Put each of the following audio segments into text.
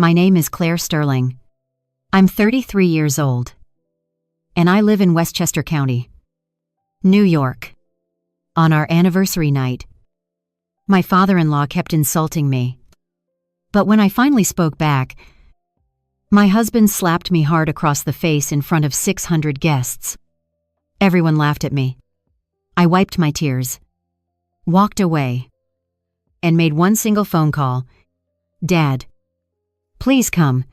My name is Claire Sterling. I'm 33 years old, and I live in Westchester County, New York. On our anniversary night, my father-in-law kept insulting me. But when I finally spoke back, my husband slapped me hard across the face in front of 600 guests. Everyone laughed at me. I wiped my tears, walked away, and made one single phone call. Dad, please come.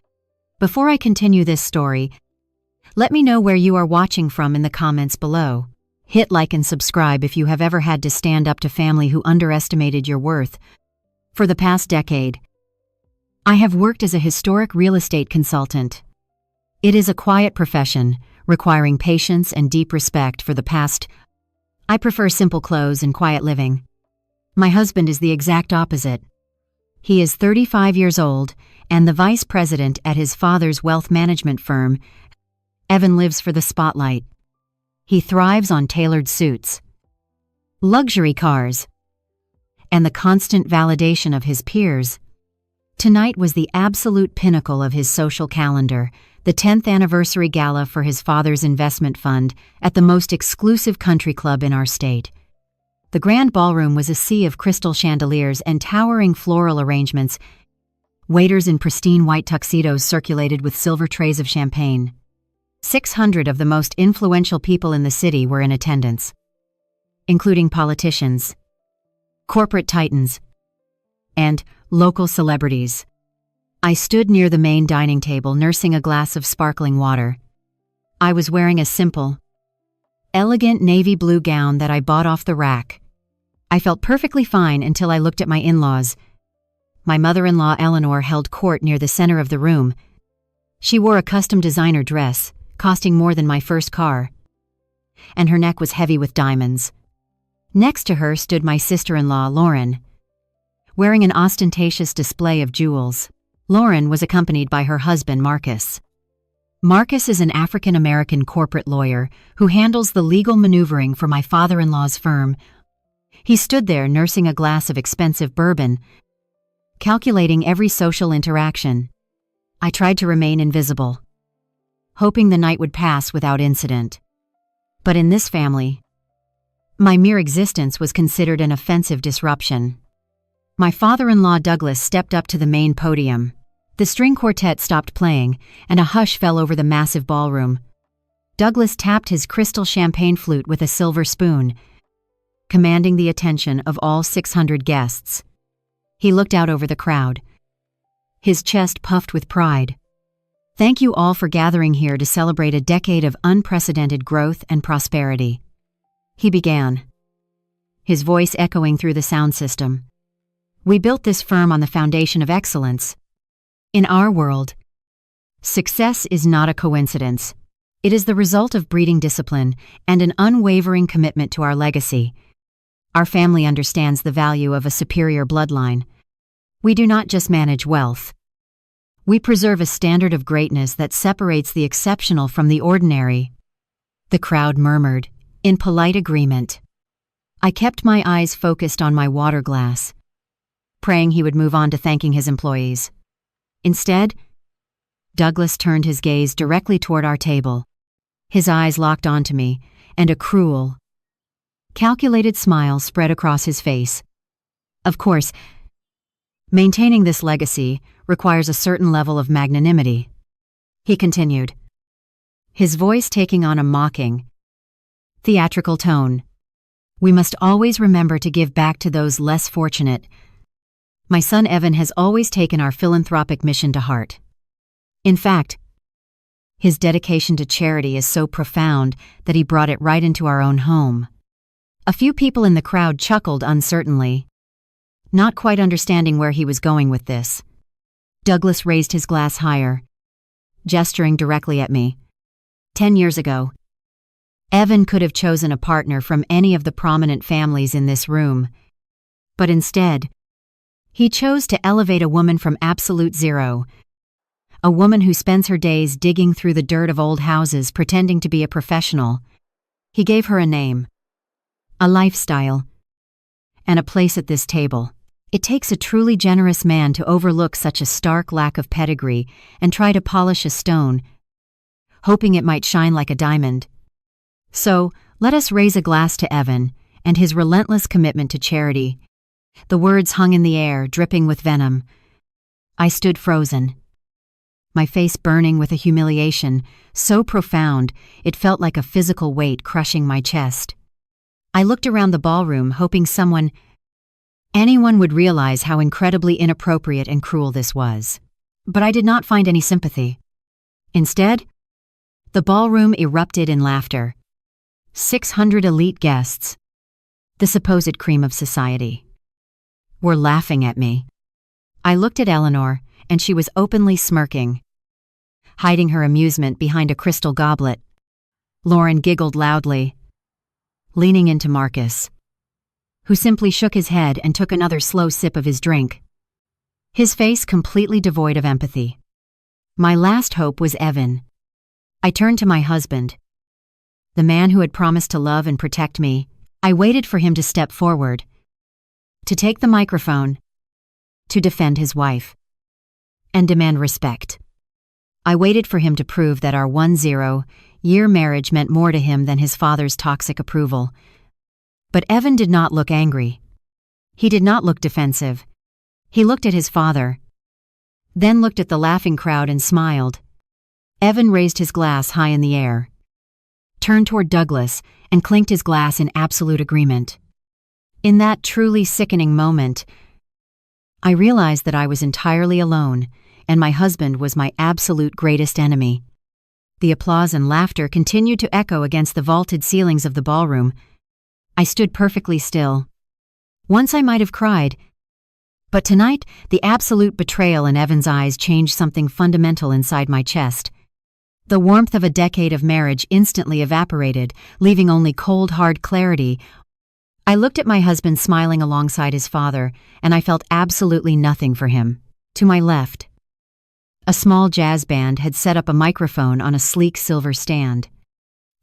Before I continue this story, let me know where you are watching from in the comments below. Hit like and subscribe if you have ever had to stand up to family who underestimated your worth. For the past decade, I have worked as a historic real estate consultant. It is a quiet profession, requiring patience and deep respect for the past. I prefer simple clothes and quiet living. My husband is the exact opposite. He is 35 years old and the vice president at his father's wealth management firm. Evan lives for the spotlight. He thrives on tailored suits, luxury cars, and the constant validation of his peers. Tonight was the absolute pinnacle of his social calendar, the 10th anniversary gala for his father's investment fund at the most exclusive country club in our state. The grand ballroom was a sea of crystal chandeliers and towering floral arrangements. Waiters in pristine white tuxedos circulated with silver trays of champagne. 600 of the most influential people in the city were in attendance, including politicians, corporate titans, and local celebrities. I stood near the main dining table nursing a glass of sparkling water. I was wearing a simple, elegant navy blue gown that I bought off the rack. I felt perfectly fine until I looked at my in-laws. My mother-in-law Eleanor held court near the center of the room. She wore a custom designer dress, costing more than my first car, and her neck was heavy with diamonds. Next to her stood my sister-in-law Lauren, wearing an ostentatious display of jewels. Lauren was accompanied by her husband Marcus. Marcus is an African-American corporate lawyer who handles the legal maneuvering for my father-in-law's firm. He stood there nursing a glass of expensive bourbon, calculating every social interaction. I tried to remain invisible, hoping the night would pass without incident. But in this family, my mere existence was considered an offensive disruption. My father-in-law Douglas stepped up to the main podium. The string quartet stopped playing, and a hush fell over the massive ballroom. Douglas tapped his crystal champagne flute with a silver spoon, commanding the attention of all 600 guests. He looked out over the crowd, his chest puffed with pride. Thank you all for gathering here to celebrate a decade of unprecedented growth and prosperity. He began, his voice echoing through the sound system. We built this firm on the foundation of excellence. In our world, success is not a coincidence. It is the result of breeding discipline and an unwavering commitment to our legacy. Our family understands the value of a superior bloodline. We do not just manage wealth. We preserve a standard of greatness that separates the exceptional from the ordinary. The crowd murmured, in polite agreement. I kept my eyes focused on my water glass, praying he would move on to thanking his employees. Instead, Douglas turned his gaze directly toward our table. His eyes locked onto me, and a cruel, calculated smile spread across his face. Of course, maintaining this legacy requires a certain level of magnanimity. He continued, his voice taking on a mocking, theatrical tone. We must always remember to give back to those less fortunate. My son Evan has always taken our philanthropic mission to heart. In fact, his dedication to charity is so profound that he brought it right into our own home. A few people in the crowd chuckled uncertainly, not quite understanding where he was going with this. Douglas raised his glass higher, gesturing directly at me. 10 years ago, Evan could have chosen a partner from any of the prominent families in this room, but instead, he chose to elevate a woman from absolute zero, a woman who spends her days digging through the dirt of old houses pretending to be a professional. He gave her a name, a lifestyle, and a place at this table. It takes a truly generous man to overlook such a stark lack of pedigree and try to polish a stone, hoping it might shine like a diamond. So, let us raise a glass to Evan and his relentless commitment to charity. The words hung in the air, dripping with venom. I stood frozen, my face burning with a humiliation so profound it felt like a physical weight crushing my chest. I looked around the ballroom, hoping anyone would realize how incredibly inappropriate and cruel this was. But I did not find any sympathy. Instead, the ballroom erupted in laughter. 600 elite guests, the supposed cream of society, were laughing at me. I looked at Eleanor, and she was openly smirking, hiding her amusement behind a crystal goblet. Lauren giggled loudly, leaning into Marcus, who simply shook his head and took another slow sip of his drink, his face completely devoid of empathy. My last hope was Evan. I turned to my husband, the man who had promised to love and protect me. I waited for him to step forward, to take the microphone, to defend his wife, and demand respect. I waited for him to prove that our 10-year marriage meant more to him than his father's toxic approval. But Evan did not look angry. He did not look defensive. He looked at his father, then looked at the laughing crowd and smiled. Evan raised his glass high in the air, turned toward Douglas, and clinked his glass in absolute agreement. In that truly sickening moment, I realized that I was entirely alone, and my husband was my absolute greatest enemy. The applause and laughter continued to echo against the vaulted ceilings of the ballroom. I stood perfectly still. Once I might have cried, but tonight the absolute betrayal in Evan's eyes changed something fundamental inside my chest. The warmth of a decade of marriage instantly evaporated, leaving only cold, hard clarity. I looked at my husband smiling alongside his father, and I felt absolutely nothing for him. To my left, a small jazz band had set up a microphone on a sleek silver stand.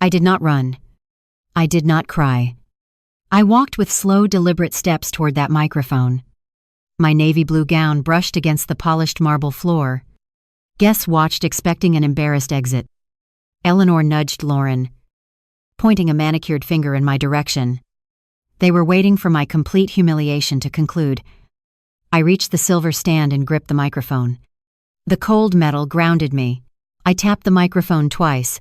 I did not run. I did not cry. I walked with slow, deliberate steps toward that microphone. My navy blue gown brushed against the polished marble floor. Guests watched, expecting an embarrassed exit. Eleanor nudged Lauren, pointing a manicured finger in my direction. They were waiting for my complete humiliation to conclude. I reached the silver stand and gripped the microphone. The cold metal grounded me. I tapped the microphone twice.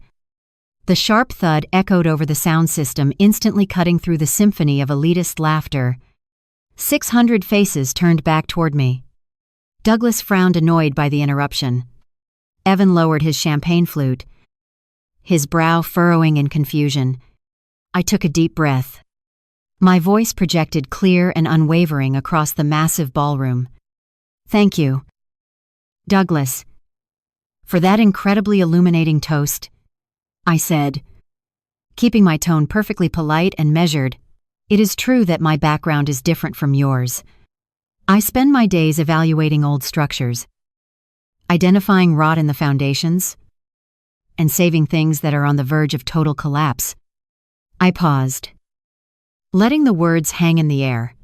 The sharp thud echoed over the sound system, instantly cutting through the symphony of elitist laughter. 600 faces turned back toward me. Douglas frowned, annoyed by the interruption. Evan lowered his champagne flute, his brow furrowing in confusion. I took a deep breath. My voice projected clear and unwavering across the massive ballroom. Thank you, Douglas, for that incredibly illuminating toast, I said, keeping my tone perfectly polite and measured. It is true that my background is different from yours. I spend my days evaluating old structures, identifying rot in the foundations, and saving things that are on the verge of total collapse. I paused, letting the words hang in the air.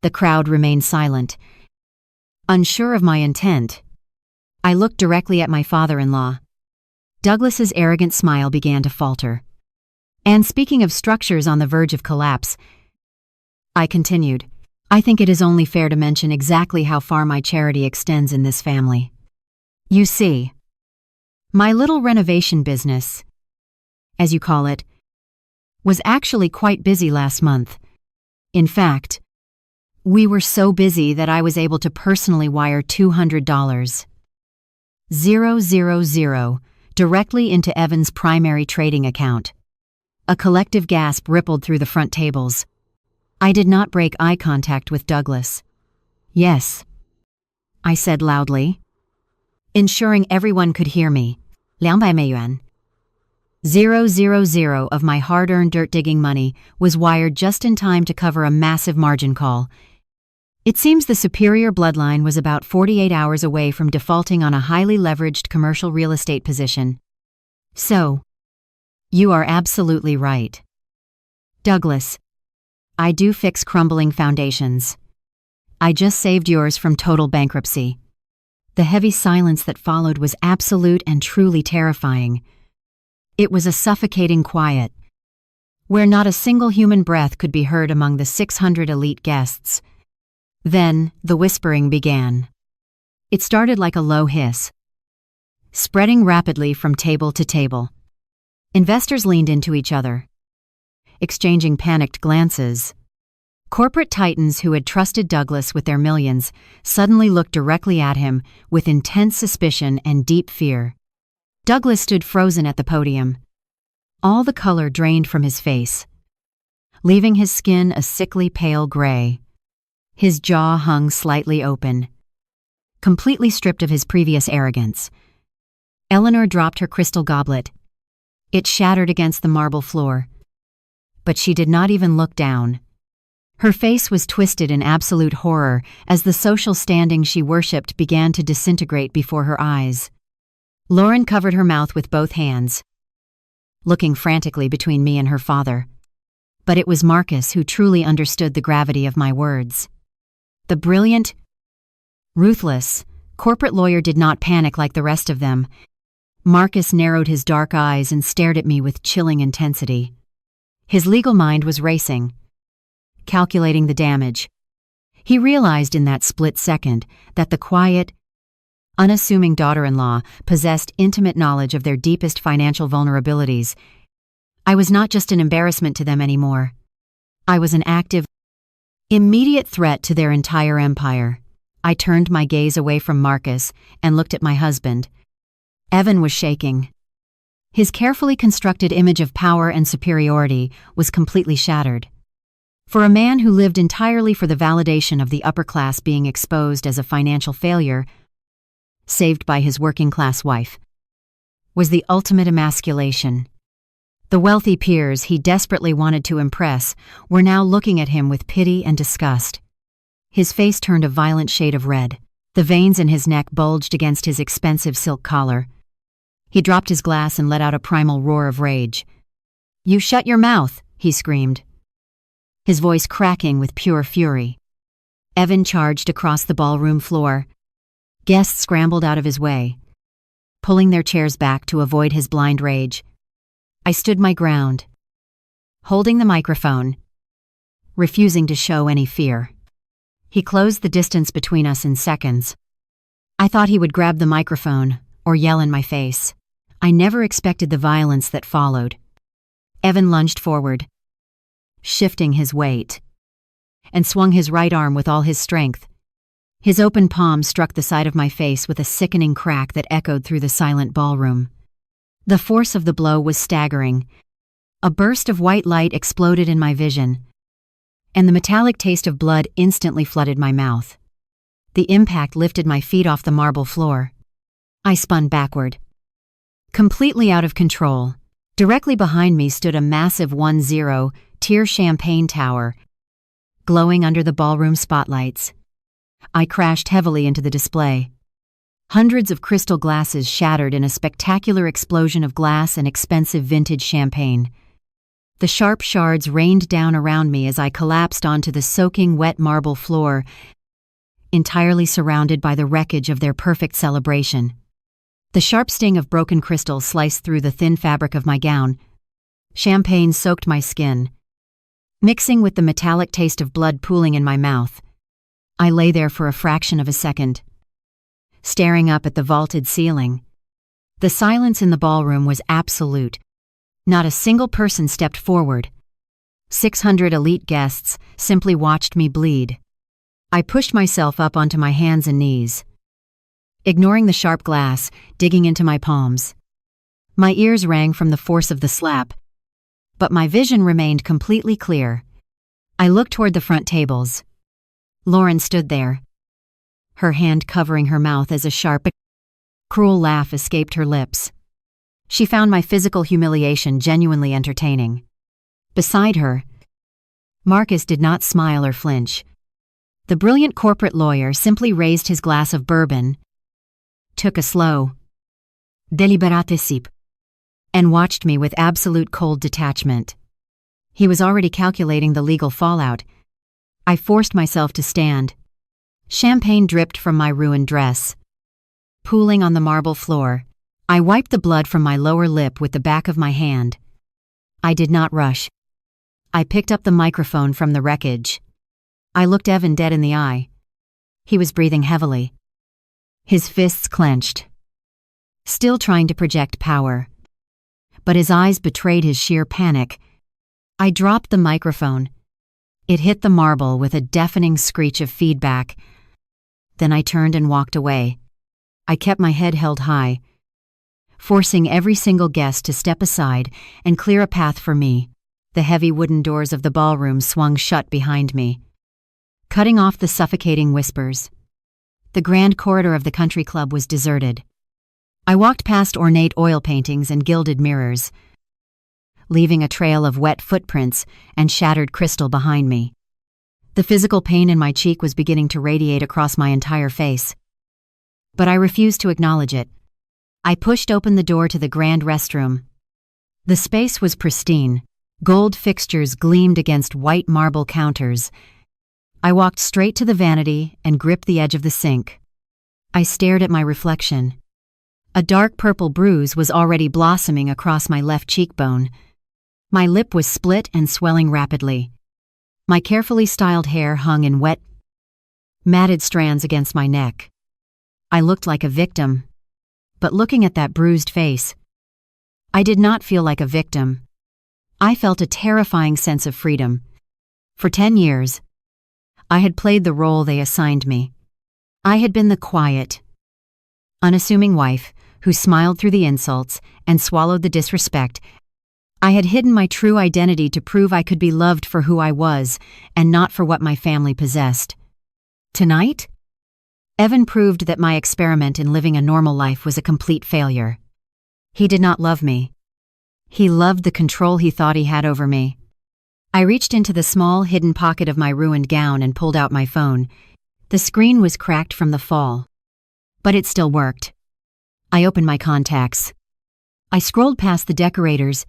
The crowd remained silent. Unsure of my intent, I looked directly at my father-in-law. Douglas's arrogant smile began to falter. And speaking of structures on the verge of collapse, I continued, I think it is only fair to mention exactly how far my charity extends in this family. You see, my little renovation business, as you call it, was actually quite busy last month. In fact, we were so busy that I was able to personally wire $200,000 directly into Evan's primary trading account. A collective gasp rippled through the front tables. I did not break eye contact with Douglas. Yes, I said loudly, ensuring everyone could hear me. 200美元. 000 of my hard-earned dirt-digging money was wired just in time to cover a massive margin call. It seems the superior bloodline was about 48 hours away from defaulting on a highly leveraged commercial real estate position. So, you are absolutely right, Douglas. I do fix crumbling foundations. I just saved yours from total bankruptcy." The heavy silence that followed was absolute and truly terrifying. It was a suffocating quiet, where not a single human breath could be heard among the 600 elite guests. Then, the whispering began. It started like a low hiss, spreading rapidly from table to table. Investors leaned into each other, exchanging panicked glances. Corporate titans who had trusted Douglas with their millions suddenly looked directly at him with intense suspicion and deep fear. Douglas stood frozen at the podium. All the color drained from his face, leaving his skin a sickly pale gray. His jaw hung slightly open, completely stripped of his previous arrogance. Eleanor dropped her crystal goblet. It shattered against the marble floor, but she did not even look down. Her face was twisted in absolute horror as the social standing she worshipped began to disintegrate before her eyes. Lauren covered her mouth with both hands, looking frantically between me and her father. But it was Marcus who truly understood the gravity of my words. The brilliant, ruthless, corporate lawyer did not panic like the rest of them. Marcus narrowed his dark eyes and stared at me with chilling intensity. His legal mind was racing, calculating the damage. He realized in that split second that the quiet, unassuming daughter-in-law possessed intimate knowledge of their deepest financial vulnerabilities. I was not just an embarrassment to them anymore. I was an active, immediate threat to their entire empire. I turned my gaze away from Marcus and looked at my husband. Evan was shaking. His carefully constructed image of power and superiority was completely shattered. For a man who lived entirely for the validation of the upper class being exposed as a financial failure, saved by his working-class wife, was the ultimate emasculation. The wealthy peers he desperately wanted to impress were now looking at him with pity and disgust. His face turned a violent shade of red. The veins in his neck bulged against his expensive silk collar. He dropped his glass and let out a primal roar of rage. "You shut your mouth," he screamed, his voice cracking with pure fury. Evan charged across the ballroom floor. Guests scrambled out of his way, pulling their chairs back to avoid his blind rage. I stood my ground, holding the microphone, refusing to show any fear. He closed the distance between us in seconds. I thought he would grab the microphone or yell in my face. I never expected the violence that followed. Evan lunged forward, shifting his weight, and swung his right arm with all his strength. His open palm struck the side of my face with a sickening crack that echoed through the silent ballroom. The force of the blow was staggering. A burst of white light exploded in my vision, and the metallic taste of blood instantly flooded my mouth. The impact lifted my feet off the marble floor. I spun backward, completely out of control. Directly behind me stood a massive 10-tier champagne tower, glowing under the ballroom spotlights. I crashed heavily into the display. Hundreds of crystal glasses shattered in a spectacular explosion of glass and expensive vintage champagne. The sharp shards rained down around me as I collapsed onto the soaking wet marble floor, entirely surrounded by the wreckage of their perfect celebration. The sharp sting of broken crystal sliced through the thin fabric of my gown. Champagne soaked my skin, mixing with the metallic taste of blood pooling in my mouth. I lay there for a fraction of a second, staring up at the vaulted ceiling. The silence in the ballroom was absolute. Not a single person stepped forward. 600 elite guests simply watched me bleed. I pushed myself up onto my hands and knees, ignoring the sharp glass digging into my palms. My ears rang from the force of the slap, but my vision remained completely clear. I looked toward the front tables. Lauren stood there, her hand covering her mouth as a sharp, cruel laugh escaped her lips. She found my physical humiliation genuinely entertaining. Beside her, Marcus did not smile or flinch. The brilliant corporate lawyer simply raised his glass of bourbon, took a slow, deliberate sip, and watched me with absolute cold detachment. He was already calculating the legal fallout. I forced myself to stand, Champagne dripped from my ruined dress. Pooling on the marble floor, I wiped the blood from my lower lip with the back of my hand. I did not rush. I picked up the microphone from the wreckage. I looked Evan dead in the eye. He was breathing heavily. His fists clenched, still trying to project power. But his eyes betrayed his sheer panic. I dropped the microphone. It hit the marble with a deafening screech of feedback. Then I turned and walked away. I kept my head held high, forcing every single guest to step aside and clear a path for me. The heavy wooden doors of the ballroom swung shut behind me, cutting off the suffocating whispers. The grand corridor of the country club was deserted. I walked past ornate oil paintings and gilded mirrors, leaving a trail of wet footprints and shattered crystal behind me. The physical pain in my cheek was beginning to radiate across my entire face. But I refused to acknowledge it. I pushed open the door to the grand restroom. The space was pristine. Gold fixtures gleamed against white marble counters. I walked straight to the vanity and gripped the edge of the sink. I stared at my reflection. A dark purple bruise was already blossoming across my left cheekbone. My lip was split and swelling rapidly. My carefully styled hair hung in wet, matted strands against my neck. I looked like a victim. But looking at that bruised face, I did not feel like a victim. I felt a terrifying sense of freedom. For 10 years, I had played the role they assigned me. I had been the quiet, unassuming wife who smiled through the insults and swallowed the disrespect. I had hidden my true identity to prove I could be loved for who I was and not for what my family possessed. Tonight, Evan proved that my experiment in living a normal life was a complete failure. He did not love me. He loved the control he thought he had over me. I reached into the small, hidden pocket of my ruined gown and pulled out my phone. The screen was cracked from the fall, but it still worked. I opened my contacts. I scrolled past the decorators,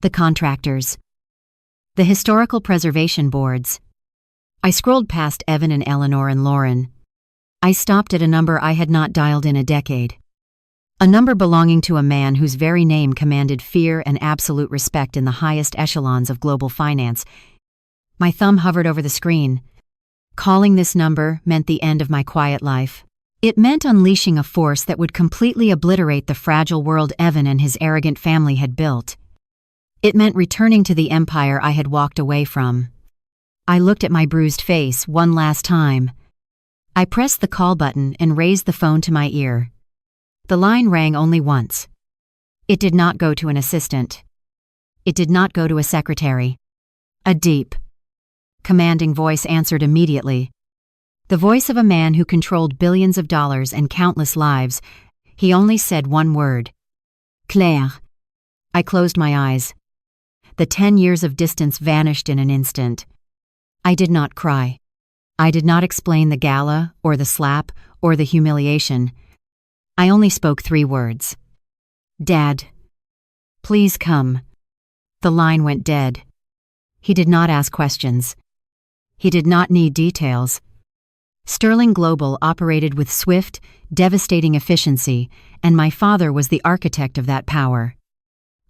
the contractors, the historical preservation boards. I scrolled past Evan and Eleanor and Lauren. I stopped at a number I had not dialed in a decade. A number belonging to a man whose very name commanded fear and absolute respect in the highest echelons of global finance. My thumb hovered over the screen. Calling this number meant the end of my quiet life. It meant unleashing a force that would completely obliterate the fragile world Evan and his arrogant family had built. It meant returning to the empire I had walked away from. I looked at my bruised face one last time. I pressed the call button and raised the phone to my ear. The line rang only once. It did not go to an assistant. It did not go to a secretary. A deep, commanding voice answered immediately. The voice of a man who controlled billions of dollars and countless lives. He only said one word. Claire. I closed my eyes. The 10 years of distance vanished in an instant. I did not cry. I did not explain the gala, or the slap, or the humiliation. I only spoke 3 words. Dad. Please come. The line went dead. He did not ask questions. He did not need details. Sterling Global operated with swift, devastating efficiency, and my father was the architect of that power.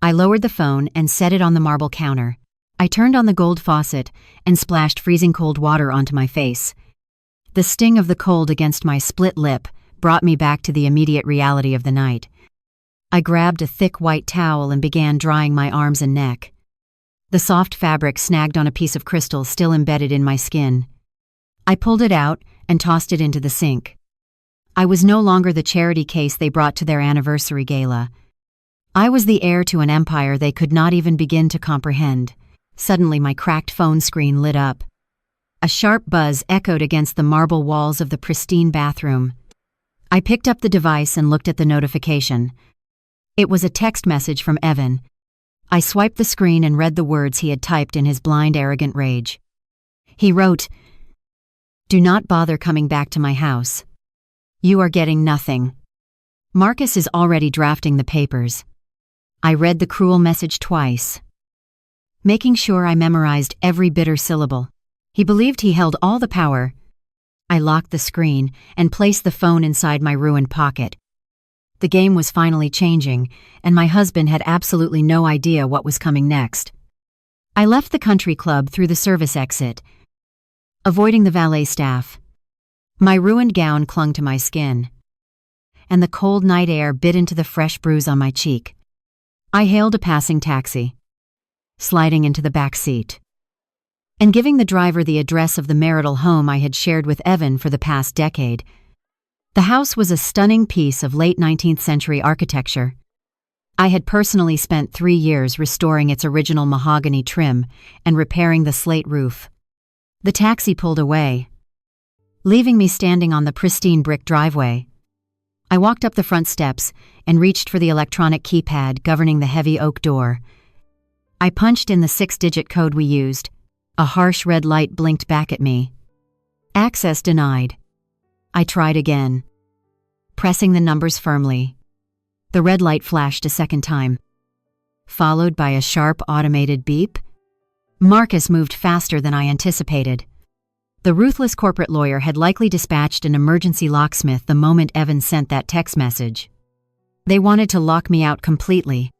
I lowered the phone and set it on the marble counter. I turned on the gold faucet and splashed freezing cold water onto my face. The sting of the cold against my split lip brought me back to the immediate reality of the night. I grabbed a thick white towel and began drying my arms and neck. The soft fabric snagged on a piece of crystal still embedded in my skin. I pulled it out and tossed it into the sink. I was no longer the charity case they brought to their anniversary gala. I was the heir to an empire they could not even begin to comprehend. Suddenly my cracked phone screen lit up. A sharp buzz echoed against the marble walls of the pristine bathroom. I picked up the device and looked at the notification. It was a text message from Evan. I swiped the screen and read the words he had typed in his blind, arrogant rage. He wrote, "Do not bother coming back to my house. You are getting nothing. Marcus is already drafting the papers." I read the cruel message twice, making sure I memorized every bitter syllable. He believed he held all the power, I locked the screen and placed the phone inside my ruined pocket. The game was finally changing, and my husband had absolutely no idea what was coming next. I left the country club through the service exit, avoiding the valet staff. My ruined gown clung to my skin, and the cold night air bit into the fresh bruise on my cheek. I hailed a passing taxi, sliding into the back seat, and giving the driver the address of the marital home I had shared with Evan for the past decade. The house was a stunning piece of late 19th century architecture. I had personally spent 3 years restoring its original mahogany trim and repairing the slate roof. The taxi pulled away, leaving me standing on the pristine brick driveway. I walked up the front steps and reached for the electronic keypad governing the heavy oak door. I punched in the 6-digit code we used. A harsh red light blinked back at me. Access denied. I tried again, pressing the numbers firmly. The red light flashed a second time, followed by a sharp automated beep. Marcus moved faster than I anticipated. The ruthless corporate lawyer had likely dispatched an emergency locksmith the moment Evan sent that text message. They wanted to lock me out completely,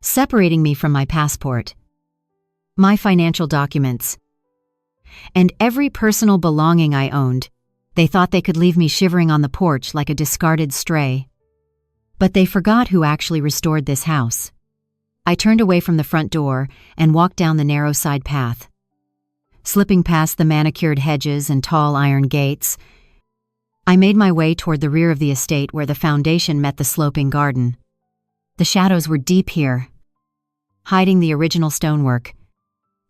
separating me from my passport, my financial documents, and every personal belonging I owned. They thought they could leave me shivering on the porch like a discarded stray. But they forgot who actually restored this house. I turned away from the front door and walked down the narrow side path. Slipping past the manicured hedges and tall iron gates, I made my way toward the rear of the estate where the foundation met the sloping garden. The shadows were deep here, hiding the original stonework.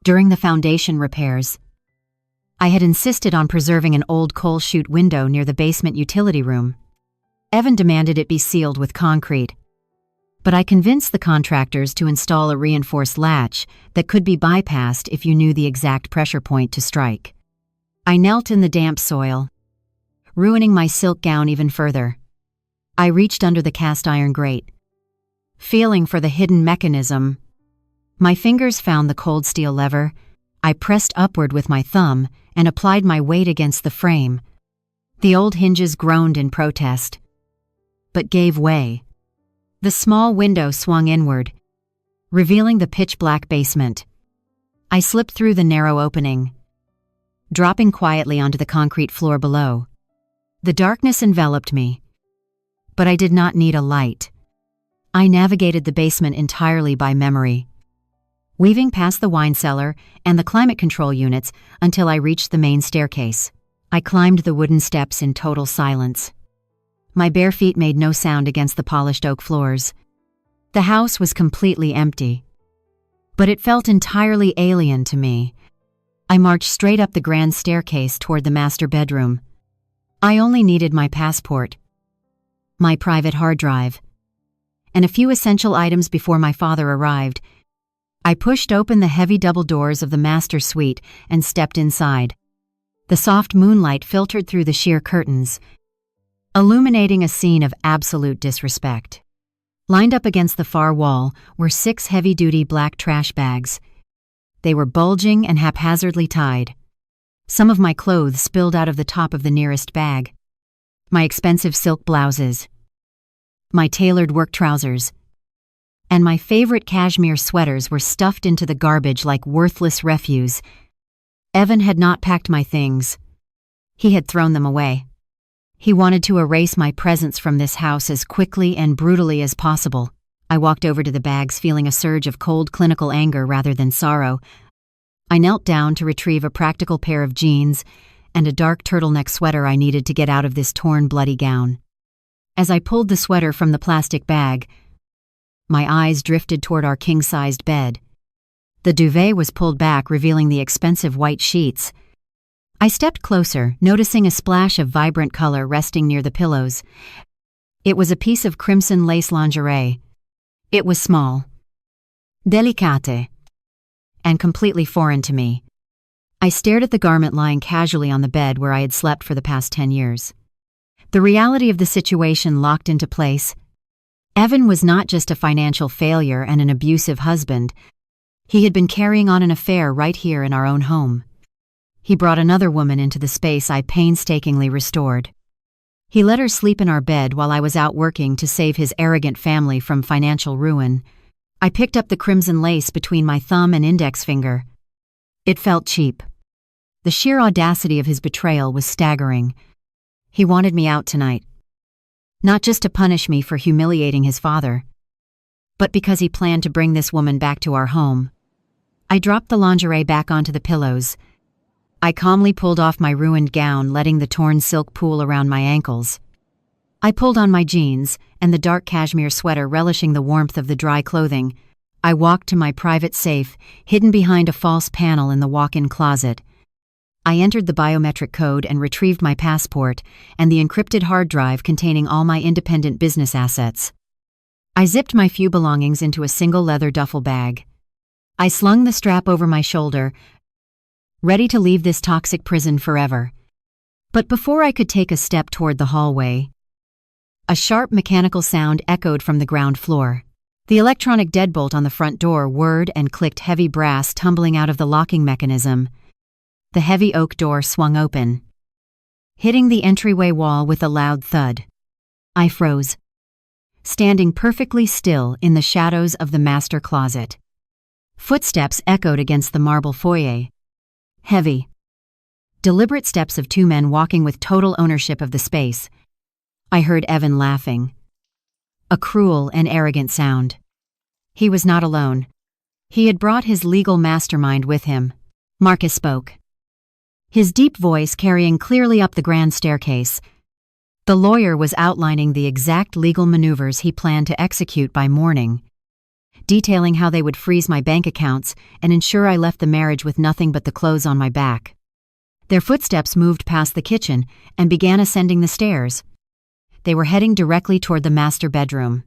During the foundation repairs, I had insisted on preserving an old coal chute window near the basement utility room. Evan demanded it be sealed with concrete, but I convinced the contractors to install a reinforced latch that could be bypassed if you knew the exact pressure point to strike. I knelt in the damp soil, ruining my silk gown even further. I reached under the cast iron grate, feeling for the hidden mechanism. My fingers found the cold steel lever. I pressed upward with my thumb and applied my weight against the frame. The old hinges groaned in protest, but gave way. The small window swung inward, revealing the pitch-black basement. I slipped through the narrow opening, dropping quietly onto the concrete floor below. The darkness enveloped me, but I did not need a light. I navigated the basement entirely by memory, weaving past the wine cellar and the climate control units until I reached the main staircase. I climbed the wooden steps in total silence. My bare feet made no sound against the polished oak floors. The house was completely empty, but it felt entirely alien to me. I marched straight up the grand staircase toward the master bedroom. I only needed my passport, my private hard drive, and a few essential items before my father arrived. I pushed open the heavy double doors of the master suite and stepped inside. The soft moonlight filtered through the sheer curtains, illuminating a scene of absolute disrespect. Lined up against the far wall were 6 heavy-duty black trash bags. They were bulging and haphazardly tied. Some of my clothes spilled out of the top of the nearest bag. My expensive silk blouses, my tailored work trousers, and my favorite cashmere sweaters were stuffed into the garbage like worthless refuse. Evan had not packed my things. He had thrown them away. He wanted to erase my presence from this house as quickly and brutally as possible. I walked over to the bags feeling a surge of cold clinical anger rather than sorrow. I knelt down to retrieve a practical pair of jeans and a dark turtleneck sweater I needed to get out of this torn, bloody gown. As I pulled the sweater from the plastic bag, my eyes drifted toward our king-sized bed. The duvet was pulled back, revealing the expensive white sheets. I stepped closer, noticing a splash of vibrant color resting near the pillows. It was a piece of crimson lace lingerie. It was small, delicate, and completely foreign to me. I stared at the garment lying casually on the bed where I had slept for the past 10 years. The reality of the situation locked into place. Evan was not just a financial failure and an abusive husband. He had been carrying on an affair right here in our own home. He brought another woman into the space I painstakingly restored. He let her sleep in our bed while I was out working to save his arrogant family from financial ruin. I picked up the crimson lace between my thumb and index finger. It felt cheap. The sheer audacity of his betrayal was staggering. He wanted me out tonight. Not just to punish me for humiliating his father, but because he planned to bring this woman back to our home. I dropped the lingerie back onto the pillows. I calmly pulled off my ruined gown, letting the torn silk pool around my ankles. I pulled on my jeans and the dark cashmere sweater, relishing the warmth of the dry clothing. I walked to my private safe, hidden behind a false panel in the walk-in closet. I entered the biometric code and retrieved my passport and the encrypted hard drive containing all my independent business assets. I zipped my few belongings into a single leather duffel bag. I slung the strap over my shoulder, ready to leave this toxic prison forever. But before I could take a step toward the hallway, a sharp mechanical sound echoed from the ground floor. The electronic deadbolt on the front door whirred and clicked, heavy brass tumbling out of the locking mechanism. The heavy oak door swung open, hitting the entryway wall with a loud thud. I froze, standing perfectly still in the shadows of the master closet. Footsteps echoed against the marble foyer. Heavy, deliberate steps of two men walking with total ownership of the space. I heard Evan laughing. A cruel and arrogant sound. He was not alone. He had brought his legal mastermind with him. Marcus spoke, his deep voice carrying clearly up the grand staircase. The lawyer was outlining the exact legal maneuvers he planned to execute by morning, detailing how they would freeze my bank accounts and ensure I left the marriage with nothing but the clothes on my back. Their footsteps moved past the kitchen and began ascending the stairs. They were heading directly toward the master bedroom.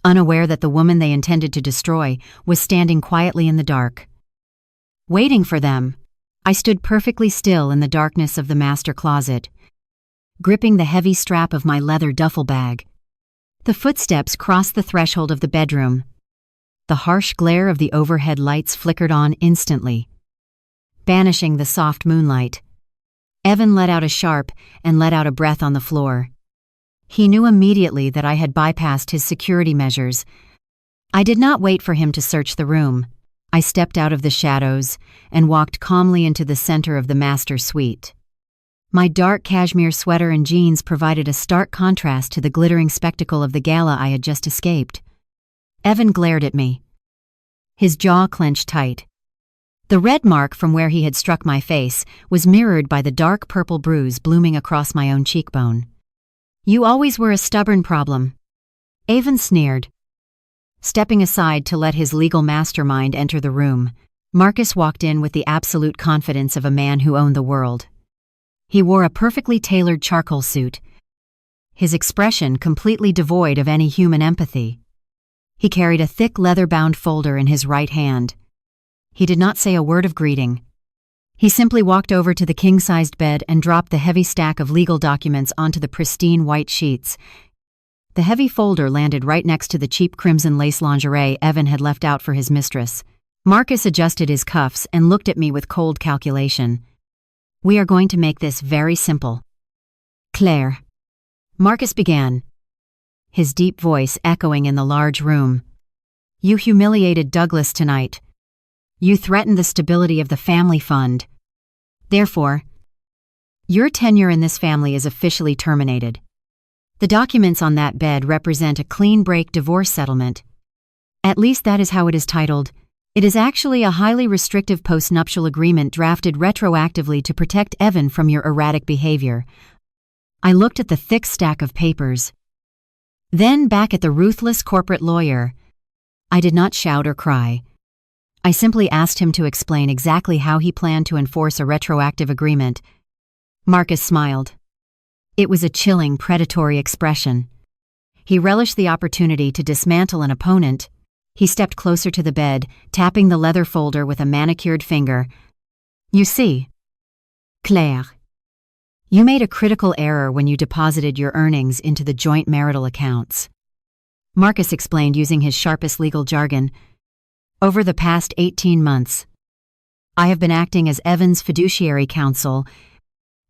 Unaware that the woman they intended to destroy was standing quietly in the dark. Waiting for them, I stood perfectly still in the darkness of the master closet, gripping the heavy strap of my leather duffel bag. The footsteps crossed the threshold of the bedroom. The harsh glare of the overhead lights flickered on instantly, banishing the soft moonlight. Evan let out a sharp and let out a breath on the floor. He knew immediately that I had bypassed his security measures. I did not wait for him to search the room. I stepped out of the shadows and walked calmly into the center of the master suite. My dark cashmere sweater and jeans provided a stark contrast to the glittering spectacle of the gala I had just escaped. Evan glared at me, his jaw clenched tight. The red mark from where he had struck my face was mirrored by the dark purple bruise blooming across my own cheekbone. "You always were a stubborn problem," Evan sneered. Stepping aside to let his legal mastermind enter the room, Marcus walked in with the absolute confidence of a man who owned the world. He wore a perfectly tailored charcoal suit, his expression completely devoid of any human empathy. He carried a thick leather-bound folder in his right hand. He did not say a word of greeting. He simply walked over to the king-sized bed and dropped the heavy stack of legal documents onto the pristine white sheets. The heavy folder landed right next to the cheap crimson lace lingerie Evan had left out for his mistress. Marcus adjusted his cuffs and looked at me with cold calculation. "We are going to make this very simple, Claire," Marcus began, his deep voice echoing in the large room. "You humiliated Douglas tonight. You threatened the stability of the family fund. Therefore, your tenure in this family is officially terminated. The documents on that bed represent a clean break divorce settlement. At least that is how it is titled. It is actually a highly restrictive postnuptial agreement drafted retroactively to protect Evan from your erratic behavior." I looked at the thick stack of papers, then back at the ruthless corporate lawyer. I did not shout or cry. I simply asked him to explain exactly how he planned to enforce a retroactive agreement. Marcus smiled. It was a chilling, predatory expression. He relished the opportunity to dismantle an opponent. He stepped closer to the bed, tapping the leather folder with a manicured finger. "You see, Claire, you made a critical error when you deposited your earnings into the joint marital accounts," Marcus explained using his sharpest legal jargon. "Over the past 18 months, I have been acting as Evan's fiduciary counsel.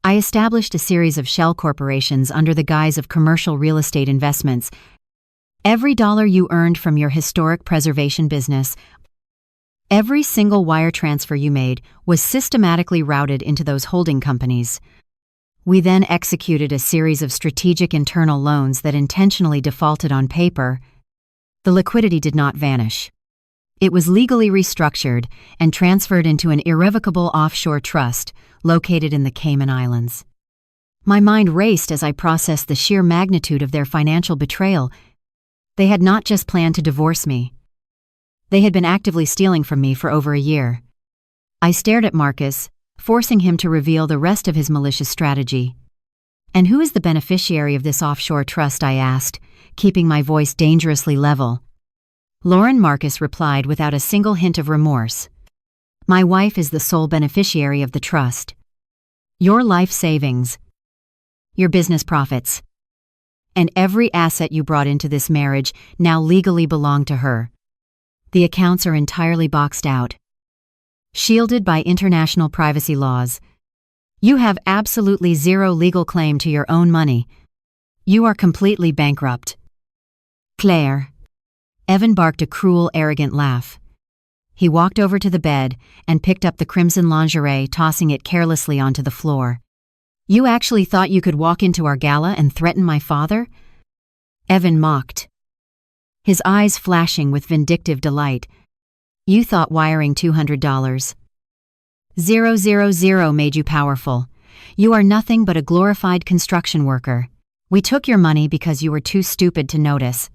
I established a series of shell corporations under the guise of commercial real estate investments. Every dollar you earned from your historic preservation business, every single wire transfer you made was systematically routed into those holding companies. We then executed a series of strategic internal loans that intentionally defaulted on paper. The liquidity did not vanish. It was legally restructured and transferred into an irrevocable offshore trust located in the Cayman Islands. My mind raced as I processed the sheer magnitude of their financial betrayal. They had not just planned to divorce me. They had been actively stealing from me for over a year. I stared at Marcus, forcing him to reveal the rest of his malicious strategy. "And who is the beneficiary of this offshore trust?" I asked, keeping my voice dangerously level. Lauren, Marcus replied without a single hint of remorse. "My wife is the sole beneficiary of the trust. Your life savings, your business profits, and every asset you brought into this marriage now legally belong to her. The accounts are entirely boxed out, shielded by international privacy laws. You have absolutely zero legal claim to your own money. You are completely bankrupt." "Claire." Evan barked a cruel, arrogant laugh. He walked over to the bed and picked up the crimson lingerie, tossing it carelessly onto the floor. "You actually thought you could walk into our gala and threaten my father?" Evan mocked, his eyes flashing with vindictive delight. "You thought wiring $200,000 made you powerful. You are nothing but a glorified construction worker. We took your money because you were too stupid to notice.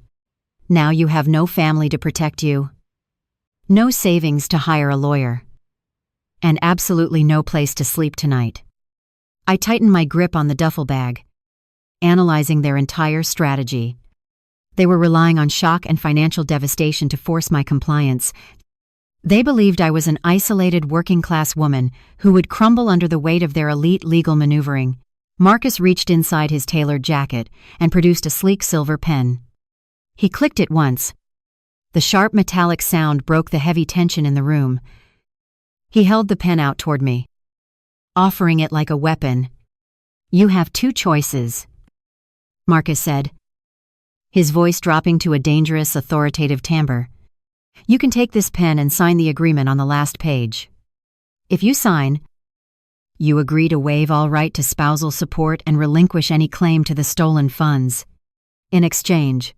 Now you have no family to protect you, no savings to hire a lawyer, and absolutely no place to sleep tonight." I tightened my grip on the duffel bag, analyzing their entire strategy. They were relying on shock and financial devastation to force my compliance. They believed I was an isolated working-class woman who would crumble under the weight of their elite legal maneuvering. Marcus reached inside his tailored jacket and produced a sleek silver pen. He clicked it once. The sharp metallic sound broke the heavy tension in the room. He held the pen out toward me, offering it like a weapon. "You have two choices," Marcus said, his voice dropping to a dangerous, authoritative timbre. "You can take this pen and sign the agreement on the last page. If you sign, you agree to waive all right to spousal support and relinquish any claim to the stolen funds. In exchange,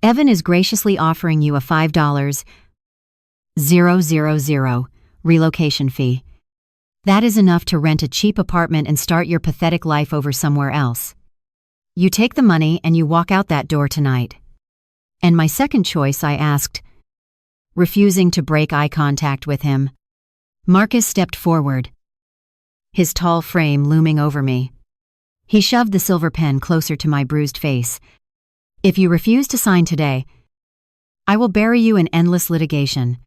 Evan is graciously offering you a $5,000 relocation fee. That is enough to rent a cheap apartment and start your pathetic life over somewhere else. You take the money and you walk out that door tonight." "And my second choice?" I asked, refusing to break eye contact with him. Marcus stepped forward, his tall frame looming over me. He shoved the silver pen closer to my bruised face. "If you refuse to sign today, I will bury you in endless litigation,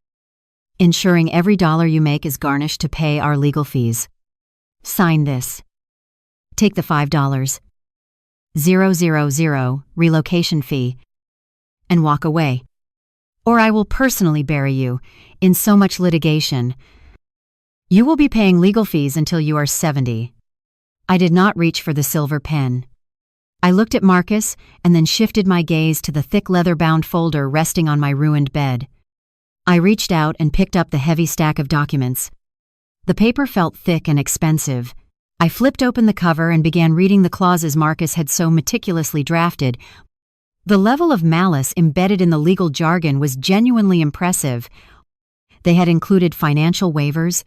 ensuring every dollar you make is garnished to pay our legal fees. Sign this. Take the $5,000 relocation fee and walk away, or I will personally bury you in so much litigation. You will be paying legal fees until you are 70. I did not reach for the silver pen. I looked at Marcus and then shifted my gaze to the thick leather-bound folder resting on my ruined bed. I reached out and picked up the heavy stack of documents. The paper felt thick and expensive. I flipped open the cover and began reading the clauses Marcus had so meticulously drafted. The level of malice embedded in the legal jargon was genuinely impressive. They had included financial waivers.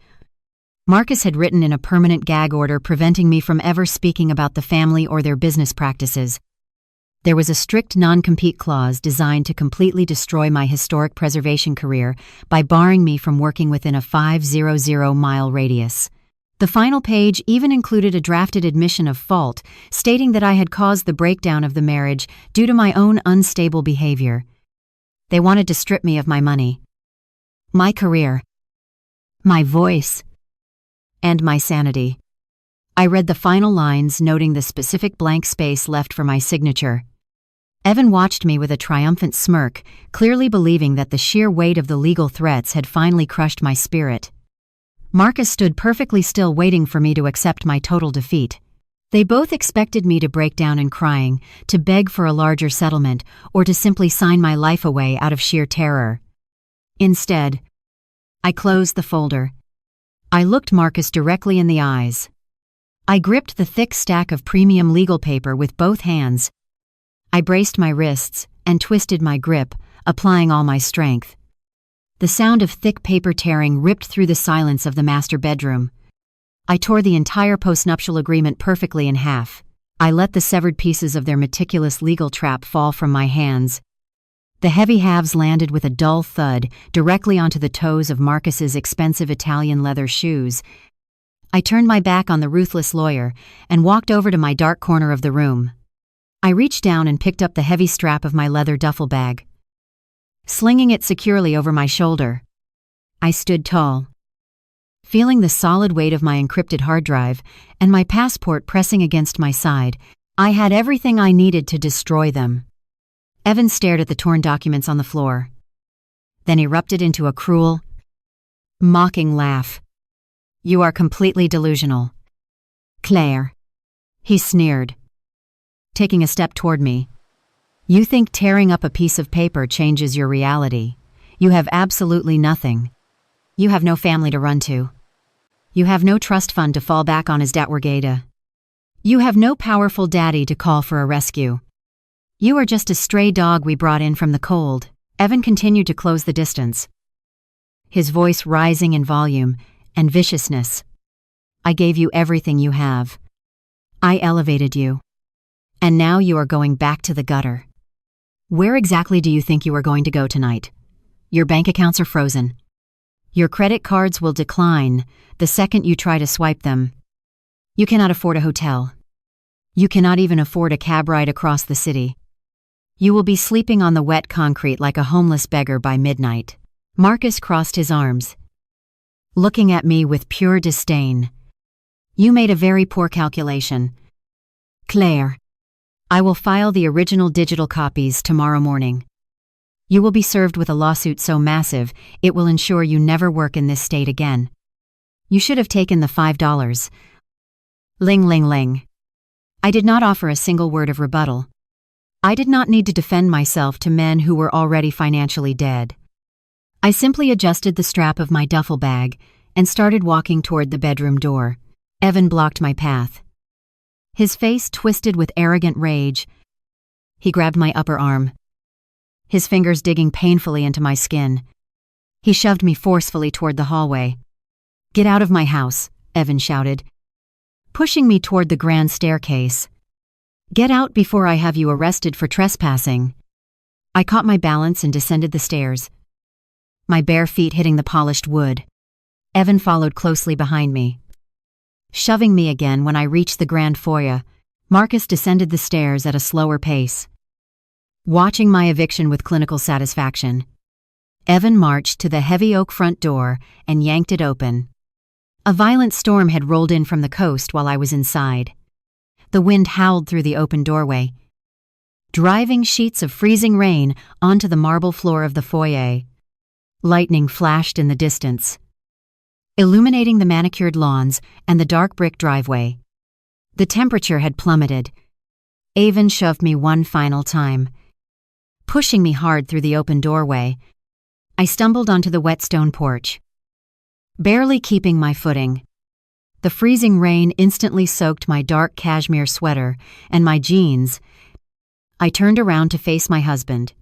Marcus had written in a permanent gag order preventing me from ever speaking about the family or their business practices. There was a strict non-compete clause designed to completely destroy my historic preservation career by barring me from working within a 500-mile radius. The final page even included a drafted admission of fault, stating that I had caused the breakdown of the marriage due to my own unstable behavior. They wanted to strip me of my money, my career, my voice, and my sanity. I read the final lines, noting the specific blank space left for my signature. Evan watched me with a triumphant smirk, clearly believing that the sheer weight of the legal threats had finally crushed my spirit. Marcus stood perfectly still, waiting for me to accept my total defeat. They both expected me to break down in crying, to beg for a larger settlement, or to simply sign my life away out of sheer terror. Instead, I closed the folder. I looked Marcus directly in the eyes. I gripped the thick stack of premium legal paper with both hands. I braced my wrists and twisted my grip, applying all my strength. The sound of thick paper tearing ripped through the silence of the master bedroom. I tore the entire postnuptial agreement perfectly in half. I let the severed pieces of their meticulous legal trap fall from my hands. The heavy halves landed with a dull thud directly onto the toes of Marcus's expensive Italian leather shoes. I turned my back on the ruthless lawyer and walked over to my dark corner of the room. I reached down and picked up the heavy strap of my leather duffel bag. Slinging it securely over my shoulder, I stood tall, feeling the solid weight of my encrypted hard drive and my passport pressing against my side. I had everything I needed to destroy them. Evan stared at the torn documents on the floor, then erupted into a cruel, mocking laugh. "You are completely delusional, Claire," he sneered, taking a step toward me. "You think tearing up a piece of paper changes your reality. You have absolutely nothing. You have no family to run to. You have no trust fund to fall back on as Datwargada. You have no powerful daddy to call for a rescue. You are just a stray dog we brought in from the cold." Evan continued to close the distance, his voice rising in volume and viciousness. "I gave you everything you have. I elevated you. And now you are going back to the gutter. Where exactly do you think you are going to go tonight? Your bank accounts are frozen. Your credit cards will decline the second you try to swipe them. You cannot afford a hotel. You cannot even afford a cab ride across the city. You will be sleeping on the wet concrete like a homeless beggar by midnight." Marcus crossed his arms, looking at me with pure disdain. "You made a very poor calculation, Claire. I will file the original digital copies tomorrow morning. You will be served with a lawsuit so massive it will ensure you never work in this state again. You should have taken the $5. Ling ling ling. I did not offer a single word of rebuttal. I did not need to defend myself to men who were already financially dead. I simply adjusted the strap of my duffel bag and started walking toward the bedroom door. Evan blocked my path. His face twisted with arrogant rage. He grabbed my upper arm, his fingers digging painfully into my skin. He shoved me forcefully toward the hallway. "Get out of my house," Evan shouted, pushing me toward the grand staircase. "Get out before I have you arrested for trespassing." I caught my balance and descended the stairs, my bare feet hitting the polished wood. Evan followed closely behind me, shoving me again when I reached the grand foyer. Marcus descended the stairs at a slower pace, watching my eviction with clinical satisfaction. Evan marched to the heavy oak front door and yanked it open. A violent storm had rolled in from the coast while I was inside. The wind howled through the open doorway, driving sheets of freezing rain onto the marble floor of the foyer. Lightning flashed in the distance, illuminating the manicured lawns and the dark brick driveway. The temperature had plummeted. Evan shoved me one final time, pushing me hard through the open doorway. I stumbled onto the wet stone porch, barely keeping my footing. The freezing rain instantly soaked my dark cashmere sweater and my jeans. I turned around to face my husband.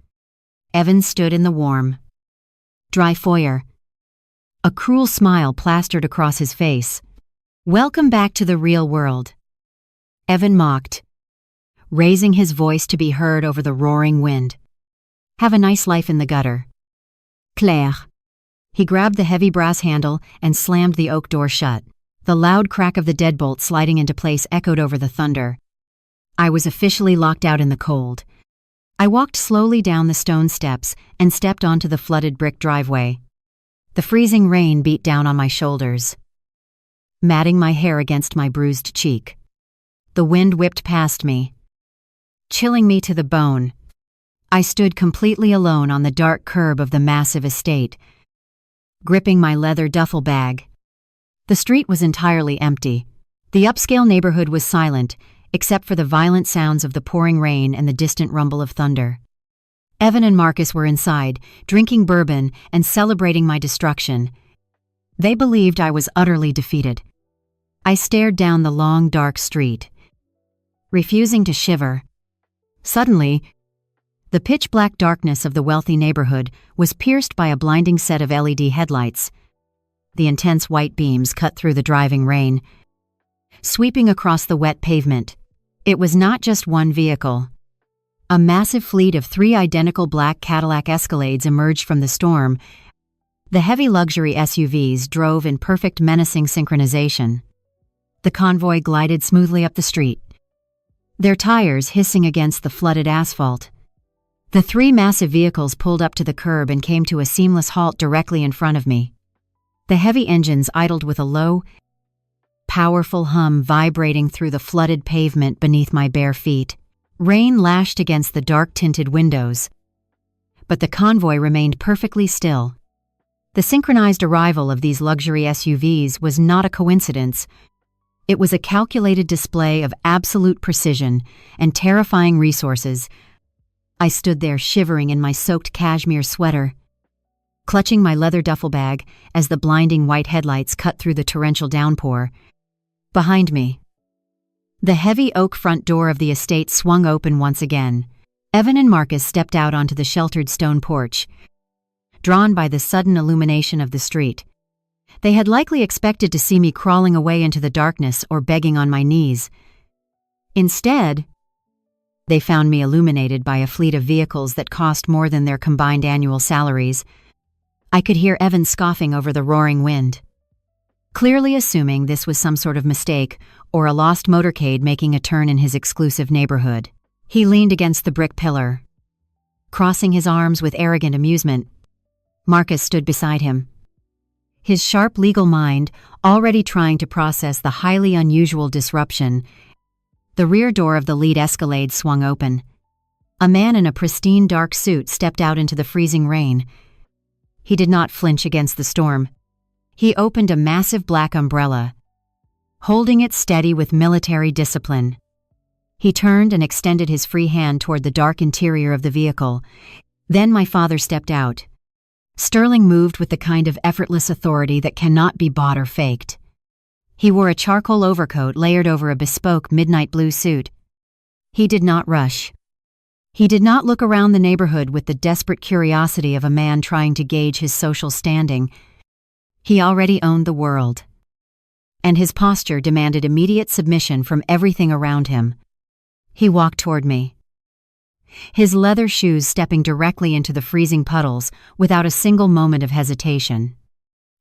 Evan stood in the warm, dry foyer, a cruel smile plastered across his face. "Welcome back to the real world," Evan mocked, raising his voice to be heard over the roaring wind. "Have a nice life in the gutter, Claire." He grabbed the heavy brass handle and slammed the oak door shut. The loud crack of the deadbolt sliding into place echoed over the thunder. I was officially locked out in the cold. I walked slowly down the stone steps and stepped onto the flooded brick driveway. The freezing rain beat down on my shoulders, matting my hair against my bruised cheek. The wind whipped past me, chilling me to the bone. I stood completely alone on the dark curb of the massive estate, gripping my leather duffel bag. The street was entirely empty. The upscale neighborhood was silent, except for the violent sounds of the pouring rain and the distant rumble of thunder. Evan and Marcus were inside, drinking bourbon and celebrating my destruction. They believed I was utterly defeated. I stared down the long, dark street, refusing to shiver. Suddenly, the pitch-black darkness of the wealthy neighborhood was pierced by a blinding set of LED headlights. The intense white beams cut through the driving rain, sweeping across the wet pavement. It was not just one vehicle. A massive fleet of 3 identical black Cadillac Escalades emerged from the storm. The heavy luxury SUVs drove in perfect menacing synchronization. The convoy glided smoothly up the street, their tires hissing against the flooded asphalt. The 3 massive vehicles pulled up to the curb and came to a seamless halt directly in front of me. The heavy engines idled with a low, powerful hum vibrating through the flooded pavement beneath my bare feet. Rain lashed against the dark-tinted windows, but the convoy remained perfectly still. The synchronized arrival of these luxury SUVs was not a coincidence. It was a calculated display of absolute precision and terrifying resources. I stood there shivering in my soaked cashmere sweater, clutching my leather duffel bag as the blinding white headlights cut through the torrential downpour. Behind me, the heavy oak front door of the estate swung open once again. Evan and Marcus stepped out onto the sheltered stone porch, drawn by the sudden illumination of the street. They had likely expected to see me crawling away into the darkness or begging on my knees. Instead, they found me illuminated by a fleet of vehicles that cost more than their combined annual salaries. I could hear Evan scoffing over the roaring wind, clearly assuming this was some sort of mistake or a lost motorcade making a turn in his exclusive neighborhood. He leaned against the brick pillar, crossing his arms with arrogant amusement. Marcus stood beside him, his sharp legal mind already trying to process the highly unusual disruption. The rear door of the lead Escalade swung open. A man in a pristine dark suit stepped out into the freezing rain. He did not flinch against the storm. He opened a massive black umbrella, holding it steady with military discipline. He turned and extended his free hand toward the dark interior of the vehicle. Then my father stepped out. Sterling moved with the kind of effortless authority that cannot be bought or faked. He wore a charcoal overcoat layered over a bespoke midnight blue suit. He did not rush. He did not look around the neighborhood with the desperate curiosity of a man trying to gauge his social standing. He already owned the world, and his posture demanded immediate submission from everything around him. He walked toward me, his leather shoes stepping directly into the freezing puddles without a single moment of hesitation.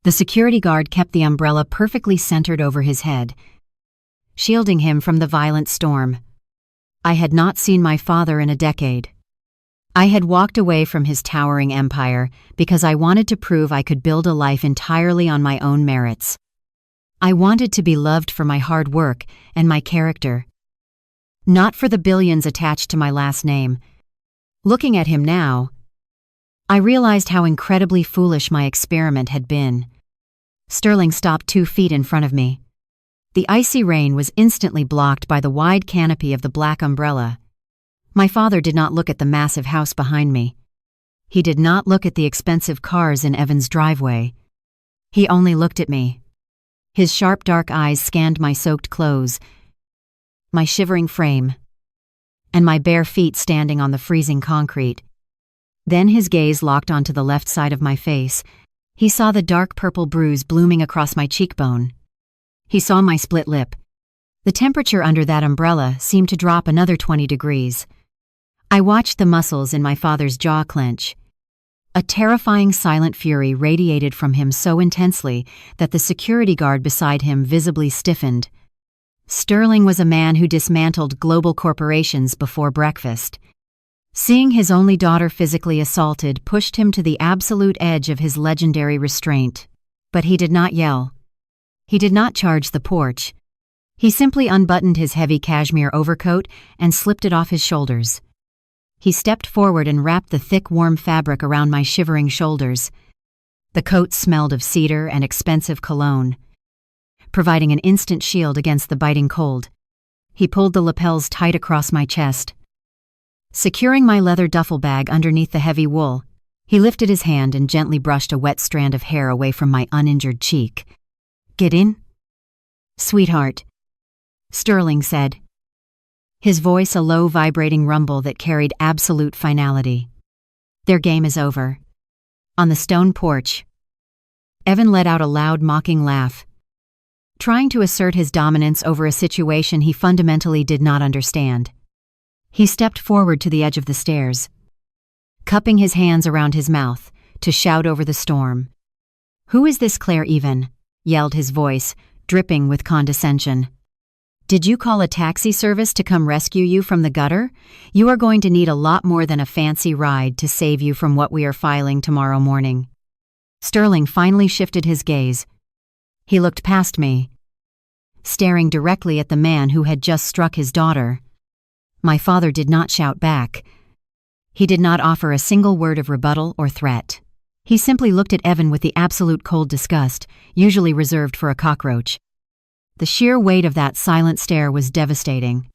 The security guard kept the umbrella perfectly centered over his head, shielding him from the violent storm. I had not seen my father in a decade. I had walked away from his towering empire because I wanted to prove I could build a life entirely on my own merits. I wanted to be loved for my hard work and my character, not for the billions attached to my last name. Looking at him now, I realized how incredibly foolish my experiment had been. Sterling stopped 2 feet in front of me. The icy rain was instantly blocked by the wide canopy of the black umbrella. My father did not look at the massive house behind me. He did not look at the expensive cars in Evan's driveway. He only looked at me. His sharp dark eyes scanned my soaked clothes, my shivering frame, and my bare feet standing on the freezing concrete. Then his gaze locked onto the left side of my face. He saw the dark purple bruise blooming across my cheekbone. He saw my split lip. The temperature under that umbrella seemed to drop another 20 degrees. I watched the muscles in my father's jaw clench. A terrifying silent fury radiated from him so intensely that the security guard beside him visibly stiffened. Sterling was a man who dismantled global corporations before breakfast. Seeing his only daughter physically assaulted pushed him to the absolute edge of his legendary restraint. But he did not yell. He did not charge the porch. He simply unbuttoned his heavy cashmere overcoat and slipped it off his shoulders. He stepped forward and wrapped the thick, warm fabric around my shivering shoulders. The coat smelled of cedar and expensive cologne. providing an instant shield against the biting cold. He pulled the lapels tight across my chest. Securing my leather duffel bag underneath the heavy wool, he lifted his hand and gently brushed a wet strand of hair away from my uninjured cheek. "Get in?" "Sweetheart," Sterling said, his voice a low vibrating rumble that carried absolute finality. "Their game is over." On the stone porch, Evan let out a loud mocking laugh, trying to assert his dominance over a situation he fundamentally did not understand. He stepped forward to the edge of the stairs, cupping his hands around his mouth to shout over the storm. "Who is this Claire even?" yelled his voice, dripping with condescension. "Did you call a taxi service to come rescue you from the gutter? You are going to need a lot more than a fancy ride to save you from what we are filing tomorrow morning." Sterling finally shifted his gaze. He looked past me, staring directly at the man who had just struck his daughter. My father did not shout back. He did not offer a single word of rebuttal or threat. He simply looked at Evan with the absolute cold disgust, usually reserved for a cockroach. The sheer weight of that silent stare was devastating.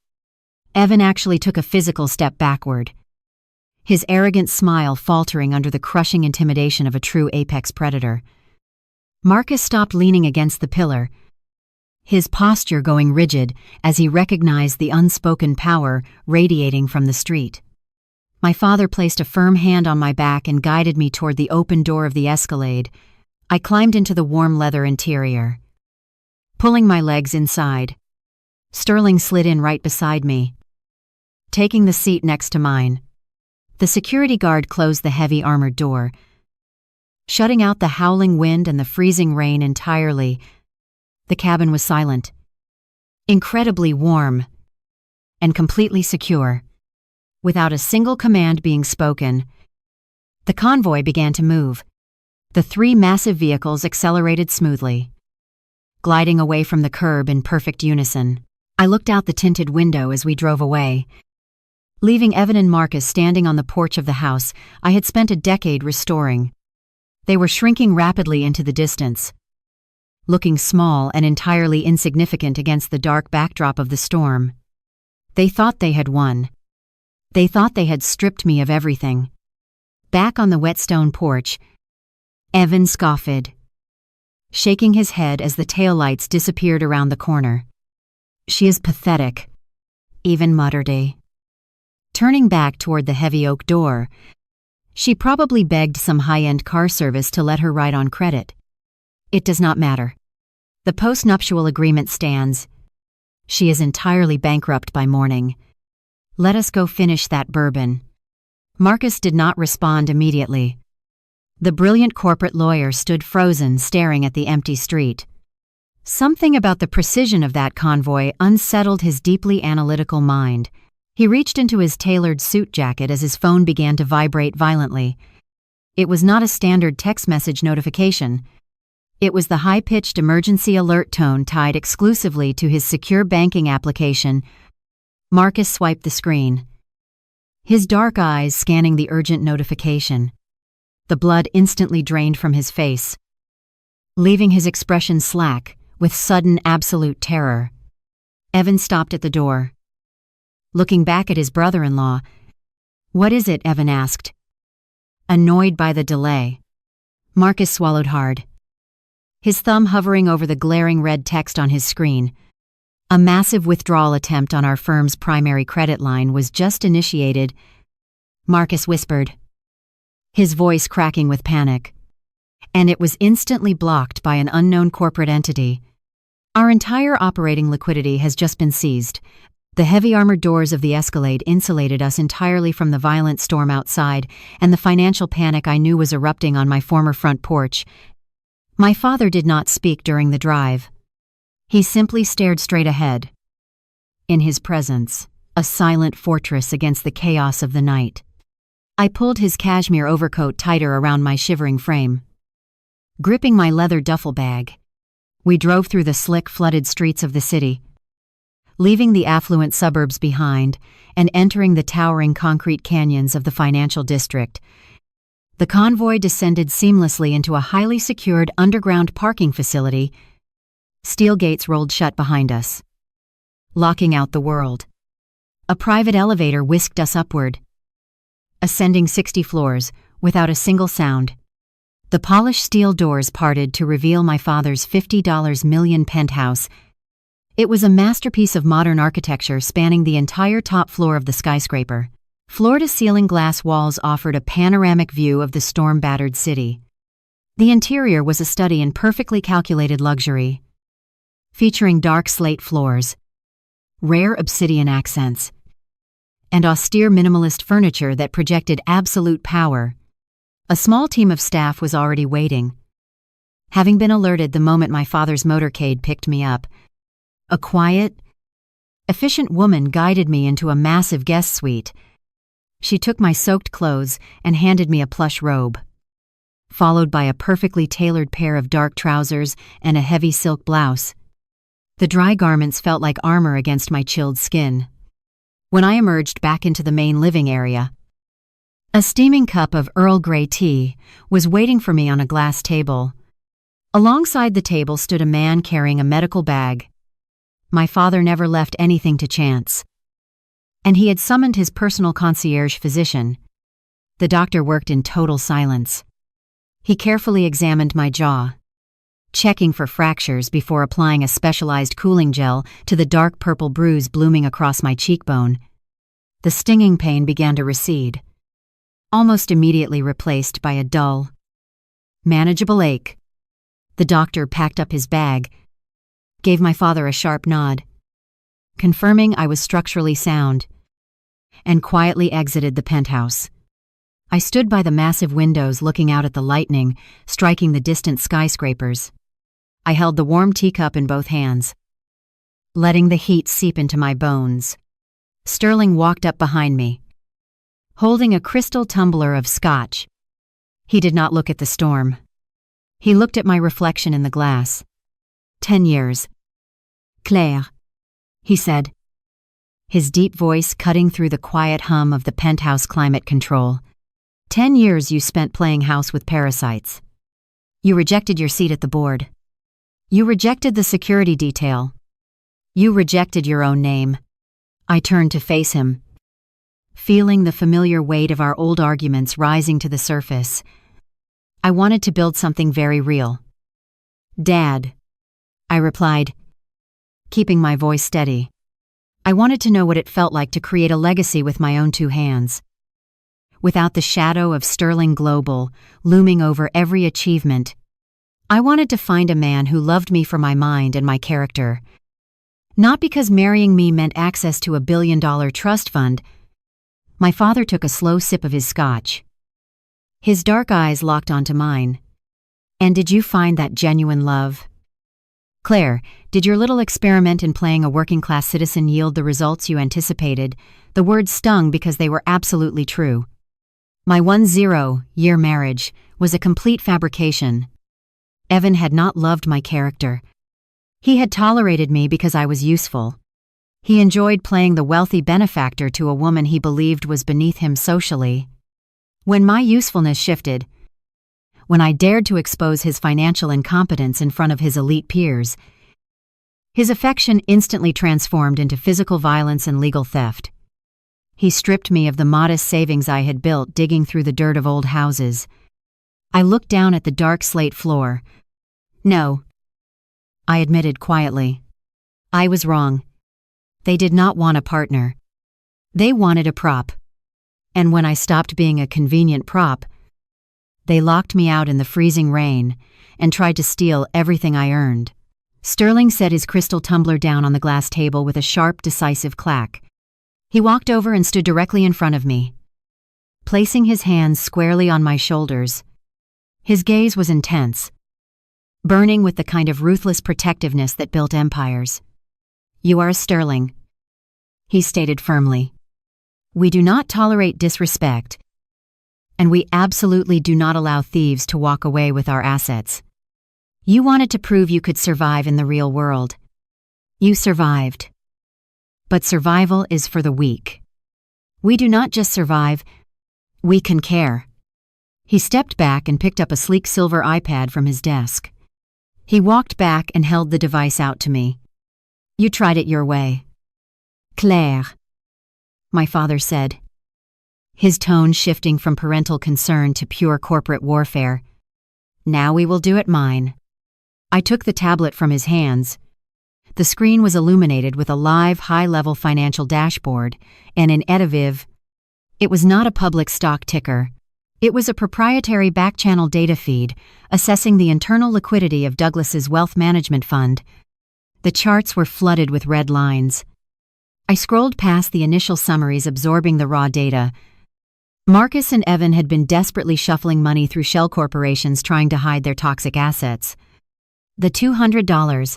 Evan actually took a physical step backward, his arrogant smile faltering under the crushing intimidation of a true apex predator. Marcus stopped leaning against the pillar, his posture going rigid as he recognized the unspoken power radiating from the street. My father placed a firm hand on my back and guided me toward the open door of the Escalade. I climbed into the warm leather interior, pulling my legs inside. Sterling slid in right beside me, taking the seat next to mine. The security guard closed the heavy armored door, shutting out the howling wind and the freezing rain entirely. The cabin was silent, incredibly warm, and completely secure. Without a single command being spoken, the convoy began to move. The three massive vehicles accelerated smoothly, gliding away from the curb in perfect unison. I looked out the tinted window as we drove away, leaving Evan and Marcus standing on the porch of the house I had spent a decade restoring. They were shrinking rapidly into the distance, looking small and entirely insignificant against the dark backdrop of the storm. They thought they had won. They thought they had stripped me of everything. Back on the wet stone porch, Evan scoffed, shaking his head as the taillights disappeared around the corner. "She is pathetic," Evan muttered. Turning back toward the heavy oak door, she probably begged some high-end car service to let her ride on credit. It does not matter. The post-nuptial agreement stands. She is entirely bankrupt by morning. Let us go finish that bourbon. Marcus did not respond immediately. The brilliant corporate lawyer stood frozen, staring at the empty street. Something about the precision of that convoy unsettled his deeply analytical mind. He reached into his tailored suit jacket as his phone began to vibrate violently. It was not a standard text message notification. It was the high-pitched emergency alert tone tied exclusively to his secure banking application. Marcus swiped the screen, his dark eyes scanning the urgent notification. The blood instantly drained from his face, leaving his expression slack with sudden absolute terror. Evan stopped at the door, looking back at his brother-in-law. "What is it?" Evan asked, annoyed by the delay. Marcus swallowed hard, his thumb hovering over the glaring red text on his screen. "A massive withdrawal attempt on our firm's primary credit line was just initiated," Marcus whispered, his voice cracking with panic. "And it was instantly blocked by an unknown corporate entity. Our entire operating liquidity has just been seized. The heavy armored doors of the Escalade insulated us entirely from the violent storm outside and the financial panic I knew was erupting on my former front porch." My father did not speak during the drive. He simply stared straight ahead. In his presence, a silent fortress against the chaos of the night. I pulled his cashmere overcoat tighter around my shivering frame. Gripping my leather duffel bag, we drove through the slick, flooded streets of the city, leaving the affluent suburbs behind and entering the towering concrete canyons of the financial district. The convoy descended seamlessly into a highly secured underground parking facility Steel gates rolled shut behind us, locking out the world. A private elevator whisked us upward, ascending 60 floors without a single sound. The polished steel doors parted to reveal my father's $50 million penthouse. It was a masterpiece of modern architecture spanning the entire top floor of the skyscraper. Floor-to-ceiling glass walls offered a panoramic view of the storm-battered city. The interior was a study in perfectly calculated luxury, featuring dark slate floors, rare obsidian accents, and austere minimalist furniture that projected absolute power. A small team of staff was already waiting, having been alerted the moment my father's motorcade picked me up. A quiet, efficient woman guided me into a massive guest suite. She took my soaked clothes and handed me a plush robe, followed by a perfectly tailored pair of dark trousers and a heavy silk blouse. The dry garments felt like armor against my chilled skin. When I emerged back into the main living area, a steaming cup of Earl Grey tea was waiting for me on a glass table. Alongside the table stood a man carrying a medical bag. My father never left anything to chance, and he had summoned his personal concierge physician. The doctor worked in total silence. He carefully examined my jaw, checking for fractures before applying a specialized cooling gel to the dark purple bruise blooming across my cheekbone. The stinging pain began to recede, almost immediately replaced by a dull, manageable ache. The doctor packed up his bag, gave my father a sharp nod, confirming I was structurally sound, and quietly exited the penthouse. I stood by the massive windows looking out at the lightning striking the distant skyscrapers. I held the warm teacup in both hands, letting the heat seep into my bones. Sterling walked up behind me, holding a crystal tumbler of scotch. He did not look at the storm. He looked at my reflection in the glass. 10 years. Claire, he said, his deep voice cutting through the quiet hum of the penthouse climate control. 10 years you spent playing house with parasites. You rejected your seat at the board. You rejected the security detail. You rejected your own name. I turned to face him, feeling the familiar weight of our old arguments rising to the surface. I wanted to build something very real. Dad, I replied, keeping my voice steady. I wanted to know what it felt like to create a legacy with my own 2 hands. Without the shadow of Sterling Global looming over every achievement, I wanted to find a man who loved me for my mind and my character. Not because marrying me meant access to a $1 billion trust fund. My father took a slow sip of his scotch. His dark eyes locked onto mine. And did you find that genuine love? Claire, did your little experiment in playing a working-class citizen yield the results you anticipated? The words stung because they were absolutely true. My 10-year marriage was a complete fabrication. Evan had not loved my character. He had tolerated me because I was useful. He enjoyed playing the wealthy benefactor to a woman he believed was beneath him socially. When my usefulness shifted, when I dared to expose his financial incompetence in front of his elite peers, his affection instantly transformed into physical violence and legal theft. He stripped me of the modest savings I had built digging through the dirt of old houses. I looked down at the dark slate floor. No, I admitted quietly. I was wrong. They did not want a partner. They wanted a prop. And when I stopped being a convenient prop, they locked me out in the freezing rain and tried to steal everything I earned. Sterling set his crystal tumbler down on the glass table with a sharp, decisive clack. He walked over and stood directly in front of me, placing his hands squarely on my shoulders. His gaze was intense, burning with the kind of ruthless protectiveness that built empires. You are a Sterling, he stated firmly. We do not tolerate disrespect, and we absolutely do not allow thieves to walk away with our assets. You wanted to prove you could survive in the real world. You survived. But survival is for the weak. We do not just survive, we can care. He stepped back and picked up a sleek silver iPad from his desk. He walked back and held the device out to me. "You tried it your way." "Claire," my father said, his tone shifting from parental concern to pure corporate warfare. "Now we will do it mine." I took the tablet from his hands. The screen was illuminated with a live, high-level financial dashboard, and in Ediviv, it was not a public stock ticker. It was a proprietary back-channel data feed assessing the internal liquidity of Douglas's wealth management fund. The charts were flooded with red lines. I scrolled past the initial summaries absorbing the raw data. Marcus and Evan had been desperately shuffling money through shell corporations trying to hide their toxic assets. The $200,000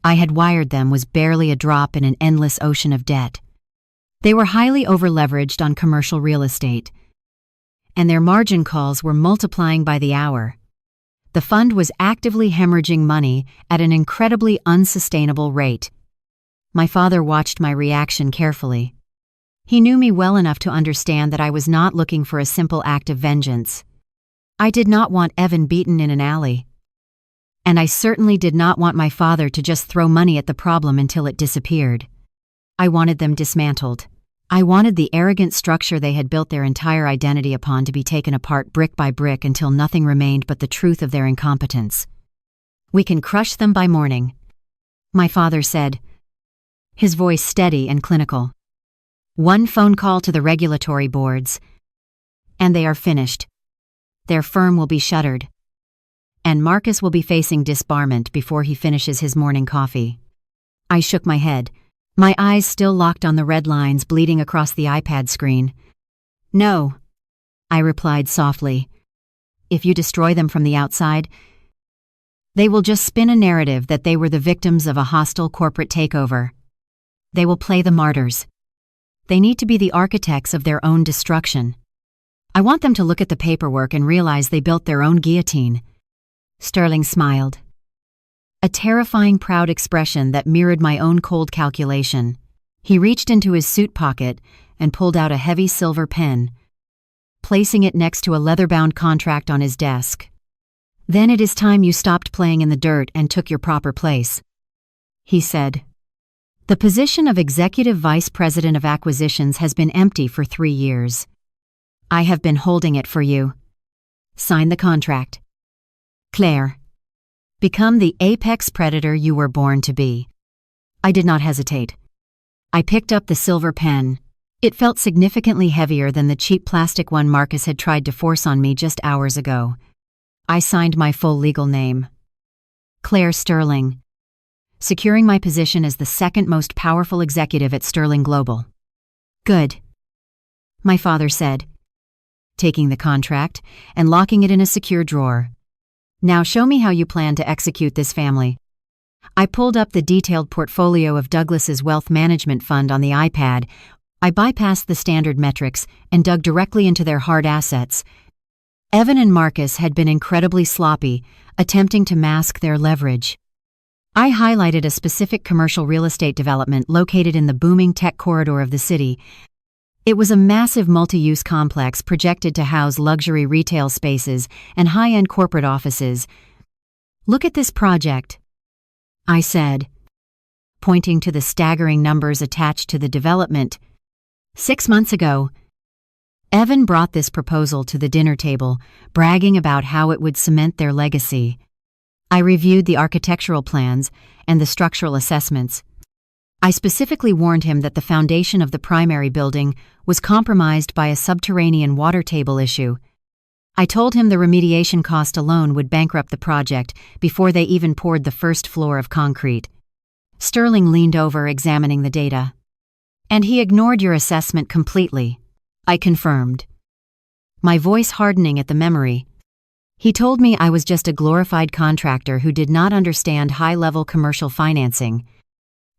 I had wired them was barely a drop in an endless ocean of debt. They were highly overleveraged on commercial real estate, and their margin calls were multiplying by the hour. The fund was actively hemorrhaging money at an incredibly unsustainable rate. My father watched my reaction carefully. He knew me well enough to understand that I was not looking for a simple act of vengeance. I did not want Evan beaten in an alley. And I certainly did not want my father to just throw money at the problem until it disappeared. I wanted them dismantled. I wanted the arrogant structure they had built their entire identity upon to be taken apart brick by brick until nothing remained but the truth of their incompetence. "We can crush them by morning," my father said, his voice steady and clinical. "One phone call to the regulatory boards, and they are finished. Their firm will be shuttered. And Marcus will be facing disbarment before he finishes his morning coffee." I shook my head, my eyes still locked on the red lines bleeding across the iPad screen. "No," I replied softly. "If you destroy them from the outside, they will just spin a narrative that they were the victims of a hostile corporate takeover. They will play the martyrs. They need to be the architects of their own destruction. I want them to look at the paperwork and realize they built their own guillotine." Sterling smiled. A terrifying, proud expression that mirrored my own cold calculation. He reached into his suit pocket and pulled out a heavy silver pen, placing it next to a leather-bound contract on his desk. "Then it is time you stopped playing in the dirt and took your proper place," he said. "The position of Executive Vice President of Acquisitions has been empty for 3 years. I have been holding it for you. Sign the contract. Claire. Become the apex predator you were born to be." I did not hesitate. I picked up the silver pen. It felt significantly heavier than the cheap plastic one Marcus had tried to force on me just hours ago. I signed my full legal name, Claire Sterling, securing my position as the second most powerful executive at Sterling Global. "Good," my father said, taking the contract and locking it in a secure drawer. "Now show me how you plan to execute this family." I pulled up the detailed portfolio of Douglas's wealth management fund on the iPad. I bypassed the standard metrics and dug directly into their hard assets. Evan and Marcus had been incredibly sloppy, attempting to mask their leverage. I highlighted a specific commercial real estate development located in the booming tech corridor of the city. It was a massive multi-use complex projected to house luxury retail spaces and high-end corporate offices. "Look at this project," I said, pointing to the staggering numbers attached to the development. 6 months ago, Evan brought this proposal to the dinner table, bragging about how it would cement their legacy. I reviewed the architectural plans and the structural assessments. I specifically warned him that the foundation of the primary building was compromised by a subterranean water table issue. I told him the remediation cost alone would bankrupt the project before they even poured the first floor of concrete. Sterling leaned over, examining the data. "And he ignored your assessment completely," I confirmed, my voice hardening at the memory. "He told me I was just a glorified contractor who did not understand high-level commercial financing.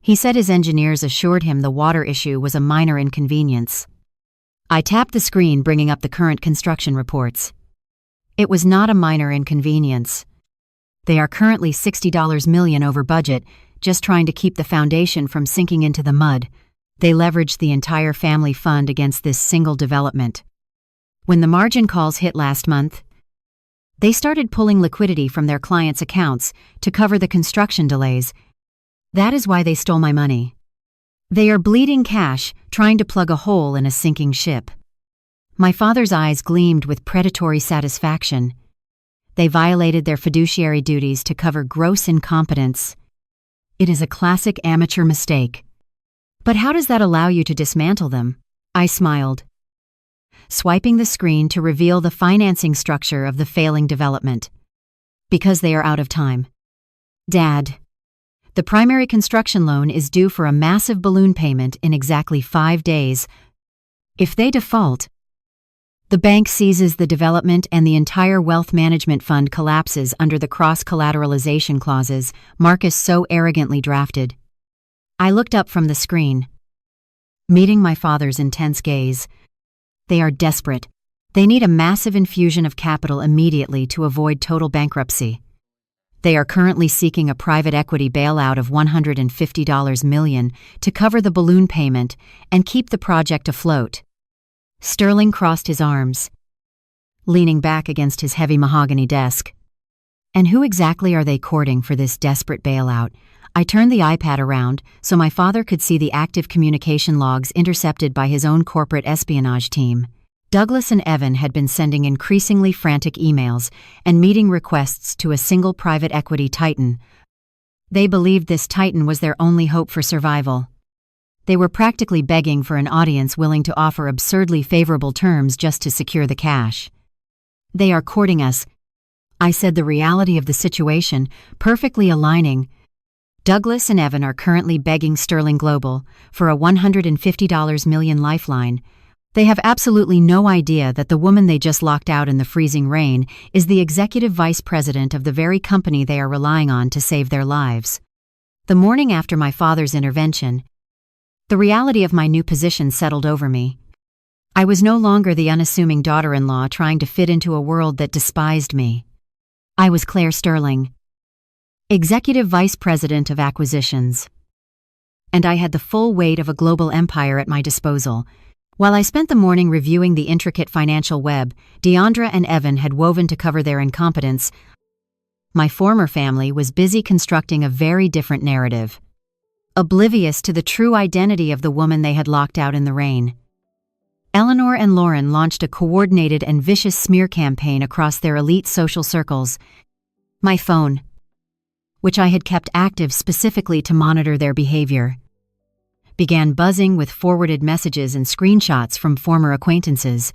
He said his engineers assured him the water issue was a minor inconvenience." I tapped the screen, bringing up the current construction reports. It was not a minor inconvenience. They are currently $60 million over budget, just trying to keep the foundation from sinking into the mud. They leveraged the entire family fund against this single development. When the margin calls hit last month, They started pulling liquidity from their clients' accounts to cover the construction delays. That is why they stole my money. They are bleeding cash, trying to plug a hole in a sinking ship. My father's eyes gleamed with predatory satisfaction. They violated their fiduciary duties to cover gross incompetence. It is a classic amateur mistake. But how does that allow you to dismantle them? I smiled, swiping the screen to reveal the financing structure of the failing development. Because they are out of time. Dad, the primary construction loan is due for a massive balloon payment in exactly 5 days. If they default, the bank seizes the development and the entire wealth management fund collapses under the cross-collateralization clauses Marcus so arrogantly drafted. I looked up from the screen, meeting my father's intense gaze. They are desperate. They need a massive infusion of capital immediately to avoid total bankruptcy. They are currently seeking a private equity bailout of $150 million to cover the balloon payment and keep the project afloat. Sterling crossed his arms, leaning back against his heavy mahogany desk. And who exactly are they courting for this desperate bailout? I turned the iPad around so my father could see the active communication logs intercepted by his own corporate espionage team. Douglas and Evan had been sending increasingly frantic emails and meeting requests to a single private equity titan. They believed this titan was their only hope for survival. They were practically begging for an audience willing to offer absurdly favorable terms just to secure the cash. They are courting us, I said, the reality of the situation perfectly aligning. Douglas and Evan are currently begging Sterling Global for a $150 million lifeline. They have absolutely no idea that the woman they just locked out in the freezing rain is the executive vice president of the very company they are relying on to save their lives. The morning after my father's intervention, the reality of my new position settled over me. I was no longer the unassuming daughter-in-law trying to fit into a world that despised me. I was Claire Sterling, executive vice president of acquisitions. And I had the full weight of a global empire at my disposal. While I spent the morning reviewing the intricate financial web Deandra and Evan had woven to cover their incompetence, my former family was busy constructing a very different narrative, oblivious to the true identity of the woman they had locked out in the rain. Eleanor and Lauren launched a coordinated and vicious smear campaign across their elite social circles. My phone, which I had kept active specifically to monitor their behavior, began buzzing with forwarded messages and screenshots from former acquaintances.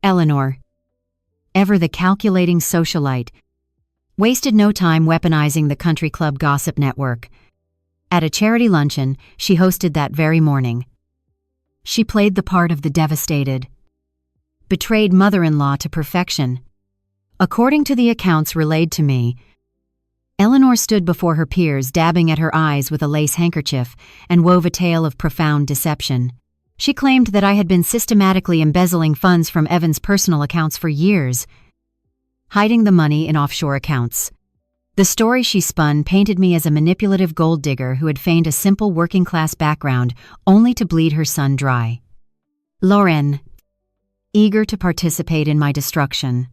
Eleanor, ever the calculating socialite, wasted no time weaponizing the country club gossip network. At a charity luncheon she hosted that very morning, she played the part of the devastated, betrayed mother-in-law to perfection. According to the accounts relayed to me, Eleanor stood before her peers dabbing at her eyes with a lace handkerchief and wove a tale of profound deception. She claimed that I had been systematically embezzling funds from Evan's personal accounts for years, hiding the money in offshore accounts. The story she spun painted me as a manipulative gold digger who had feigned a simple working-class background only to bleed her son dry. Lauren, eager to participate in my destruction,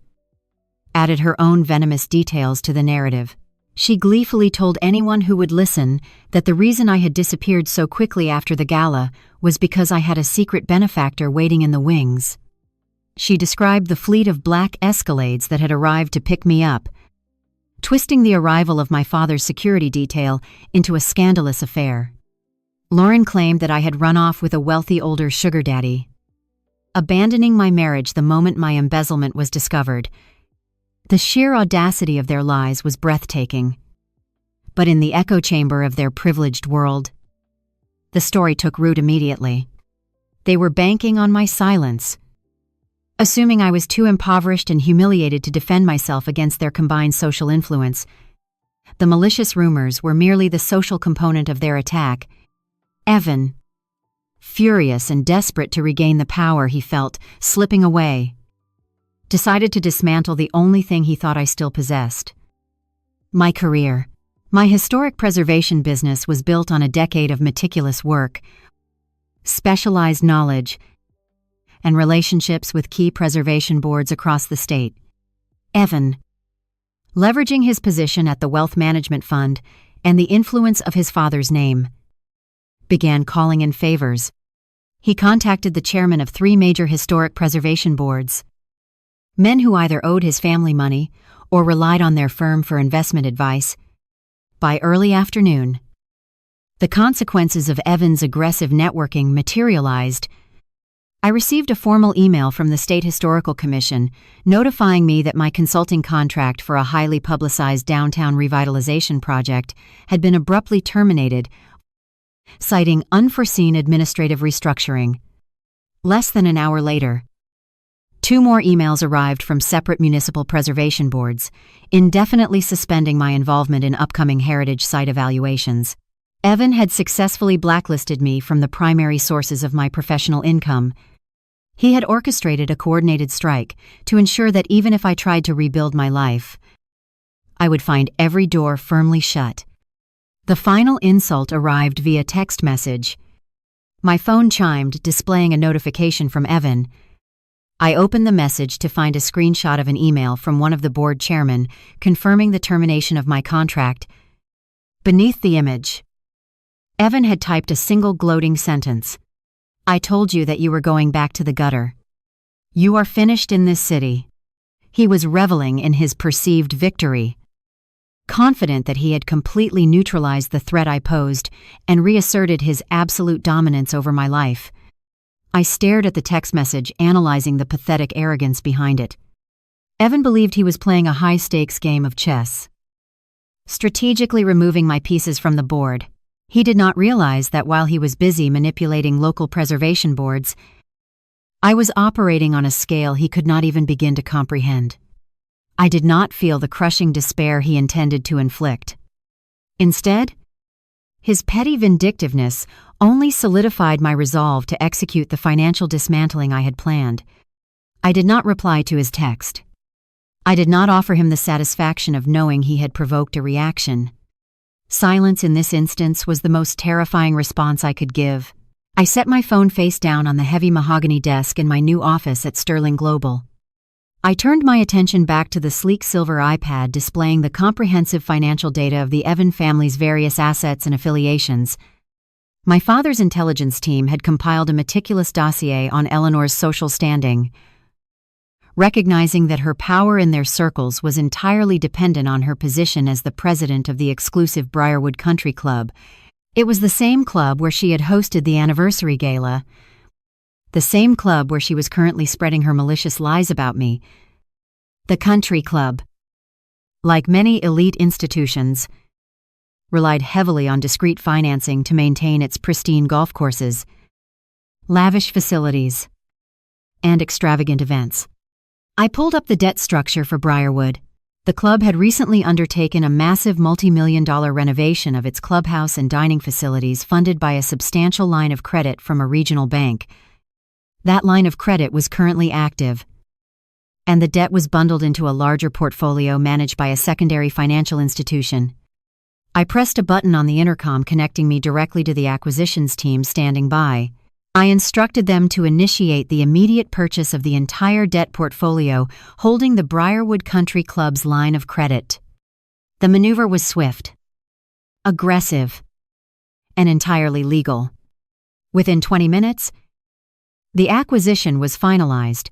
added her own venomous details to the narrative. She gleefully told anyone who would listen that the reason I had disappeared so quickly after the gala was because I had a secret benefactor waiting in the wings. She described the fleet of black Escalades that had arrived to pick me up, twisting the arrival of my father's security detail into a scandalous affair. Lauren claimed that I had run off with a wealthy older sugar daddy, abandoning my marriage the moment my embezzlement was discovered. The sheer audacity of their lies was breathtaking. But in the echo chamber of their privileged world, the story took root immediately. They were banking on my silence, assuming I was too impoverished and humiliated to defend myself against their combined social influence. The malicious rumors were merely the social component of their attack. Evan, furious and desperate to regain the power he felt slipping away, decided to dismantle the only thing he thought I still possessed. My career. My historic preservation business was built on a decade of meticulous work, specialized knowledge, and relationships with key preservation boards across the state. Evan, leveraging his position at the Wealth Management Fund and the influence of his father's name, began calling in favors. He contacted the chairman of 3 major historic preservation boards, men who either owed his family money or relied on their firm for investment advice. By early afternoon, the consequences of Evan's aggressive networking materialized. I received a formal email from the State Historical Commission notifying me that my consulting contract for a highly publicized downtown revitalization project had been abruptly terminated, citing unforeseen administrative restructuring. Less than an hour later, 2 more emails arrived from separate municipal preservation boards, indefinitely suspending my involvement in upcoming heritage site evaluations. Evan had successfully blacklisted me from the primary sources of my professional income. He had orchestrated a coordinated strike to ensure that even if I tried to rebuild my life, I would find every door firmly shut. The final insult arrived via text message. My phone chimed, displaying a notification from Evan. I opened the message to find a screenshot of an email from one of the board chairmen confirming the termination of my contract. Beneath the image, Evan had typed a single gloating sentence. "I told you that you were going back to the gutter. You are finished in this city." He was reveling in his perceived victory, confident that he had completely neutralized the threat I posed and reasserted his absolute dominance over my life. I stared at the text message, analyzing the pathetic arrogance behind it. Evan believed he was playing a high-stakes game of chess, strategically removing my pieces from the board. He did not realize that while he was busy manipulating local preservation boards, I was operating on a scale he could not even begin to comprehend. I did not feel the crushing despair he intended to inflict. Instead, his petty vindictiveness only solidified my resolve to execute the financial dismantling I had planned. I did not reply to his text. I did not offer him the satisfaction of knowing he had provoked a reaction. Silence in this instance was the most terrifying response I could give. I set my phone face down on the heavy mahogany desk in my new office at Sterling Global. I turned my attention back to the sleek silver iPad displaying the comprehensive financial data of the Evan family's various assets and affiliations. My father's intelligence team had compiled a meticulous dossier on Eleanor's social standing, recognizing that her power in their circles was entirely dependent on her position as the president of the exclusive Briarwood Country Club. It was the same club where she had hosted the anniversary gala, the same club where she was currently spreading her malicious lies about me. The country club, like many elite institutions, relied heavily on discreet financing to maintain its pristine golf courses, lavish facilities, and extravagant events. I pulled up the debt structure for Briarwood. The club had recently undertaken a massive multi-million-dollar renovation of its clubhouse and dining facilities funded by a substantial line of credit from a regional bank. That line of credit was currently active, and the debt was bundled into a larger portfolio managed by a secondary financial institution. I pressed a button on the intercom connecting me directly to the acquisitions team standing by. I instructed them to initiate the immediate purchase of the entire debt portfolio holding the Briarwood Country Club's line of credit. The maneuver was swift, aggressive, and entirely legal. Within 20 minutes, the acquisition was finalized.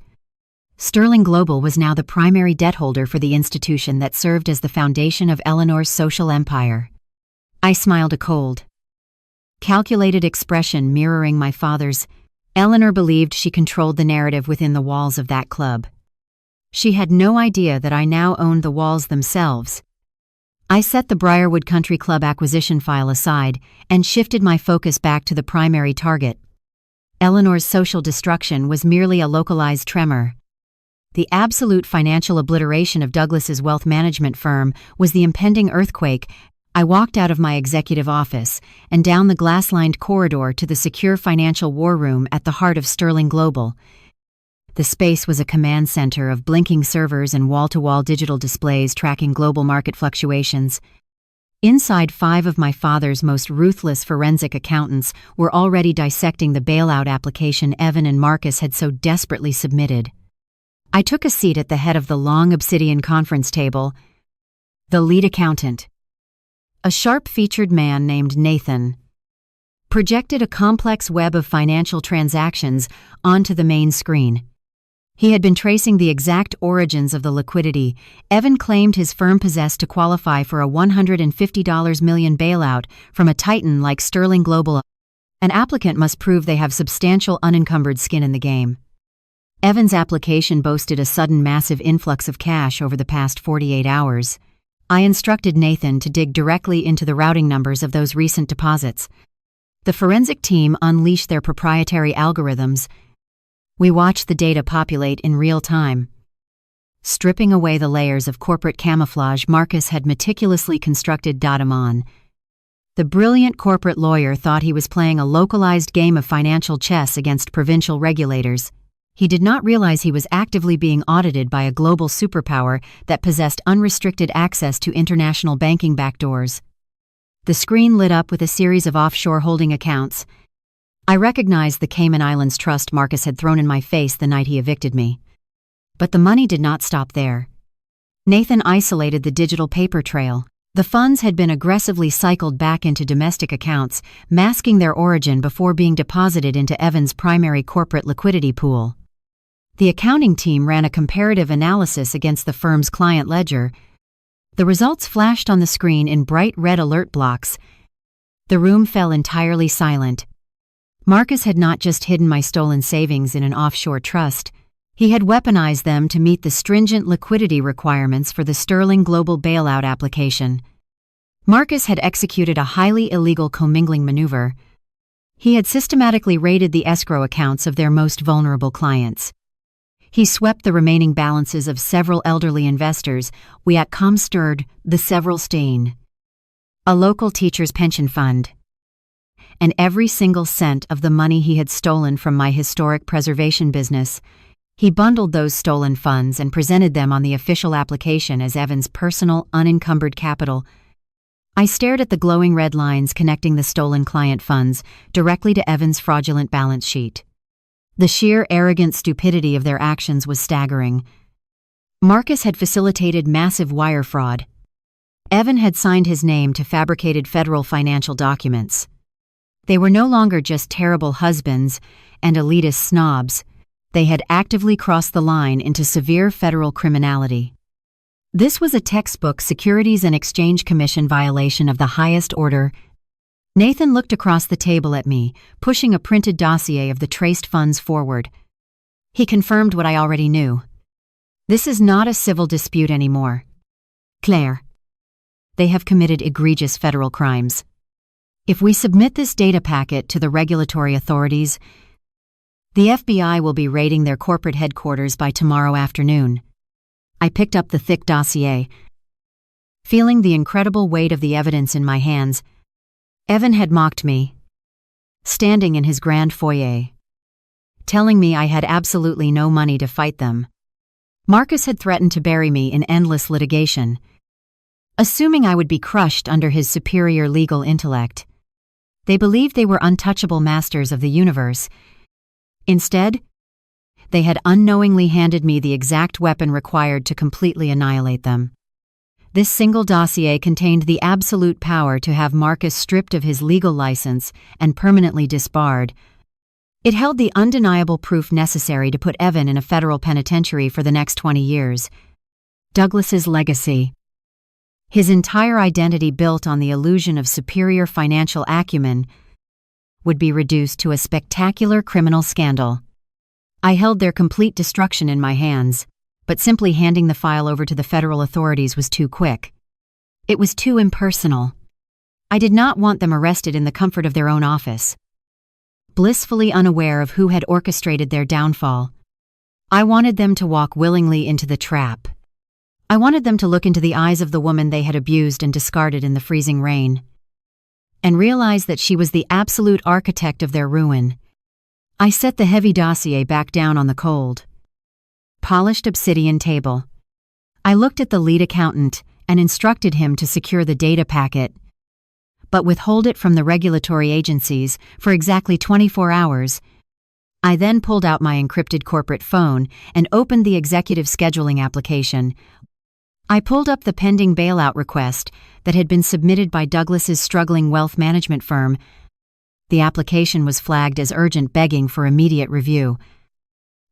Sterling Global was now the primary debt holder for the institution that served as the foundation of Eleanor's social empire. I smiled a cold, calculated expression mirroring my father's. Eleanor believed she controlled the narrative within the walls of that club. She had no idea that I now owned the walls themselves. I set the Briarwood Country Club acquisition file aside and shifted my focus back to the primary target. Eleanor's social destruction was merely a localized tremor. The absolute financial obliteration of Douglas's wealth management firm was the impending earthquake. I walked out of my executive office and down the glass-lined corridor to the secure financial war room at the heart of Sterling Global. The space was a command center of blinking servers and wall-to-wall digital displays tracking global market fluctuations. Inside, 5 of my father's most ruthless forensic accountants were already dissecting the bailout application Evan and Marcus had so desperately submitted. I took a seat at the head of the long obsidian conference table. The lead accountant, a sharp-featured man named Nathan, projected a complex web of financial transactions onto the main screen. He had been tracing the exact origins of the liquidity Evan claimed his firm possessed to qualify for a $150 million bailout from a titan like Sterling Global. An applicant must prove they have substantial unencumbered skin in the game. Evan's application boasted a sudden massive influx of cash over the past 48 hours. I instructed Nathan to dig directly into the routing numbers of those recent deposits. The forensic team unleashed their proprietary algorithms. We watched the data populate in real time. Stripping away the layers of corporate camouflage Marcus had meticulously constructed them on. The brilliant corporate lawyer thought he was playing a localized game of financial chess against provincial regulators. He did not realize he was actively being audited by a global superpower that possessed unrestricted access to international banking backdoors. The screen lit up with a series of offshore holding accounts. I recognized the Cayman Islands trust Marcus had thrown in my face the night he evicted me. But the money did not stop there. Nathan isolated the digital paper trail. The funds had been aggressively cycled back into domestic accounts, masking their origin before being deposited into Evan's primary corporate liquidity pool. The accounting team ran a comparative analysis against the firm's client ledger. The results flashed on the screen in bright red alert blocks. The room fell entirely silent. Marcus had not just hidden my stolen savings in an offshore trust. He had weaponized them to meet the stringent liquidity requirements for the Sterling Global bailout application. Marcus had executed a highly illegal commingling maneuver. He had systematically raided the escrow accounts of their most vulnerable clients. He swept the remaining balances of several elderly investors. We at stirred the several stain, a local teacher's pension fund, and every single cent of the money he had stolen from my historic preservation business. He bundled those stolen funds and presented them on the official application as Evan's personal, unencumbered capital. I stared at the glowing red lines connecting the stolen client funds directly to Evan's fraudulent balance sheet. The sheer arrogant stupidity of their actions was staggering. Marcus had facilitated massive wire fraud. Evan had signed his name to fabricated federal financial documents. They were no longer just terrible husbands and elitist snobs. They had actively crossed the line into severe federal criminality. This was a textbook Securities and Exchange Commission violation of the highest order. Nathan looked across the table at me, pushing a printed dossier of the traced funds forward. He confirmed what I already knew. This is not a civil dispute anymore, Claire. They have committed egregious federal crimes. If we submit this data packet to the regulatory authorities, the FBI will be raiding their corporate headquarters by tomorrow afternoon. I picked up the thick dossier. Feeling the incredible weight of the evidence in my hands, Evan had mocked me, standing in his grand foyer, telling me I had absolutely no money to fight them. Marcus had threatened to bury me in endless litigation, assuming I would be crushed under his superior legal intellect. They believed they were untouchable masters of the universe. Instead, they had unknowingly handed me the exact weapon required to completely annihilate them. This single dossier contained the absolute power to have Marcus stripped of his legal license and permanently disbarred. It held the undeniable proof necessary to put Evan in a federal penitentiary for the next 20 years. Douglas's legacy. His entire identity built on the illusion of superior financial acumen would be reduced to a spectacular criminal scandal. I held their complete destruction in my hands, but simply handing the file over to the federal authorities was too quick. It was too impersonal. I did not want them arrested in the comfort of their own office, blissfully unaware of who had orchestrated their downfall. I wanted them to walk willingly into the trap. I wanted them to look into the eyes of the woman they had abused and discarded in the freezing rain, and realize that she was the absolute architect of their ruin. I set the heavy dossier back down on the cold, polished obsidian table. I looked at the lead accountant and instructed him to secure the data packet, but withhold it from the regulatory agencies for exactly 24 hours. I then pulled out my encrypted corporate phone and opened the executive scheduling application. I pulled up the pending bailout request that had been submitted by Douglas's struggling wealth management firm. The application was flagged as urgent, begging for immediate review.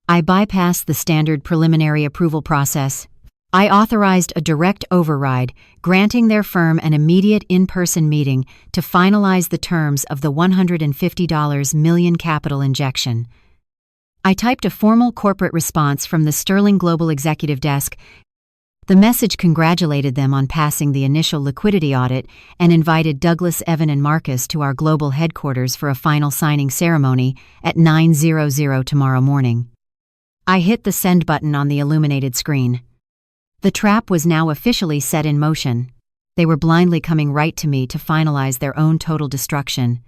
I bypassed the standard preliminary approval process. I authorized a direct override, granting their firm an immediate in-person meeting to finalize the terms of the $150 million capital injection. I typed a formal corporate response from the Sterling Global executive desk. The message congratulated them on passing the initial liquidity audit and invited Douglas, Evan, and Marcus to our global headquarters for a final signing ceremony at 9:00 tomorrow morning. I hit the send button on the illuminated screen. The trap was now officially set in motion. They were blindly coming right to me to finalize their own total destruction.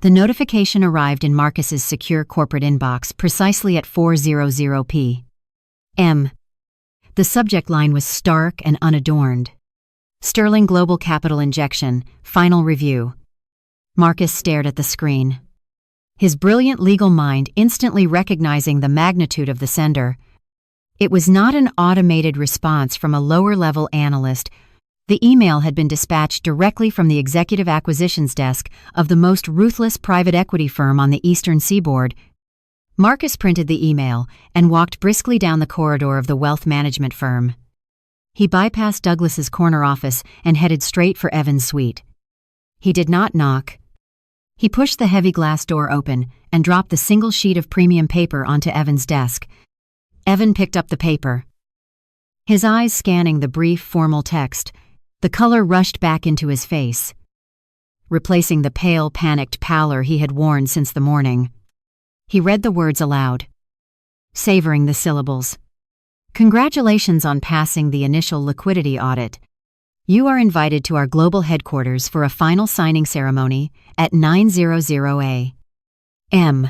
The notification arrived in Marcus's secure corporate inbox precisely at 4:00 p.m. The subject line was stark and unadorned. Sterling Global Capital Injection, Final Review. Marcus stared at the screen, his brilliant legal mind instantly recognizing the magnitude of the sender. It was not an automated response from a lower-level analyst. The email had been dispatched directly from the executive acquisitions desk of the most ruthless private equity firm on the Eastern Seaboard. Marcus printed the email and walked briskly down the corridor of the wealth management firm. He bypassed Douglas's corner office and headed straight for Evan's suite. He did not knock. He pushed the heavy glass door open and dropped the single sheet of premium paper onto Evan's desk. Evan picked up the paper. His eyes scanning the brief, formal text, the color rushed back into his face, replacing the pale, panicked pallor he had worn since the morning. He read the words aloud, savoring the syllables. Congratulations on passing the initial liquidity audit. You are invited to our global headquarters for a final signing ceremony at 9:00 a.m.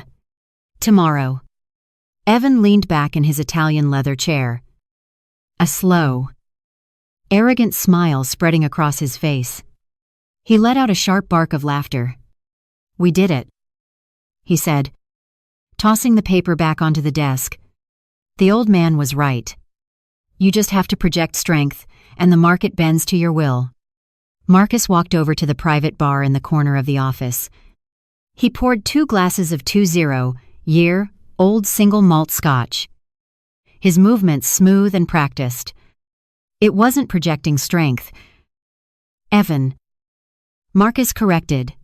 tomorrow. Evan leaned back in his Italian leather chair, a slow, arrogant smile spreading across his face. He let out a sharp bark of laughter. We did it, he said, tossing the paper back onto the desk. The old man was right. You just have to project strength, and the market bends to your will. Marcus walked over to the private bar in the corner of the office. He poured 2 glasses of 20-year-old single malt scotch, his movements smooth and practiced. It wasn't projecting strength. Evan, Marcus corrected,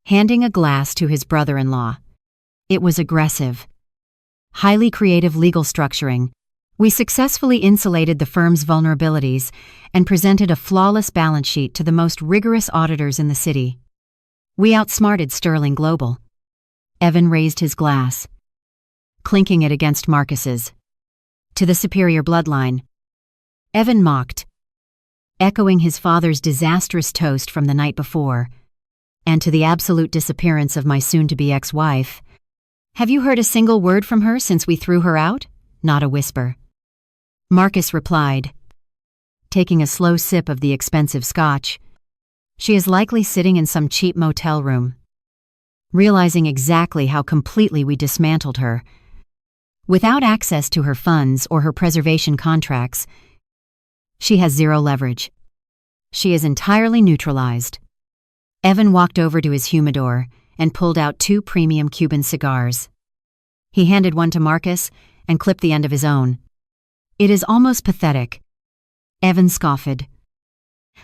handing a glass to his brother-in-law. It was aggressive. Highly creative legal structuring. We successfully insulated the firm's vulnerabilities and presented a flawless balance sheet to the most rigorous auditors in the city. We outsmarted Sterling Global. Evan raised his glass, clinking it against Marcus's. To the superior bloodline. Evan mocked, echoing his father's disastrous toast from the night before. And to the absolute disappearance of my soon-to-be ex-wife. Have you heard a single word from her since we threw her out? Not a whisper. Marcus replied, taking a slow sip of the expensive scotch. She is likely sitting in some cheap motel room. Realizing exactly how completely we dismantled her. Without access to her funds or her preservation contracts, she has 0 leverage. She is entirely neutralized. Evan walked over to his humidor and pulled out 2 premium Cuban cigars. He handed one to Marcus and clipped the end of his own. It is almost pathetic. Evan scoffed,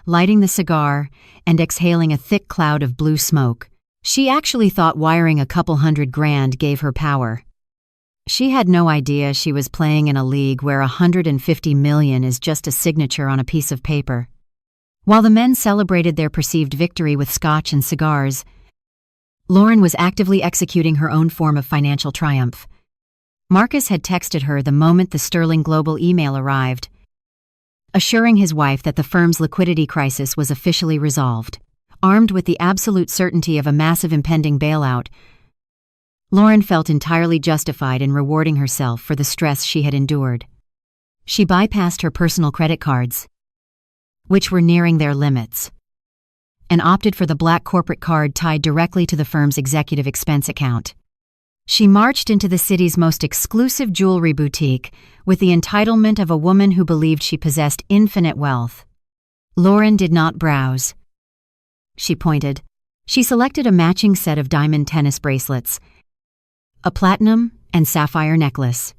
lighting the cigar and exhaling a thick cloud of blue smoke. She actually thought wiring a couple $100,000 gave her power. She had no idea she was playing in a league where $150 million is just a signature on a piece of paper. While the men celebrated their perceived victory with scotch and cigars, Lauren was actively executing her own form of financial triumph. Marcus had texted her the moment the Sterling Global email arrived, assuring his wife that the firm's liquidity crisis was officially resolved. Armed with the absolute certainty of a massive impending bailout, Lauren felt entirely justified in rewarding herself for the stress she had endured. She bypassed her personal credit cards, which were nearing their limits, and opted for the black corporate card tied directly to the firm's executive expense account. She marched into the city's most exclusive jewelry boutique with the entitlement of a woman who believed she possessed infinite wealth. Lauren did not browse. She pointed. She selected a matching set of diamond tennis bracelets, a platinum and sapphire necklace,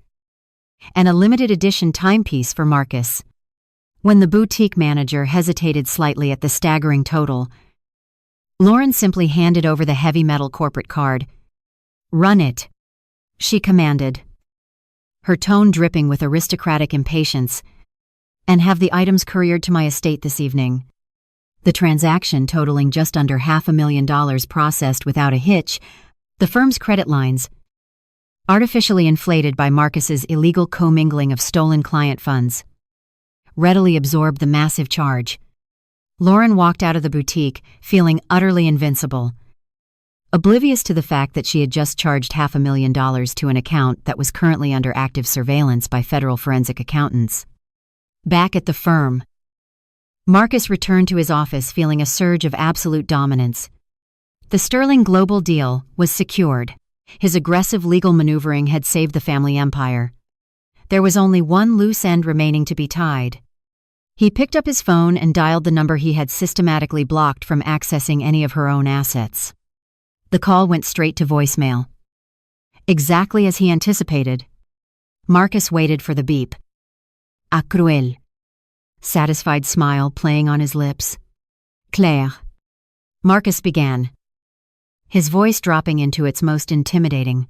and a limited edition timepiece for Marcus. When the boutique manager hesitated slightly at the staggering total, Lauren simply handed over the heavy metal corporate card. "Run it," she commanded, her tone dripping with aristocratic impatience. "And have the items couriered to my estate this evening." The transaction, totaling just under $500,000, processed without a hitch, the firm's credit lines, artificially inflated by Marcus's illegal commingling of stolen client funds, readily absorbed the massive charge. Lauren walked out of the boutique, feeling utterly invincible, oblivious to the fact that she had just charged $500,000 to an account that was currently under active surveillance by federal forensic accountants. Back at the firm, Marcus returned to his office feeling a surge of absolute dominance. The Sterling Global deal was secured. His aggressive legal maneuvering had saved the family empire. There was only one loose end remaining to be tied. He picked up his phone and dialed the number he had systematically blocked from accessing any of her own assets. The call went straight to voicemail. Exactly as he anticipated, Marcus waited for the beep. "Ah, cruel," satisfied smile playing on his lips. "Claire," Marcus began, his voice dropping into its most intimidating,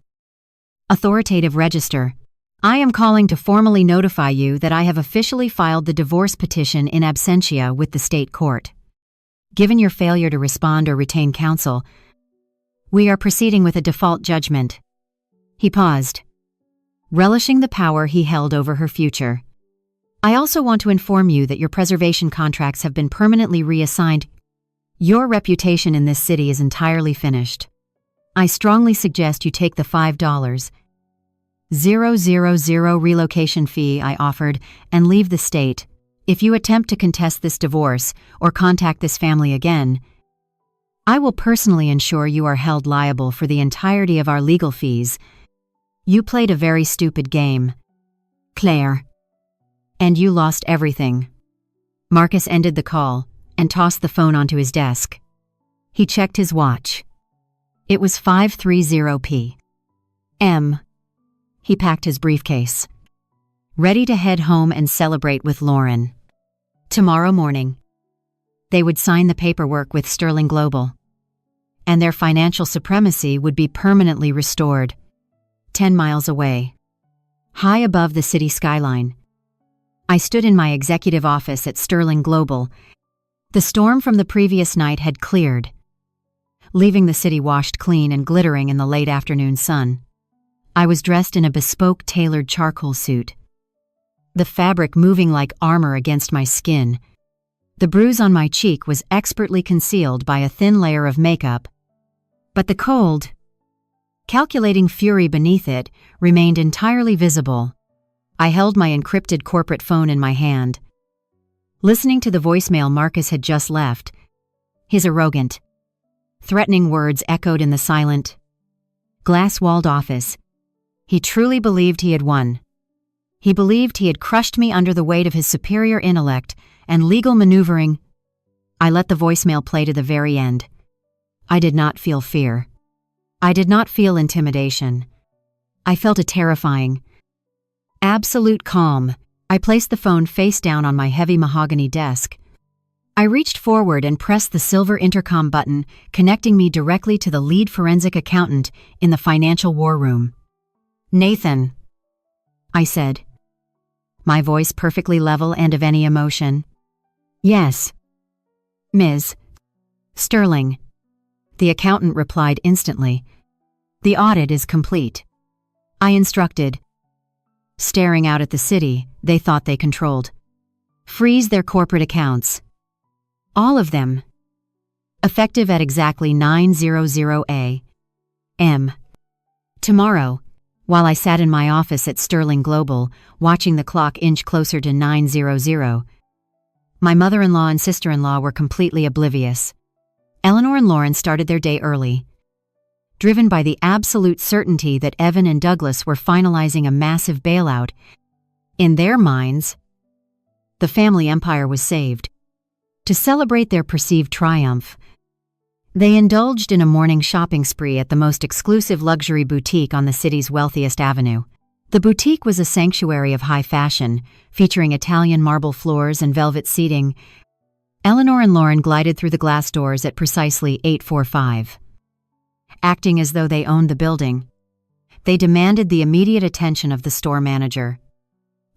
authoritative register. "I am calling to formally notify you that I have officially filed the divorce petition in absentia with the state court. Given your failure to respond or retain counsel, we are proceeding with a default judgment." He paused, relishing the power he held over her future. "I also want to inform you that your preservation contracts have been permanently reassigned. Your reputation in this city is entirely finished. I strongly suggest you take the $5,000 relocation fee I offered and leave the state. If you attempt to contest this divorce or contact this family again, I will personally ensure you are held liable for the entirety of our legal fees. You played a very stupid game, Claire, and you lost everything." Marcus ended the call and tossed the phone onto his desk. He checked his watch. It was 5:30 p.m. He packed his briefcase, ready to head home and celebrate with Lauren. Tomorrow morning, they would sign the paperwork with Sterling Global, and their financial supremacy would be permanently restored. 10 miles away, high above the city skyline, I stood in my executive office at Sterling Global. The storm from the previous night had cleared, leaving the city washed clean and glittering in the late afternoon sun. I was dressed in a bespoke tailored charcoal suit, the fabric moving like armor against my skin. The bruise on my cheek was expertly concealed by a thin layer of makeup, but the cold, calculating fury beneath it remained entirely visible. I held my encrypted corporate phone in my hand, listening to the voicemail Marcus had just left. His arrogant, threatening words echoed in the silent, glass-walled office. He truly believed he had won. He believed he had crushed me under the weight of his superior intellect and legal maneuvering. I let the voicemail play to the very end. I did not feel fear. I did not feel intimidation. I felt a terrifying, absolute calm. I placed the phone face down on my heavy mahogany desk. I reached forward and pressed the silver intercom button, connecting me directly to the lead forensic accountant in the financial war room. "Nathan," I said, my voice perfectly level and of any emotion. "Yes, Ms. Sterling," the accountant replied instantly. "The audit is complete," I instructed. Staring out at the city they thought they controlled. "Freeze their corporate accounts. All of them. Effective at exactly 9:00 a.m. Tomorrow." While I sat in my office at Sterling Global, watching the clock inch closer to 9:00, my mother-in-law and sister-in-law were completely oblivious. Eleanor and Lauren started their day early, driven by the absolute certainty that Evan and Douglas were finalizing a massive bailout. In their minds, the family empire was saved. To celebrate their perceived triumph, they indulged in a morning shopping spree at the most exclusive luxury boutique on the city's wealthiest avenue. The boutique was a sanctuary of high fashion, featuring Italian marble floors and velvet seating. Eleanor and Lauren glided through the glass doors at precisely 8:45. Acting as though they owned the building, they demanded the immediate attention of the store manager.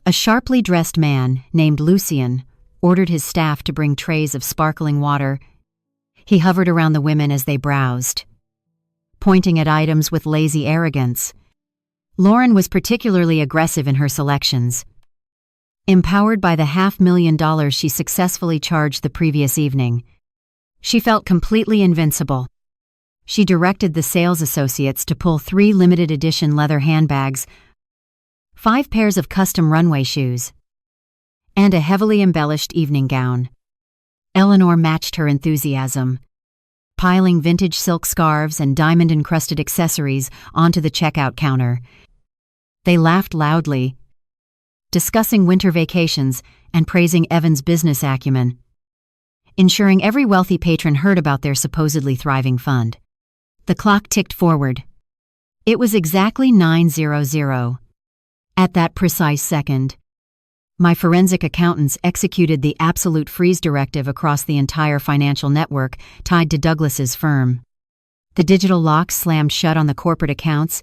A sharply dressed man named Lucien ordered his staff to bring trays of sparkling water. He hovered around the women as they browsed, pointing at items with lazy arrogance. Lauren was particularly aggressive in her selections. Empowered by the $500,000 she successfully charged the previous evening, she felt completely invincible. She directed the sales associates to pull 3 limited edition leather handbags, 5 pairs of custom runway shoes, and a heavily embellished evening gown. Eleanor matched her enthusiasm, piling vintage silk scarves and diamond-encrusted accessories onto the checkout counter. They laughed loudly, discussing winter vacations and praising Evan's business acumen, ensuring every wealthy patron heard about their supposedly thriving fund. The clock ticked forward. It was exactly 9:00. At that precise second, my forensic accountants executed the absolute freeze directive across the entire financial network tied to Douglas's firm. The digital locks slammed shut on the corporate accounts,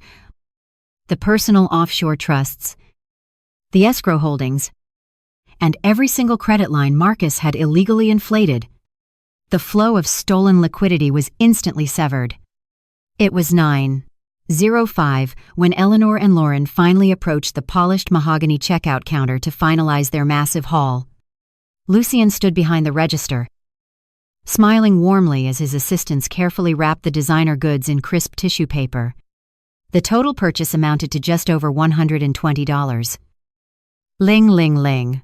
the personal offshore trusts, the escrow holdings, and every single credit line Marcus had illegally inflated. The flow of stolen liquidity was instantly severed. It was 9:05 when Eleanor and Lauren finally approached the polished mahogany checkout counter to finalize their massive haul. Lucien stood behind the register, smiling warmly as his assistants carefully wrapped the designer goods in crisp tissue paper. The total purchase amounted to just over $120. Ling, ling, ling.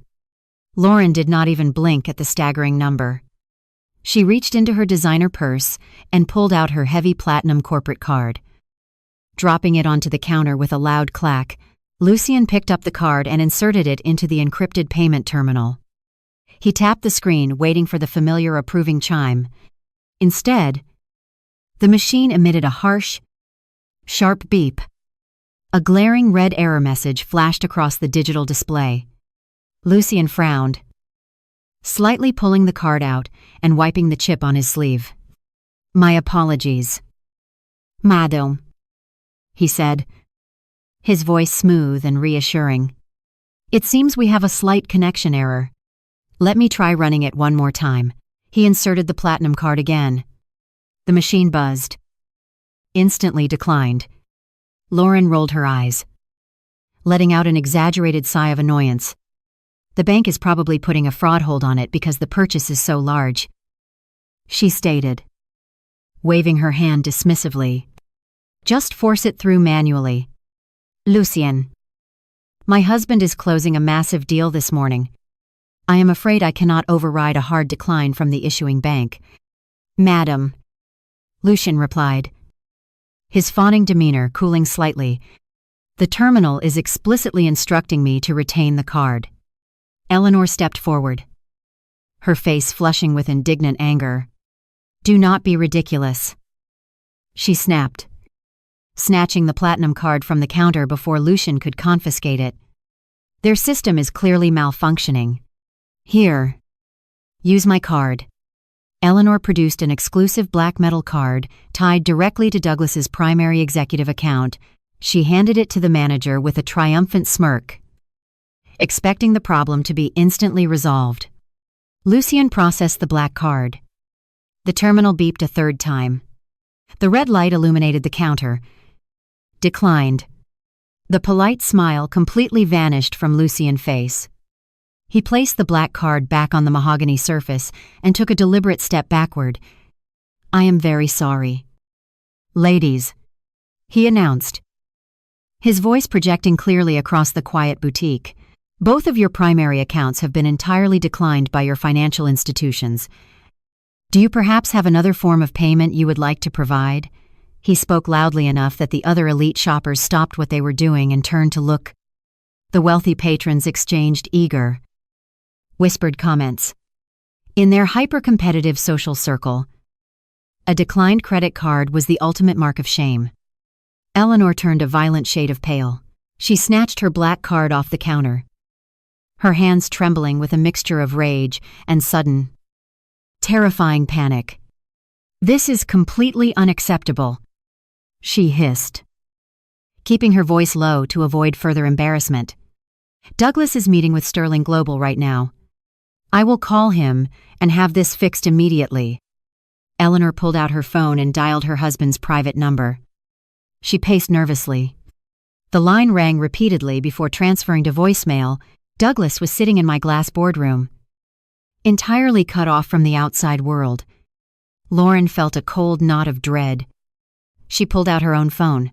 Lauren did not even blink at the staggering number. She reached into her designer purse and pulled out her heavy platinum corporate card. Dropping it onto the counter with a loud clack, Lucien picked up the card and inserted it into the encrypted payment terminal. He tapped the screen, waiting for the familiar approving chime. Instead, the machine emitted a harsh, sharp beep. A glaring red error message flashed across the digital display. Lucien frowned, slightly pulling the card out and wiping the chip on his sleeve. "My apologies, madam," he said, his voice smooth and reassuring. "It seems we have a slight connection error. Let me try running it one more time." He inserted the platinum card again. The machine buzzed. Instantly declined. Lauren rolled her eyes, letting out an exaggerated sigh of annoyance. "The bank is probably putting a fraud hold on it because the purchase is so large," she stated, waving her hand dismissively. "Just force it through manually." "Lucien, my husband is closing a massive deal this morning. I am afraid I cannot override a hard decline from the issuing bank." "Madam," Lucien replied, his fawning demeanor cooling slightly, "the terminal is explicitly instructing me to retain the card." Eleanor stepped forward, her face flushing with indignant anger. "Do not be ridiculous," she snapped, snatching the platinum card from the counter before Lucien could confiscate it. "Their system is clearly malfunctioning. Here, use my card." Eleanor produced an exclusive black metal card tied directly to Douglas's primary executive account. She handed it to the manager with a triumphant smirk, expecting the problem to be instantly resolved. Lucien processed the black card. The terminal beeped a third time. The red light illuminated the counter. Declined. The polite smile completely vanished from Lucien's face. He placed the black card back on the mahogany surface and took a deliberate step backward. "I am very sorry. Ladies," he announced, his voice projecting clearly across the quiet boutique, "both of your primary accounts have been entirely declined by your financial institutions. Do you perhaps have another form of payment you would like to provide?" He spoke loudly enough that the other elite shoppers stopped what they were doing and turned to look. The wealthy patrons exchanged eager, whispered comments. In their hyper-competitive social circle, a declined credit card was the ultimate mark of shame. Eleanor turned a violent shade of pale. She snatched her black card off the counter, her hands trembling with a mixture of rage and sudden, terrifying panic. "This is completely unacceptable," she hissed, keeping her voice low to avoid further embarrassment. "Douglas is meeting with Sterling Global right now. I will call him and have this fixed immediately." Eleanor pulled out her phone and dialed her husband's private number. She paced nervously. The line rang repeatedly before transferring to voicemail. Douglas was sitting in my glass boardroom, entirely cut off from the outside world. Lauren felt a cold knot of dread. She pulled out her own phone,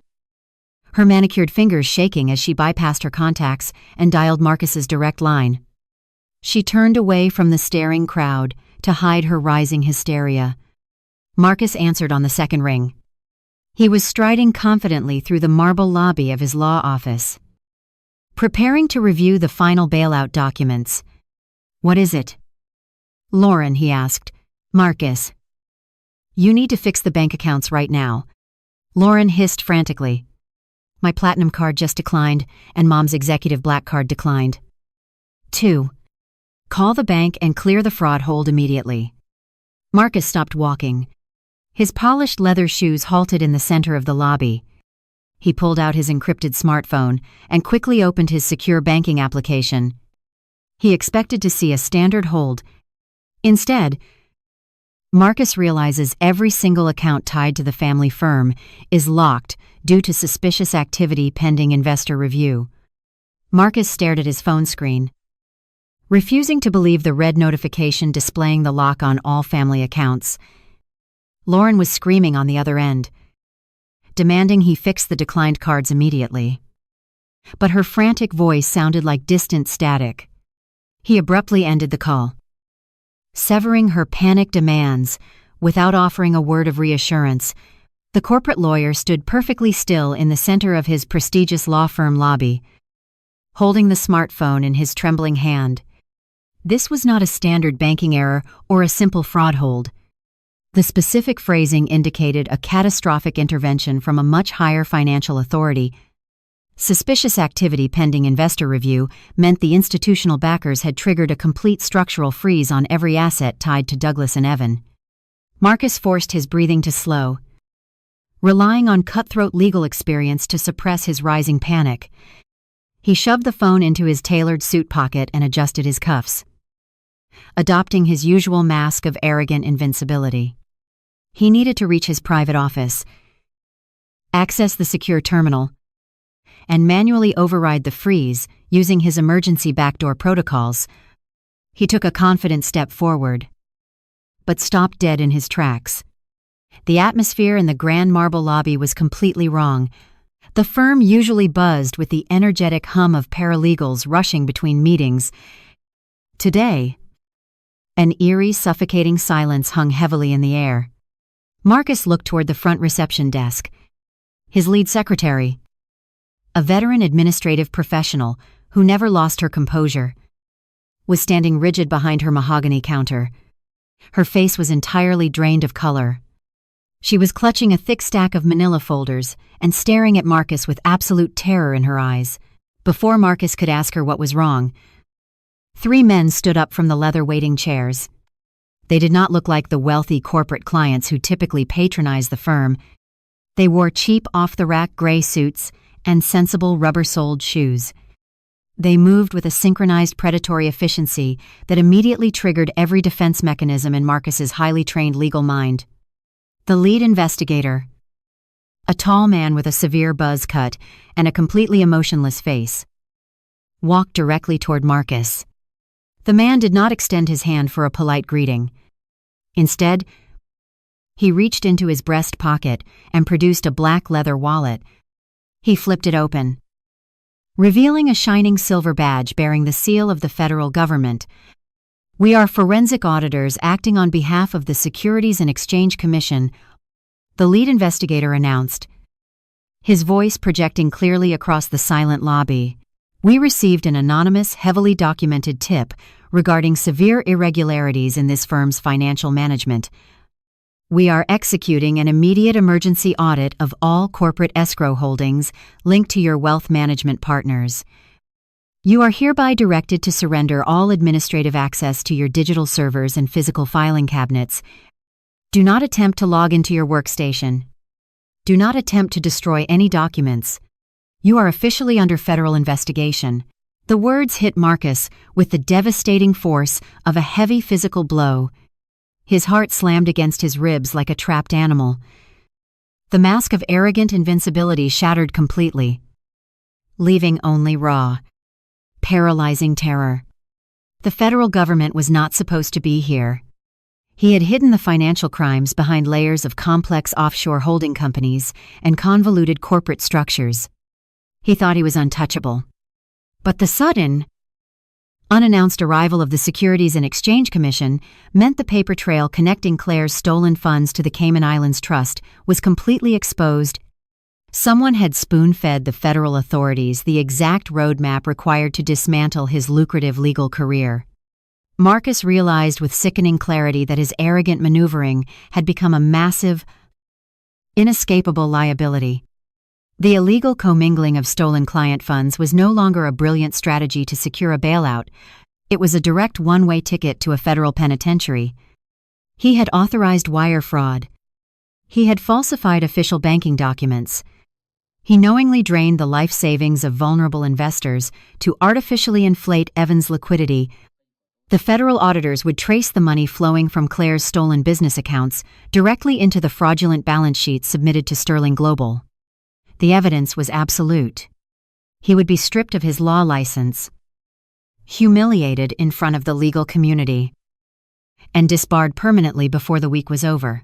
her manicured fingers shaking as she bypassed her contacts and dialed Marcus's direct line. She turned away from the staring crowd to hide her rising hysteria. Marcus answered on the second ring. He was striding confidently through the marble lobby of his law office, preparing to review the final bailout documents. "What is it?" "Lauren," he asked. "Marcus, you need to fix the bank accounts right now." Lauren hissed frantically. "My platinum card just declined, and Mom's executive black card declined." 2. Call the bank and clear the fraud hold immediately. Marcus stopped walking. His polished leather shoes halted in the center of the lobby. He pulled out his encrypted smartphone and quickly opened his secure banking application. He expected to see a standard hold. Instead, Marcus realizes every single account tied to the family firm is locked due to suspicious activity pending investor review. Marcus stared at his phone screen, refusing to believe the red notification displaying the lock on all family accounts. Lauren was screaming on the other end, demanding he fix the declined cards immediately. But her frantic voice sounded like distant static. He abruptly ended the call, severing her panic demands without offering a word of reassurance. The corporate lawyer stood perfectly still in the center of his prestigious law firm lobby, holding the smartphone in his trembling hand. This was not a standard banking error or a simple fraud hold. The specific phrasing indicated a catastrophic intervention from a much higher financial authority. Suspicious activity pending investor review meant the institutional backers had triggered a complete structural freeze on every asset tied to Douglas and Evan. Marcus forced his breathing to slow, relying on cutthroat legal experience to suppress his rising panic. He shoved the phone into his tailored suit pocket and adjusted his cuffs, adopting his usual mask of arrogant invincibility. He needed to reach his private office, access the secure terminal, and manually override the freeze using his emergency backdoor protocols. He took a confident step forward, but stopped dead in his tracks. The atmosphere in the grand marble lobby was completely wrong. The firm usually buzzed with the energetic hum of paralegals rushing between meetings. Today, an eerie, suffocating silence hung heavily in the air. Marcus looked toward the front reception desk. His lead secretary, a veteran administrative professional who never lost her composure, was standing rigid behind her mahogany counter. Her face was entirely drained of color. She was clutching a thick stack of manila folders and staring at Marcus with absolute terror in her eyes. Before Marcus could ask her what was wrong, 3 men stood up from the leather waiting chairs. They did not look like the wealthy corporate clients who typically patronize the firm. They wore cheap, off-the-rack gray suits and sensible rubber-soled shoes. They moved with a synchronized predatory efficiency that immediately triggered every defense mechanism in Marcus's highly trained legal mind. The lead investigator, a tall man with a severe buzz cut and a completely emotionless face, walked directly toward Marcus. The man did not extend his hand for a polite greeting. Instead, he reached into his breast pocket and produced a black leather wallet. He flipped it open, revealing a shining silver badge bearing the seal of the federal government. "We are forensic auditors acting on behalf of the Securities and Exchange Commission." the lead investigator announced, his voice projecting clearly across the silent lobby. We received an anonymous, heavily documented tip regarding severe irregularities in this firm's financial management. We are executing an immediate emergency audit of all corporate escrow holdings linked to your wealth management partners. You are hereby directed to surrender all administrative access to your digital servers and physical filing cabinets. Do not attempt to log into your workstation. Do not attempt to destroy any documents. You are officially under federal investigation. The words hit Marcus with the devastating force of a heavy physical blow. His heart slammed against his ribs like a trapped animal. The mask of arrogant invincibility shattered completely, leaving only raw, paralyzing terror. The federal government was not supposed to be here. He had hidden the financial crimes behind layers of complex offshore holding companies and convoluted corporate structures. He thought he was untouchable. But the sudden, unannounced arrival of the Securities and Exchange Commission meant the paper trail connecting Claire's stolen funds to the Cayman Islands Trust was completely exposed. Someone had spoon-fed the federal authorities the exact roadmap required to dismantle his lucrative legal career. Marcus realized with sickening clarity that his arrogant maneuvering had become a massive, inescapable liability. The illegal commingling of stolen client funds was no longer a brilliant strategy to secure a bailout. It was a direct one-way ticket to a federal penitentiary. He had authorized wire fraud. He had falsified official banking documents. He knowingly drained the life savings of vulnerable investors to artificially inflate Evan's liquidity. The federal auditors would trace the money flowing from Claire's stolen business accounts directly into the fraudulent balance sheets submitted to Sterling Global. The evidence was absolute. He would be stripped of his law license, humiliated in front of the legal community, and disbarred permanently before the week was over.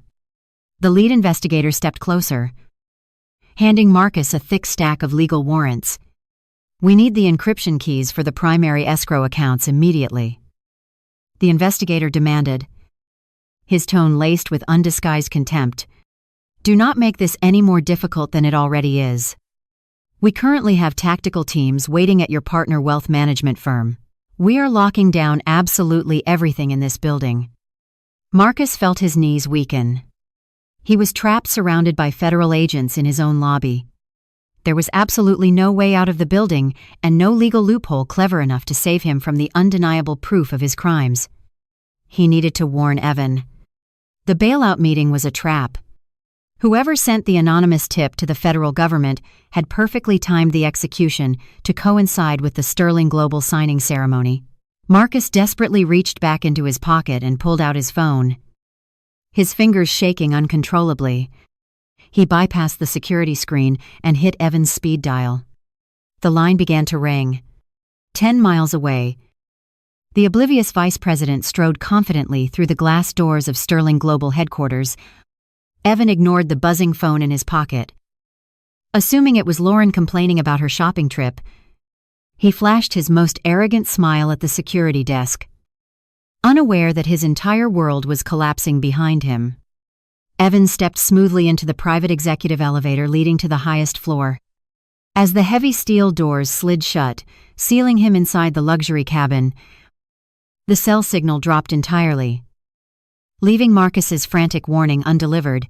The lead investigator stepped closer, handing Marcus a thick stack of legal warrants. We need the encryption keys for the primary escrow accounts immediately, the investigator demanded, his tone laced with undisguised contempt. Do not make this any more difficult than it already is. We currently have tactical teams waiting at your partner wealth management firm. We are locking down absolutely everything in this building. Marcus felt his knees weaken. He was trapped, surrounded by federal agents in his own lobby. There was absolutely no way out of the building and no legal loophole clever enough to save him from the undeniable proof of his crimes. He needed to warn Evan. The bailout meeting was a trap. Whoever sent the anonymous tip to the federal government had perfectly timed the execution to coincide with the Sterling Global signing ceremony. Marcus desperately reached back into his pocket and pulled out his phone, his fingers shaking uncontrollably. He bypassed the security screen and hit Evan's speed dial. The line began to ring. 10 miles away, the oblivious vice president strode confidently through the glass doors of Sterling Global headquarters. Evan ignored the buzzing phone in his pocket. Assuming it was Lauren complaining about her shopping trip, he flashed his most arrogant smile at the security desk, unaware that his entire world was collapsing behind him. Evan stepped smoothly into the private executive elevator leading to the highest floor. As the heavy steel doors slid shut, sealing him inside the luxury cabin, the cell signal dropped entirely. Leaving Marcus's frantic warning undelivered,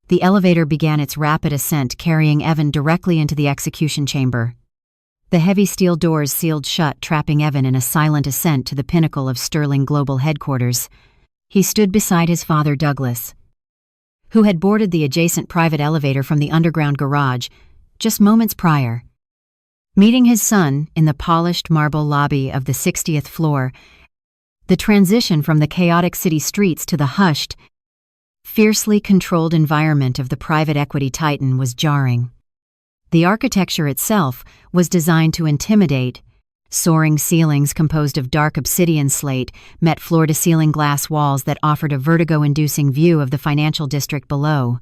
the elevator began its rapid ascent, carrying Evan directly into the execution chamber. The heavy steel doors sealed shut, trapping Evan in a silent ascent to the pinnacle of Sterling Global headquarters. He stood beside his father, Douglas, who had boarded the adjacent private elevator from the underground garage just moments prior. Meeting his son in the polished marble lobby of the 60th floor, the transition from the chaotic city streets to the hushed, fiercely controlled environment of the private equity titan was jarring. The architecture itself was designed to intimidate. Soaring ceilings composed of dark obsidian slate met floor-to-ceiling glass walls that offered a vertigo-inducing view of the financial district below.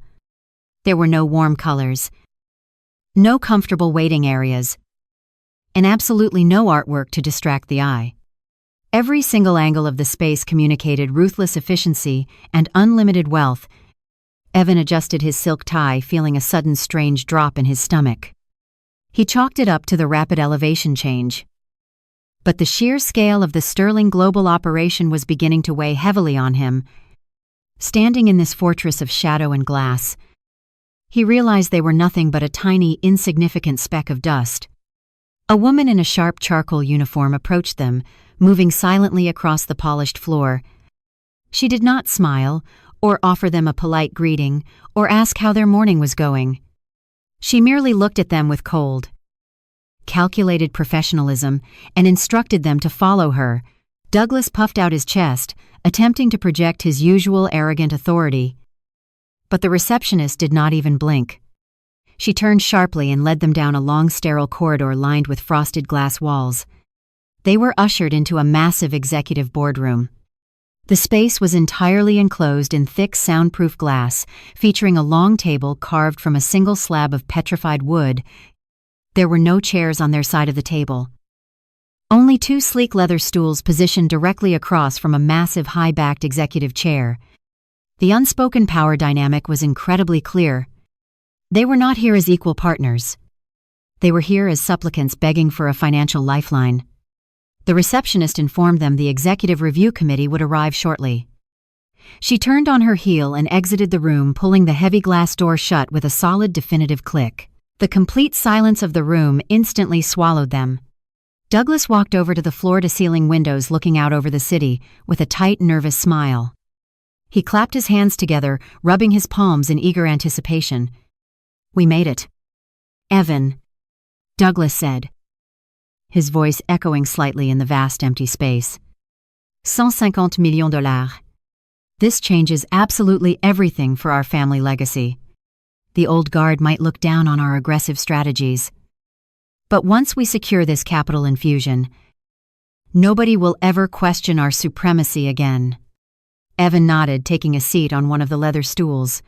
There were no warm colors, no comfortable waiting areas, and absolutely no artwork to distract the eye. Every single angle of the space communicated ruthless efficiency and unlimited wealth. Evan adjusted his silk tie, feeling a sudden strange drop in his stomach. He chalked it up to the rapid elevation change. But the sheer scale of the Sterling global operation was beginning to weigh heavily on him. Standing in this fortress of shadow and glass, he realized they were nothing but a tiny, insignificant speck of dust. A woman in a sharp charcoal uniform approached them, moving silently across the polished floor. She did not smile, or offer them a polite greeting, or ask how their morning was going. She merely looked at them with cold, calculated professionalism and instructed them to follow her. Douglas puffed out his chest, attempting to project his usual arrogant authority. But the receptionist did not even blink. She turned sharply and led them down a long sterile corridor lined with frosted glass walls. They were ushered into a massive executive boardroom. The space was entirely enclosed in thick soundproof glass, featuring a long table carved from a single slab of petrified wood. There were no chairs on their side of the table. Only two sleek leather stools positioned directly across from a massive high-backed executive chair. The unspoken power dynamic was incredibly clear. They were not here as equal partners. They were here as supplicants begging for a financial lifeline. The receptionist informed them the executive review committee would arrive shortly. She turned on her heel and exited the room, pulling the heavy glass door shut with a solid, definitive click. The complete silence of the room instantly swallowed them. Douglas walked over to the floor-to-ceiling windows looking out over the city with a tight, nervous smile. He clapped his hands together, rubbing his palms in eager anticipation. "We made it." "Evan," Douglas said, his voice echoing slightly in the vast empty space. $150 million. This changes absolutely everything for our family legacy. The old guard might look down on our aggressive strategies. But once we secure this capital infusion, nobody will ever question our supremacy again. Evan nodded, taking a seat on one of the leather stools.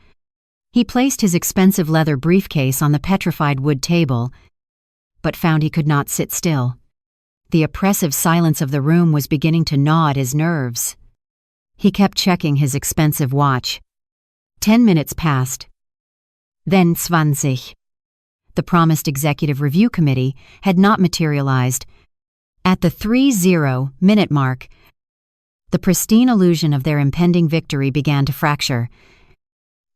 He placed his expensive leather briefcase on the petrified wood table, but found he could not sit still. The oppressive silence of the room was beginning to gnaw at his nerves. He kept checking his expensive watch. 10 minutes passed. Then 20. The promised executive review committee had not materialized. At the 30-minute mark, the pristine illusion of their impending victory began to fracture.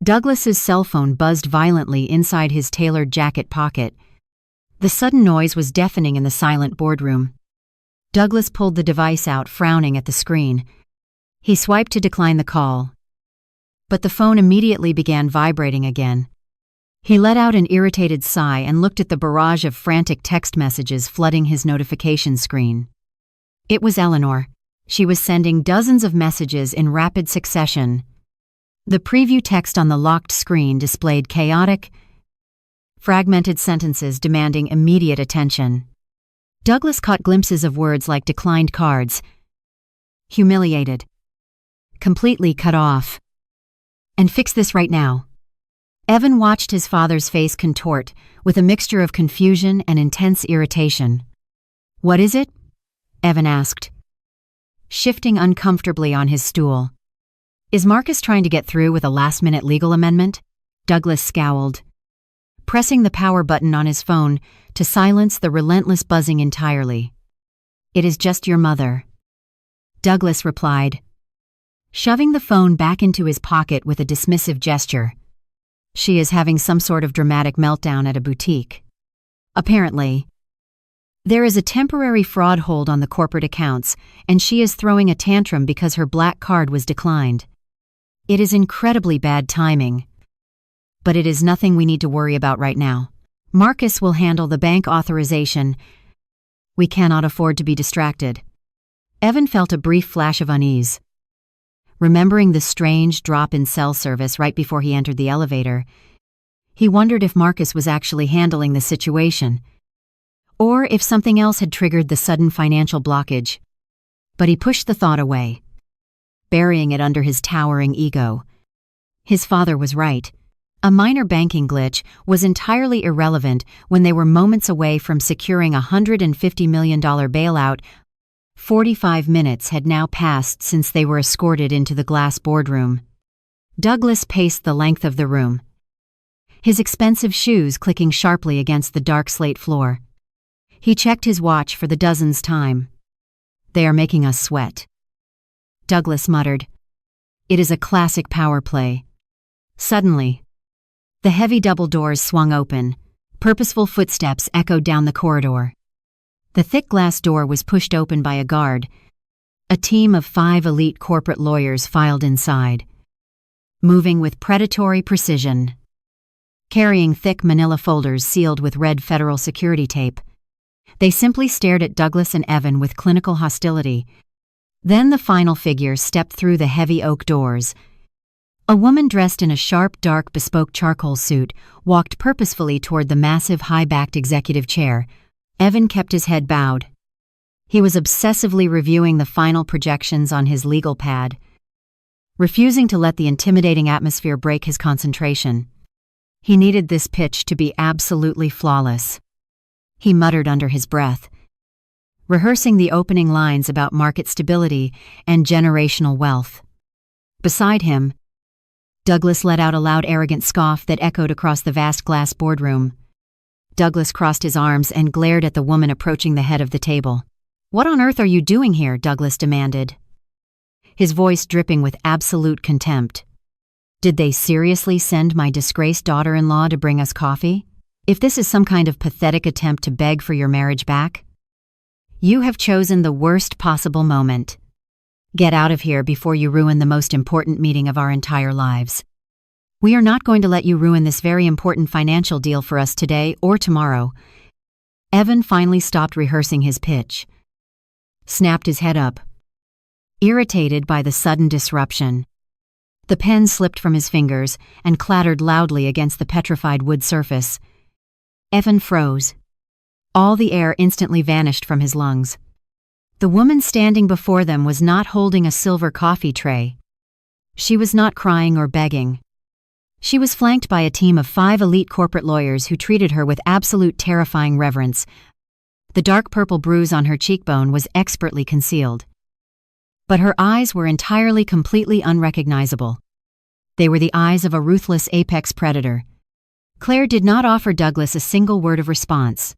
Douglas's cell phone buzzed violently inside his tailored jacket pocket. The sudden noise was deafening in the silent boardroom. Douglas pulled the device out, frowning at the screen. He swiped to decline the call, but the phone immediately began vibrating again. He let out an irritated sigh and looked at the barrage of frantic text messages flooding his notification screen. It was Eleanor. She was sending dozens of messages in rapid succession. The preview text on the locked screen displayed chaotic, fragmented sentences demanding immediate attention. Douglas caught glimpses of words like declined cards, humiliated, completely cut off, and fix this right now. Evan watched his father's face contort with a mixture of confusion and intense irritation. "What is it?" Evan asked, shifting uncomfortably on his stool. "Is Marcus trying to get through with a last-minute legal amendment?" Douglas scowled, pressing the power button on his phone to silence the relentless buzzing entirely. "It is just your mother," Douglas replied, shoving the phone back into his pocket with a dismissive gesture. "She is having some sort of dramatic meltdown at a boutique. Apparently, there is a temporary fraud hold on the corporate accounts, and she is throwing a tantrum because her black card was declined. It is incredibly bad timing, but it is nothing we need to worry about right now. Marcus will handle the bank authorization. We cannot afford to be distracted." Evan felt a brief flash of unease. Remembering the strange drop in cell service right before he entered the elevator, he wondered if Marcus was actually handling the situation, or if something else had triggered the sudden financial blockage. But he pushed the thought away, burying it under his towering ego. His father was right. A minor banking glitch was entirely irrelevant when they were moments away from securing a $150 million bailout. 45 minutes had now passed since they were escorted into the glass boardroom. Douglas paced the length of the room, his expensive shoes clicking sharply against the dark slate floor. He checked his watch for the dozenth time. "They are making us sweat," Douglas muttered. "It is a classic power play." Suddenly, the heavy double doors swung open. Purposeful footsteps echoed down the corridor. The thick glass door was pushed open by a guard. A team of 5 elite corporate lawyers filed inside, moving with predatory precision, carrying thick manila folders sealed with red federal security tape. They simply stared at Douglas and Evan with clinical hostility. Then the final figure stepped through the heavy oak doors. A woman dressed in a sharp, dark, bespoke charcoal suit walked purposefully toward the massive, high-backed executive chair. Evan kept his head bowed. He was obsessively reviewing the final projections on his legal pad, refusing to let the intimidating atmosphere break his concentration. He needed this pitch to be absolutely flawless. He muttered under his breath, rehearsing the opening lines about market stability and generational wealth. Beside him, Douglas let out a loud, arrogant scoff that echoed across the vast glass boardroom. Douglas crossed his arms and glared at the woman approaching the head of the table. "What on earth are you doing here?" Douglas demanded, his voice dripping with absolute contempt. "Did they seriously send my disgraced daughter-in-law to bring us coffee? If this is some kind of pathetic attempt to beg for your marriage back, you have chosen the worst possible moment. Get out of here before you ruin the most important meeting of our entire lives. We are not going to let you ruin this very important financial deal for us today or tomorrow." Evan finally stopped rehearsing his pitch, snapped his head up, irritated by the sudden disruption. The pen slipped from his fingers and clattered loudly against the petrified wood surface. Evan froze. All the air instantly vanished from his lungs. The woman standing before them was not holding a silver coffee tray. She was not crying or begging. She was flanked by a team of 5 elite corporate lawyers who treated her with absolute terrifying reverence. The dark purple bruise on her cheekbone was expertly concealed, but her eyes were entirely, completely unrecognizable. They were the eyes of a ruthless apex predator. Claire did not offer Douglas a single word of response.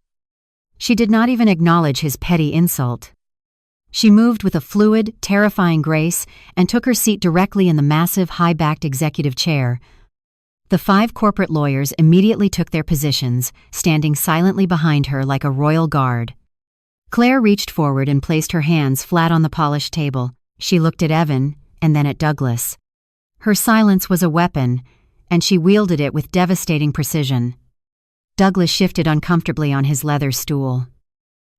She did not even acknowledge his petty insult. She moved with a fluid, terrifying grace and took her seat directly in the massive, high-backed executive chair. The 5 corporate lawyers immediately took their positions, standing silently behind her like a royal guard. Claire reached forward and placed her hands flat on the polished table. She looked at Evan and then at Douglas. Her silence was a weapon, and she wielded it with devastating precision. Douglas shifted uncomfortably on his leather stool.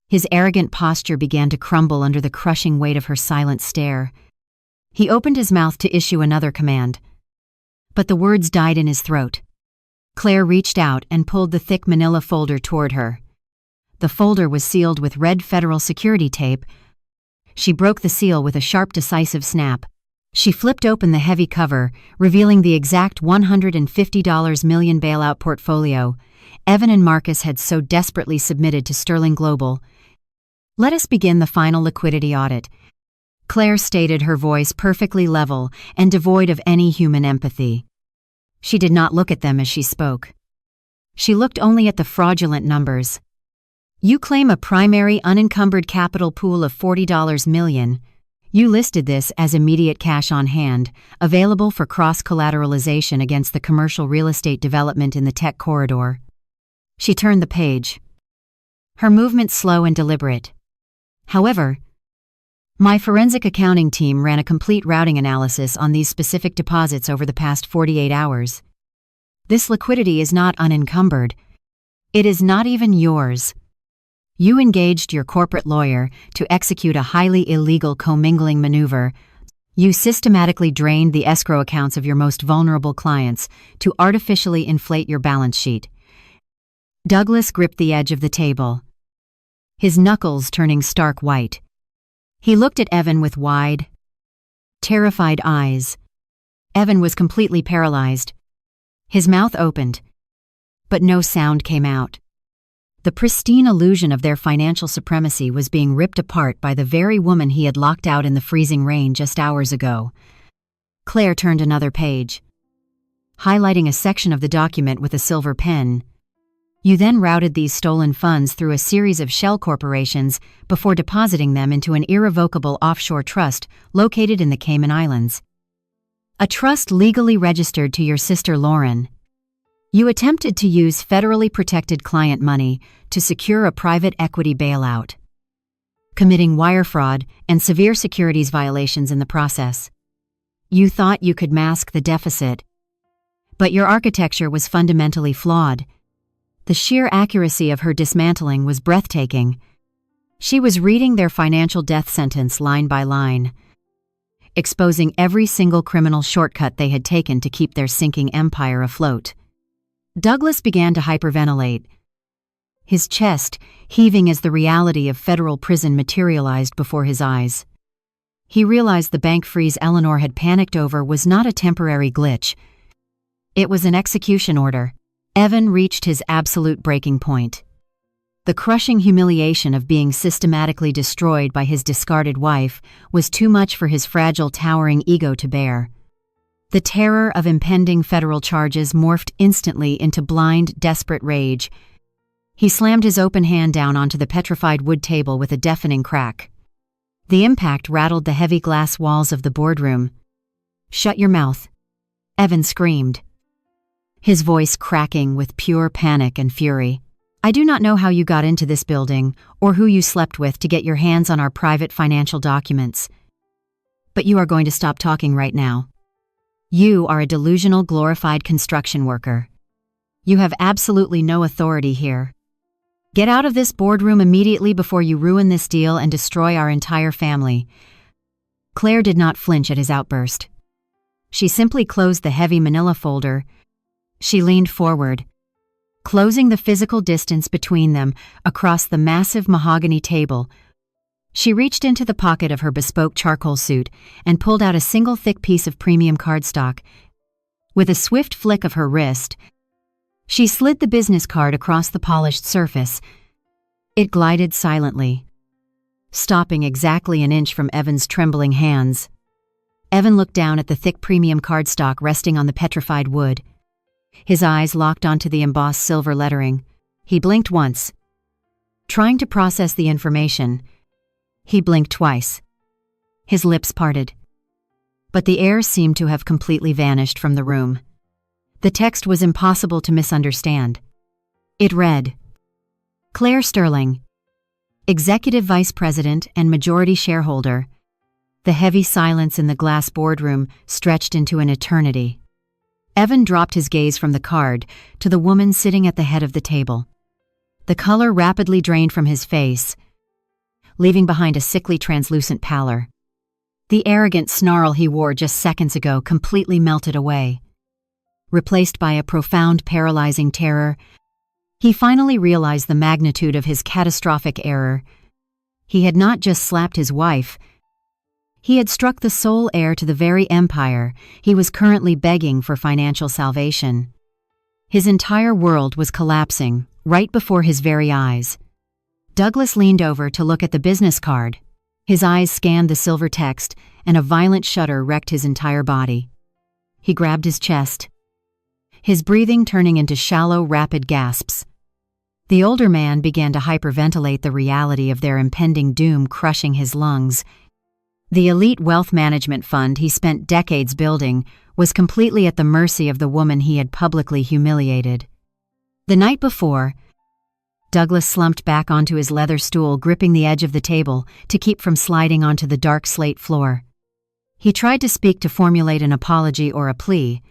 His arrogant posture began to crumble under the crushing weight of her silent stare. He opened his mouth to issue another command, but the words died in his throat. Claire reached out and pulled the thick manila folder toward her. The folder was sealed with red federal security tape. She broke the seal with a sharp, decisive snap. She flipped open the heavy cover, revealing the exact $150 million bailout portfolio Evan and Marcus had so desperately submitted to Sterling Global. "Let us begin the final liquidity audit," Claire stated, her voice perfectly level and devoid of any human empathy. She did not look at them as she spoke. She looked only at the fraudulent numbers. "You claim a primary unencumbered capital pool of $40 million. You listed this as immediate cash on hand, available for cross-collateralization against the commercial real estate development in the tech corridor." She turned the page, her movement slow and deliberate. "However, my forensic accounting team ran a complete routing analysis on these specific deposits over the past 48 hours. This liquidity is not unencumbered. It is not even yours. You engaged your corporate lawyer to execute a highly illegal commingling maneuver. You systematically drained the escrow accounts of your most vulnerable clients to artificially inflate your balance sheet." Douglas gripped the edge of the table, his knuckles turning stark white. He looked at Evan with wide, terrified eyes. Evan was completely paralyzed. His mouth opened, but no sound came out. The pristine illusion of their financial supremacy was being ripped apart by the very woman he had locked out in the freezing rain just hours ago. Claire turned another page. highlighting a section of the document with a silver pen. You then routed these stolen funds through a series of shell corporations before depositing them into an irrevocable offshore trust located in the Cayman Islands. A trust legally registered to your sister Lauren. You attempted to use federally protected client money to secure a private equity bailout, committing wire fraud and severe securities violations in the process. You thought you could mask the deficit, but your architecture was fundamentally flawed. The sheer accuracy of her dismantling was breathtaking. She was reading their financial death sentence line by line, exposing every single criminal shortcut they had taken to keep their sinking empire afloat. Douglas began to hyperventilate, his chest heaving as the reality of federal prison materialized before his eyes. He realized the bank freeze Eleanor had panicked over was not a temporary glitch. It was an execution order. Evan reached his absolute breaking point. The crushing humiliation of being systematically destroyed by his discarded wife was too much for his fragile, towering ego to bear. The terror of impending federal charges morphed instantly into blind, desperate rage. He slammed his open hand down onto the petrified wood table with a deafening crack. The impact rattled the heavy glass walls of the boardroom. "Shut your mouth," Evan screamed, his voice cracking with pure panic and fury. "I do not know how you got into this building or who you slept with to get your hands on our private financial documents. But you are going to stop talking right now. You are a delusional, glorified construction worker. You have absolutely no authority here. Get out of this boardroom immediately before you ruin this deal and destroy our entire family." Claire did not flinch at his outburst. She simply closed the heavy manila folder. She leaned forward, closing the physical distance between them across the massive mahogany table. She reached into the pocket of her bespoke charcoal suit and pulled out a single thick piece of premium cardstock. With a swift flick of her wrist, she slid the business card across the polished surface. It glided silently, stopping exactly an inch from Evan's trembling hands. Evan looked down at the thick premium cardstock resting on the petrified wood. His eyes locked onto the embossed silver lettering. He blinked once, trying to process the information. He blinked twice. His lips parted. But the air seemed to have completely vanished from the room. The text was impossible to misunderstand. It read, "Claire Sterling, Executive Vice President and Majority Shareholder." The heavy silence in the glass boardroom stretched into an eternity. Evan dropped his gaze from the card to the woman sitting at the head of the table. The color rapidly drained from his face, leaving behind a sickly, translucent pallor. The arrogant snarl he wore just seconds ago completely melted away. Replaced by a profound, paralyzing terror, he finally realized the magnitude of his catastrophic error. He had not just slapped his wife. He had struck the sole heir to the very empire he was currently begging for financial salvation. His entire world was collapsing right before his very eyes. Douglas leaned over to look at the business card. His eyes scanned the silver text, and a violent shudder wrecked his entire body. He grabbed his chest, his breathing turning into shallow, rapid gasps. The older man began to hyperventilate the reality of their impending doom crushing his lungs. The elite wealth management fund he spent decades building was completely at the mercy of the woman he had publicly humiliated. The night before, Douglas slumped back onto his leather stool, gripping the edge of the table to keep from sliding onto the dark slate floor. He tried to speak to formulate an apology or a plea,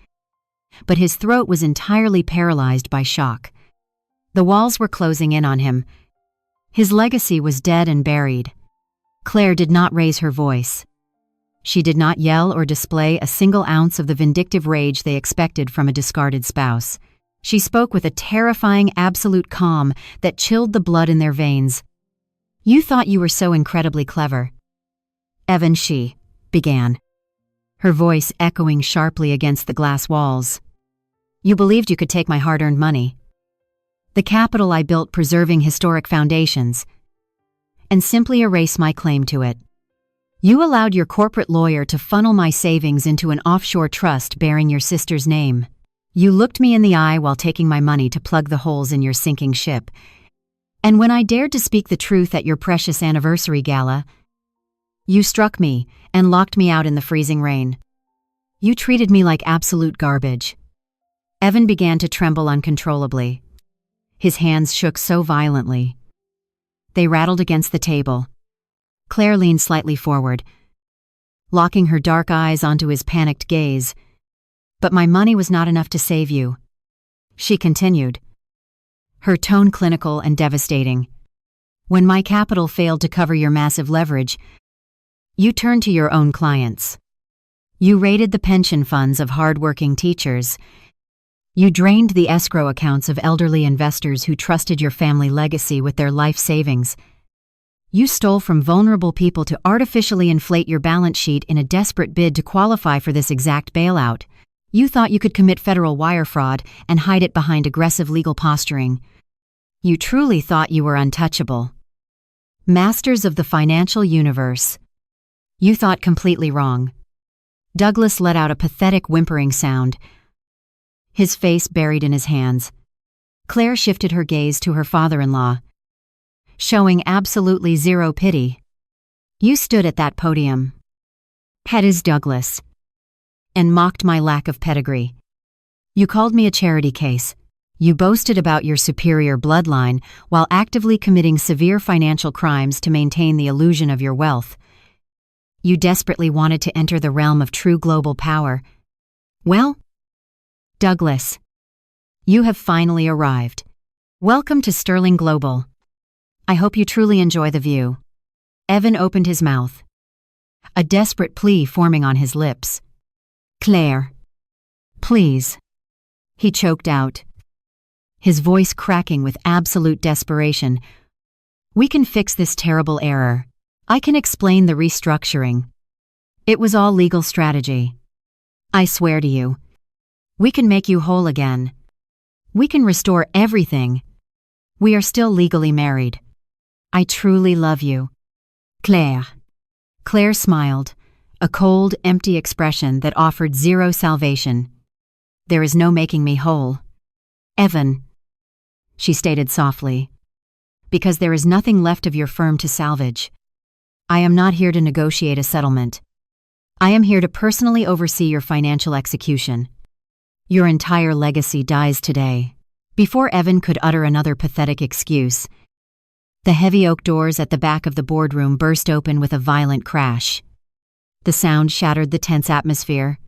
but his throat was entirely paralyzed by shock. The walls were closing in on him. His legacy was dead and buried. Claire did not raise her voice. She did not yell or display a single ounce of the vindictive rage they expected from a discarded spouse. She spoke with a terrifying, absolute calm that chilled the blood in their veins. "You thought you were so incredibly clever, Evan," she began, her voice echoing sharply against the glass walls. "You believed you could take my hard-earned money, the capital I built preserving historic foundations, and simply erase my claim to it. You allowed your corporate lawyer to funnel my savings into an offshore trust bearing your sister's name. You looked me in the eye while taking my money to plug the holes in your sinking ship. And when I dared to speak the truth at your precious anniversary gala, you struck me and locked me out in the freezing rain. You treated me like absolute garbage. Evan began to tremble uncontrollably. His hands shook so violently. They rattled against the table. Claire leaned slightly forward, locking her dark eyes onto his panicked gaze. But my money was not enough to save you, she continued, her tone clinical and devastating. When my capital failed to cover your massive leverage, you turned to your own clients. You raided the pension funds of hard-working teachers. You drained the escrow accounts of elderly investors who trusted your family legacy with their life savings. You stole from vulnerable people to artificially inflate your balance sheet in a desperate bid to qualify for this exact bailout. You thought you could commit federal wire fraud and hide it behind aggressive legal posturing. You truly thought you were untouchable. Masters of the financial universe. You thought completely wrong. Douglas let out a pathetic whimpering sound, his face buried in his hands. Claire shifted her gaze to her father-in-law, showing absolutely zero pity. You stood at that podium, head as Douglas, and mocked my lack of pedigree. You called me a charity case. You boasted about your superior bloodline while actively committing severe financial crimes to maintain the illusion of your wealth. You desperately wanted to enter the realm of true global power. Well, Douglas, you have finally arrived. Welcome to Sterling Global. I hope you truly enjoy the view. Evan opened his mouth, a desperate plea forming on his lips. Claire, please, he choked out, his voice cracking with absolute desperation. We can fix this terrible error. I can explain the restructuring. It was all legal strategy. I swear to you, we can make you whole again. We can restore everything. We are still legally married. I truly love you. Claire. Claire smiled, a cold, empty expression that offered zero salvation. There is no making me whole. Evan, she stated softly, because there is nothing left of your firm to salvage. I am not here to negotiate a settlement. I am here to personally oversee your financial execution. Your entire legacy dies today. Before Evan could utter another pathetic excuse, the heavy oak doors at the back of the boardroom burst open with a violent crash. The sound shattered the tense atmosphere.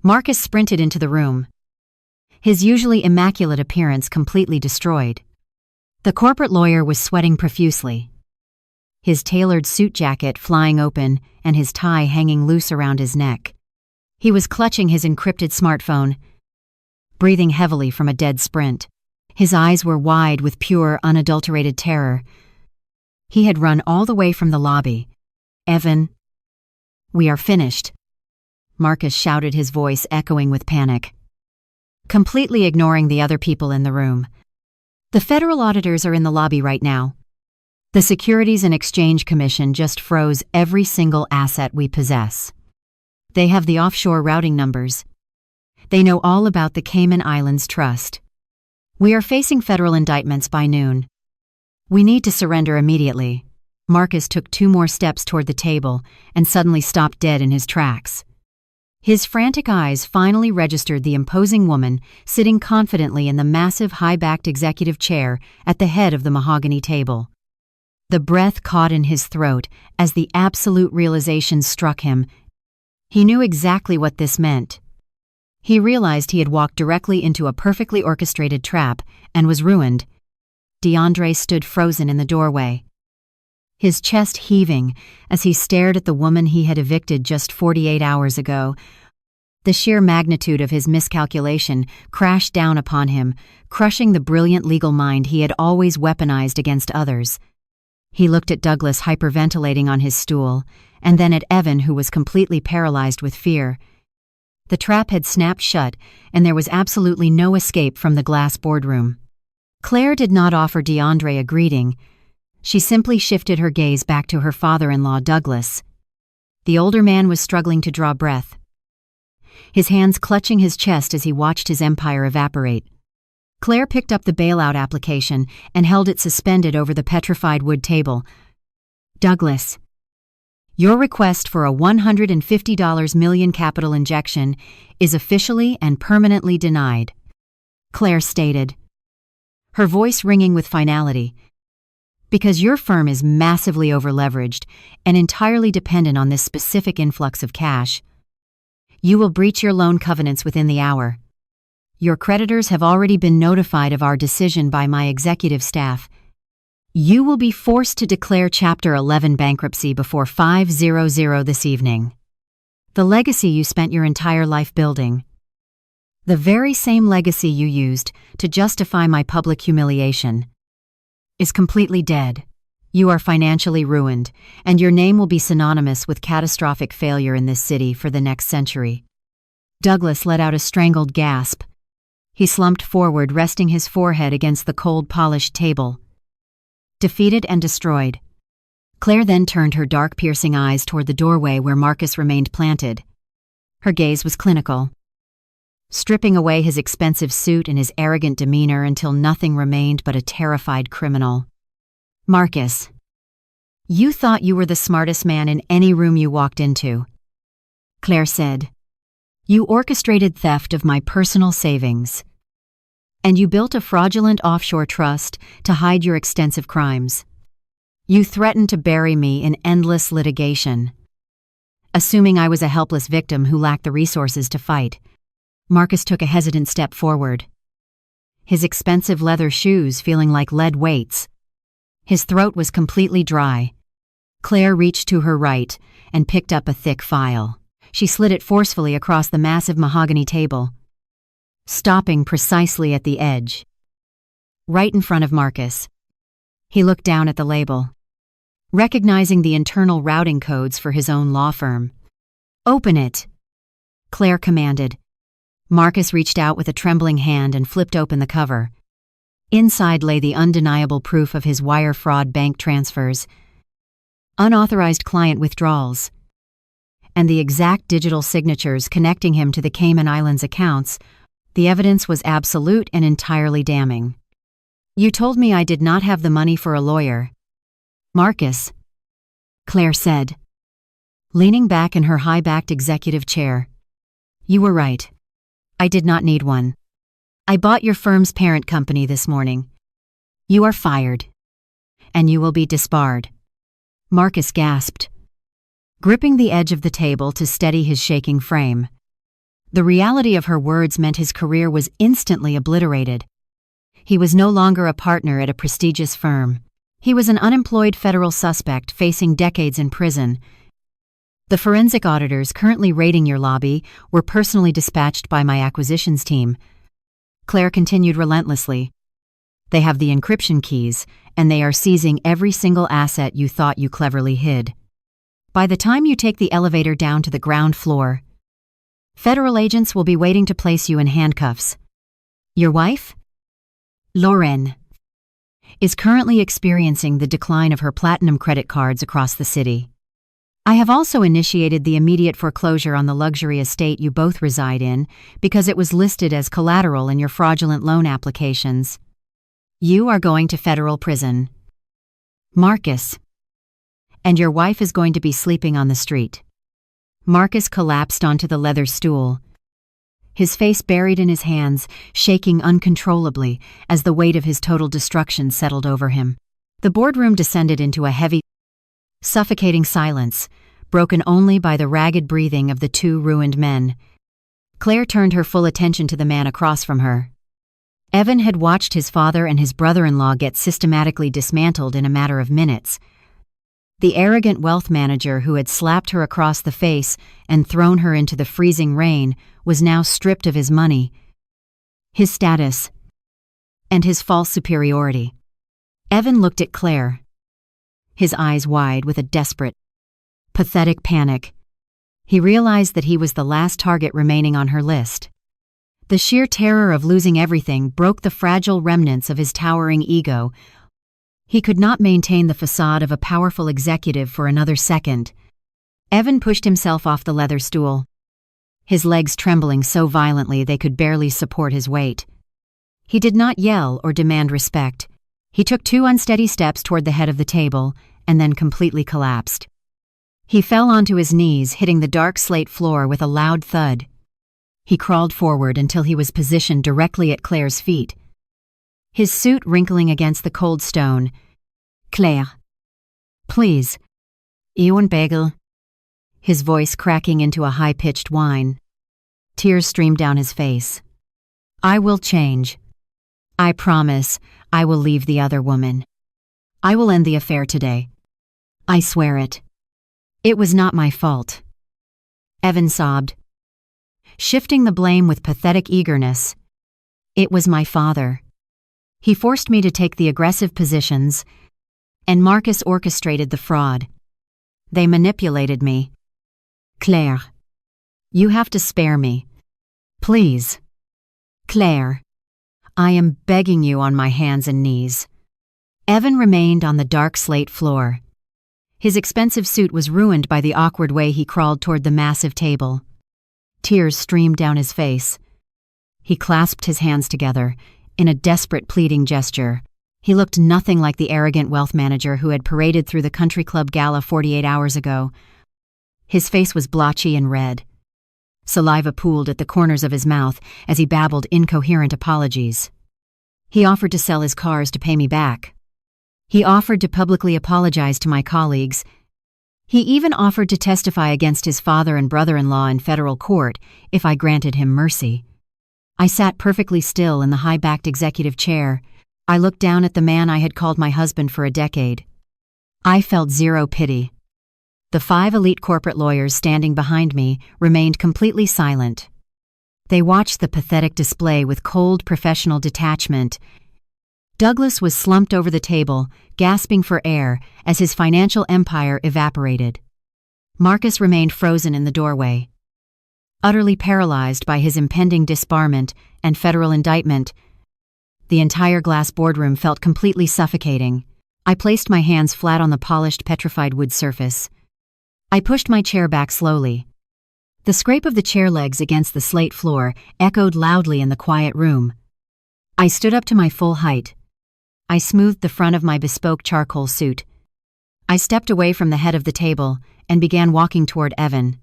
Marcus sprinted into the room, his usually immaculate appearance completely destroyed. The corporate lawyer was sweating profusely, his tailored suit jacket flying open and his tie hanging loose around his neck. He was clutching his encrypted smartphone, breathing heavily from a dead sprint. His eyes were wide with pure, unadulterated terror. He had run all the way from the lobby. Evan, we are finished, Marcus shouted, his voice echoing with panic, completely ignoring the other people in the room. The federal auditors are in the lobby right now. The Securities and Exchange Commission just froze every single asset we possess. They have the offshore routing numbers. They know all about the Cayman Islands Trust. We are facing federal indictments by noon. We need to surrender immediately. Marcus took 2 more steps toward the table and suddenly stopped dead in his tracks. His frantic eyes finally registered the imposing woman sitting confidently in the massive high-backed executive chair at the head of the mahogany table. The breath caught in his throat as the absolute realization struck him. He knew exactly what this meant. He realized he had walked directly into a perfectly orchestrated trap and was ruined. DeAndre stood frozen in the doorway, his chest heaving as he stared at the woman he had evicted just 48 hours ago. The sheer magnitude of his miscalculation crashed down upon him, crushing the brilliant legal mind he had always weaponized against others. He looked at Douglas hyperventilating on his stool, and then at Evan, who was completely paralyzed with fear. The trap had snapped shut, and there was absolutely no escape from the glass boardroom. Claire did not offer DeAndre a greeting. She simply shifted her gaze back to her father-in-law, Douglas. The older man was struggling to draw breath. his hands clutching his chest as he watched his empire evaporate. Claire picked up the bailout application and held it suspended over the petrified wood table. "Douglas, your request for a $150 million capital injection is officially and permanently denied," Claire stated, her voice ringing with finality. "Because your firm is massively overleveraged and entirely dependent on this specific influx of cash, you will breach your loan covenants within the hour. Your creditors have already been notified of our decision by my executive staff. You will be forced to declare Chapter 11 bankruptcy before 5:00 this evening. The legacy you spent your entire life building, the very same legacy you used to justify my public humiliation, is completely dead. You are financially ruined, and your name will be synonymous with catastrophic failure in this city for the next century." Douglas let out a strangled gasp. He slumped forward, resting his forehead against the cold, polished table. Defeated and destroyed. Claire then turned her dark, piercing eyes toward the doorway where Marcus remained planted. Her gaze was clinical, stripping away his expensive suit and his arrogant demeanor until nothing remained but a terrified criminal. "Marcus, you thought you were the smartest man in any room you walked into," Claire said. "You orchestrated theft of my personal savings, and you built a fraudulent offshore trust to hide your extensive crimes. You threatened to bury me in endless litigation, assuming I was a helpless victim who lacked the resources to fight." Marcus took a hesitant step forward, his expensive leather shoes feeling like lead weights. His throat was completely dry. Claire reached to her right and picked up a thick file. She slid it forcefully across the massive mahogany table, stopping precisely at the edge, right in front of Marcus. He looked down at the label, recognizing the internal routing codes for his own law firm. "Open it," Claire commanded. Marcus reached out with a trembling hand and flipped open the cover. Inside lay the undeniable proof of his wire fraud bank transfers, unauthorized client withdrawals, and the exact digital signatures connecting him to the Cayman Islands accounts. The evidence was absolute and entirely damning. "You told me I did not have the money for a lawyer, Marcus," Claire said, leaning back in her high-backed executive chair. "You were right. I did not need one. I bought your firm's parent company this morning. You are fired, and you will be disbarred." Marcus gasped, gripping the edge of the table to steady his shaking frame. The reality of her words meant his career was instantly obliterated. He was no longer a partner at a prestigious firm. He was an unemployed federal suspect facing decades in prison. "The forensic auditors currently raiding your lobby were personally dispatched by my acquisitions team," Claire continued relentlessly. "They have the encryption keys, and they are seizing every single asset you thought you cleverly hid. By the time you take the elevator down to the ground floor, federal agents will be waiting to place you in handcuffs. Your wife, Lauren, is currently experiencing the decline of her platinum credit cards across the city. I have also initiated the immediate foreclosure on the luxury estate you both reside in because it was listed as collateral in your fraudulent loan applications. You are going to federal prison, Marcus, and your wife is going to be sleeping on the street." Marcus collapsed onto the leather stool, his face buried in his hands, shaking uncontrollably as the weight of his total destruction settled over him. The boardroom descended into a heavy, suffocating silence, broken only by the ragged breathing of the two ruined men. Claire turned her full attention to the man across from her. Evan had watched his father and his brother-in-law get systematically dismantled in a matter of minutes. The arrogant wealth manager who had slapped her across the face and thrown her into the freezing rain was now stripped of his money, his status, and his false superiority. Evan looked at Claire, his eyes wide with a desperate, pathetic panic. He realized that he was the last target remaining on her list. The sheer terror of losing everything broke the fragile remnants of his towering ego. He could not maintain the facade of a powerful executive for another second. Evan pushed himself off the leather stool, his legs trembling so violently they could barely support his weight. He did not yell or demand respect. He took 2 unsteady steps toward the head of the table and then completely collapsed. He fell onto his knees, hitting the dark slate floor with a loud thud. He crawled forward until he was positioned directly at Claire's feet, his suit wrinkling against the cold stone. "Claire, please, Ewan Bagel," his voice cracking into a high-pitched whine. Tears streamed down his face. "I will change. I promise I will leave the other woman. I will end the affair today. I swear it. It was not my fault." Evan sobbed, shifting the blame with pathetic eagerness. "It was my father. He forced me to take the aggressive positions, and Marcus orchestrated the fraud. They manipulated me. Claire, you have to spare me. Please. Claire, I am begging you on my hands and knees." Evan remained on the dark slate floor. His expensive suit was ruined by the awkward way he crawled toward the massive table. Tears streamed down his face. He clasped his hands together in a desperate pleading gesture. He looked nothing like the arrogant wealth manager who had paraded through the country club gala 48 hours ago. His face was blotchy and red. Saliva pooled at the corners of his mouth as he babbled incoherent apologies. He offered to sell his cars to pay me back. He offered to publicly apologize to my colleagues. He even offered to testify against his father and brother-in-law in federal court if I granted him mercy. I sat perfectly still in the high-backed executive chair. I looked down at the man I had called my husband for a decade. I felt zero pity. The 5 elite corporate lawyers standing behind me remained completely silent. They watched the pathetic display with cold professional detachment. Douglas was slumped over the table, gasping for air as his financial empire evaporated. Marcus remained frozen in the doorway. Utterly paralyzed by his impending disbarment and federal indictment, the entire glass boardroom felt completely suffocating. I placed my hands flat on the polished petrified wood surface. I pushed my chair back slowly. The scrape of the chair legs against the slate floor echoed loudly in the quiet room. I stood up to my full height. I smoothed the front of my bespoke charcoal suit. I stepped away from the head of the table and began walking toward Evan.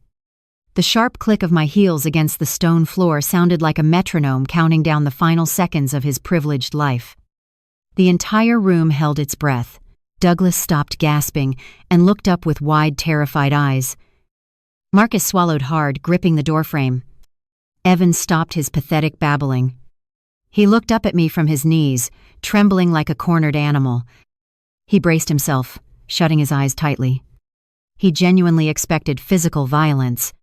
The sharp click of my heels against the stone floor sounded like a metronome counting down the final seconds of his privileged life. The entire room held its breath. Douglas stopped gasping and looked up with wide, terrified eyes. Marcus swallowed hard, gripping the doorframe. Evan stopped his pathetic babbling. He looked up at me from his knees, trembling like a cornered animal. He braced himself, shutting his eyes tightly. He genuinely expected physical violence.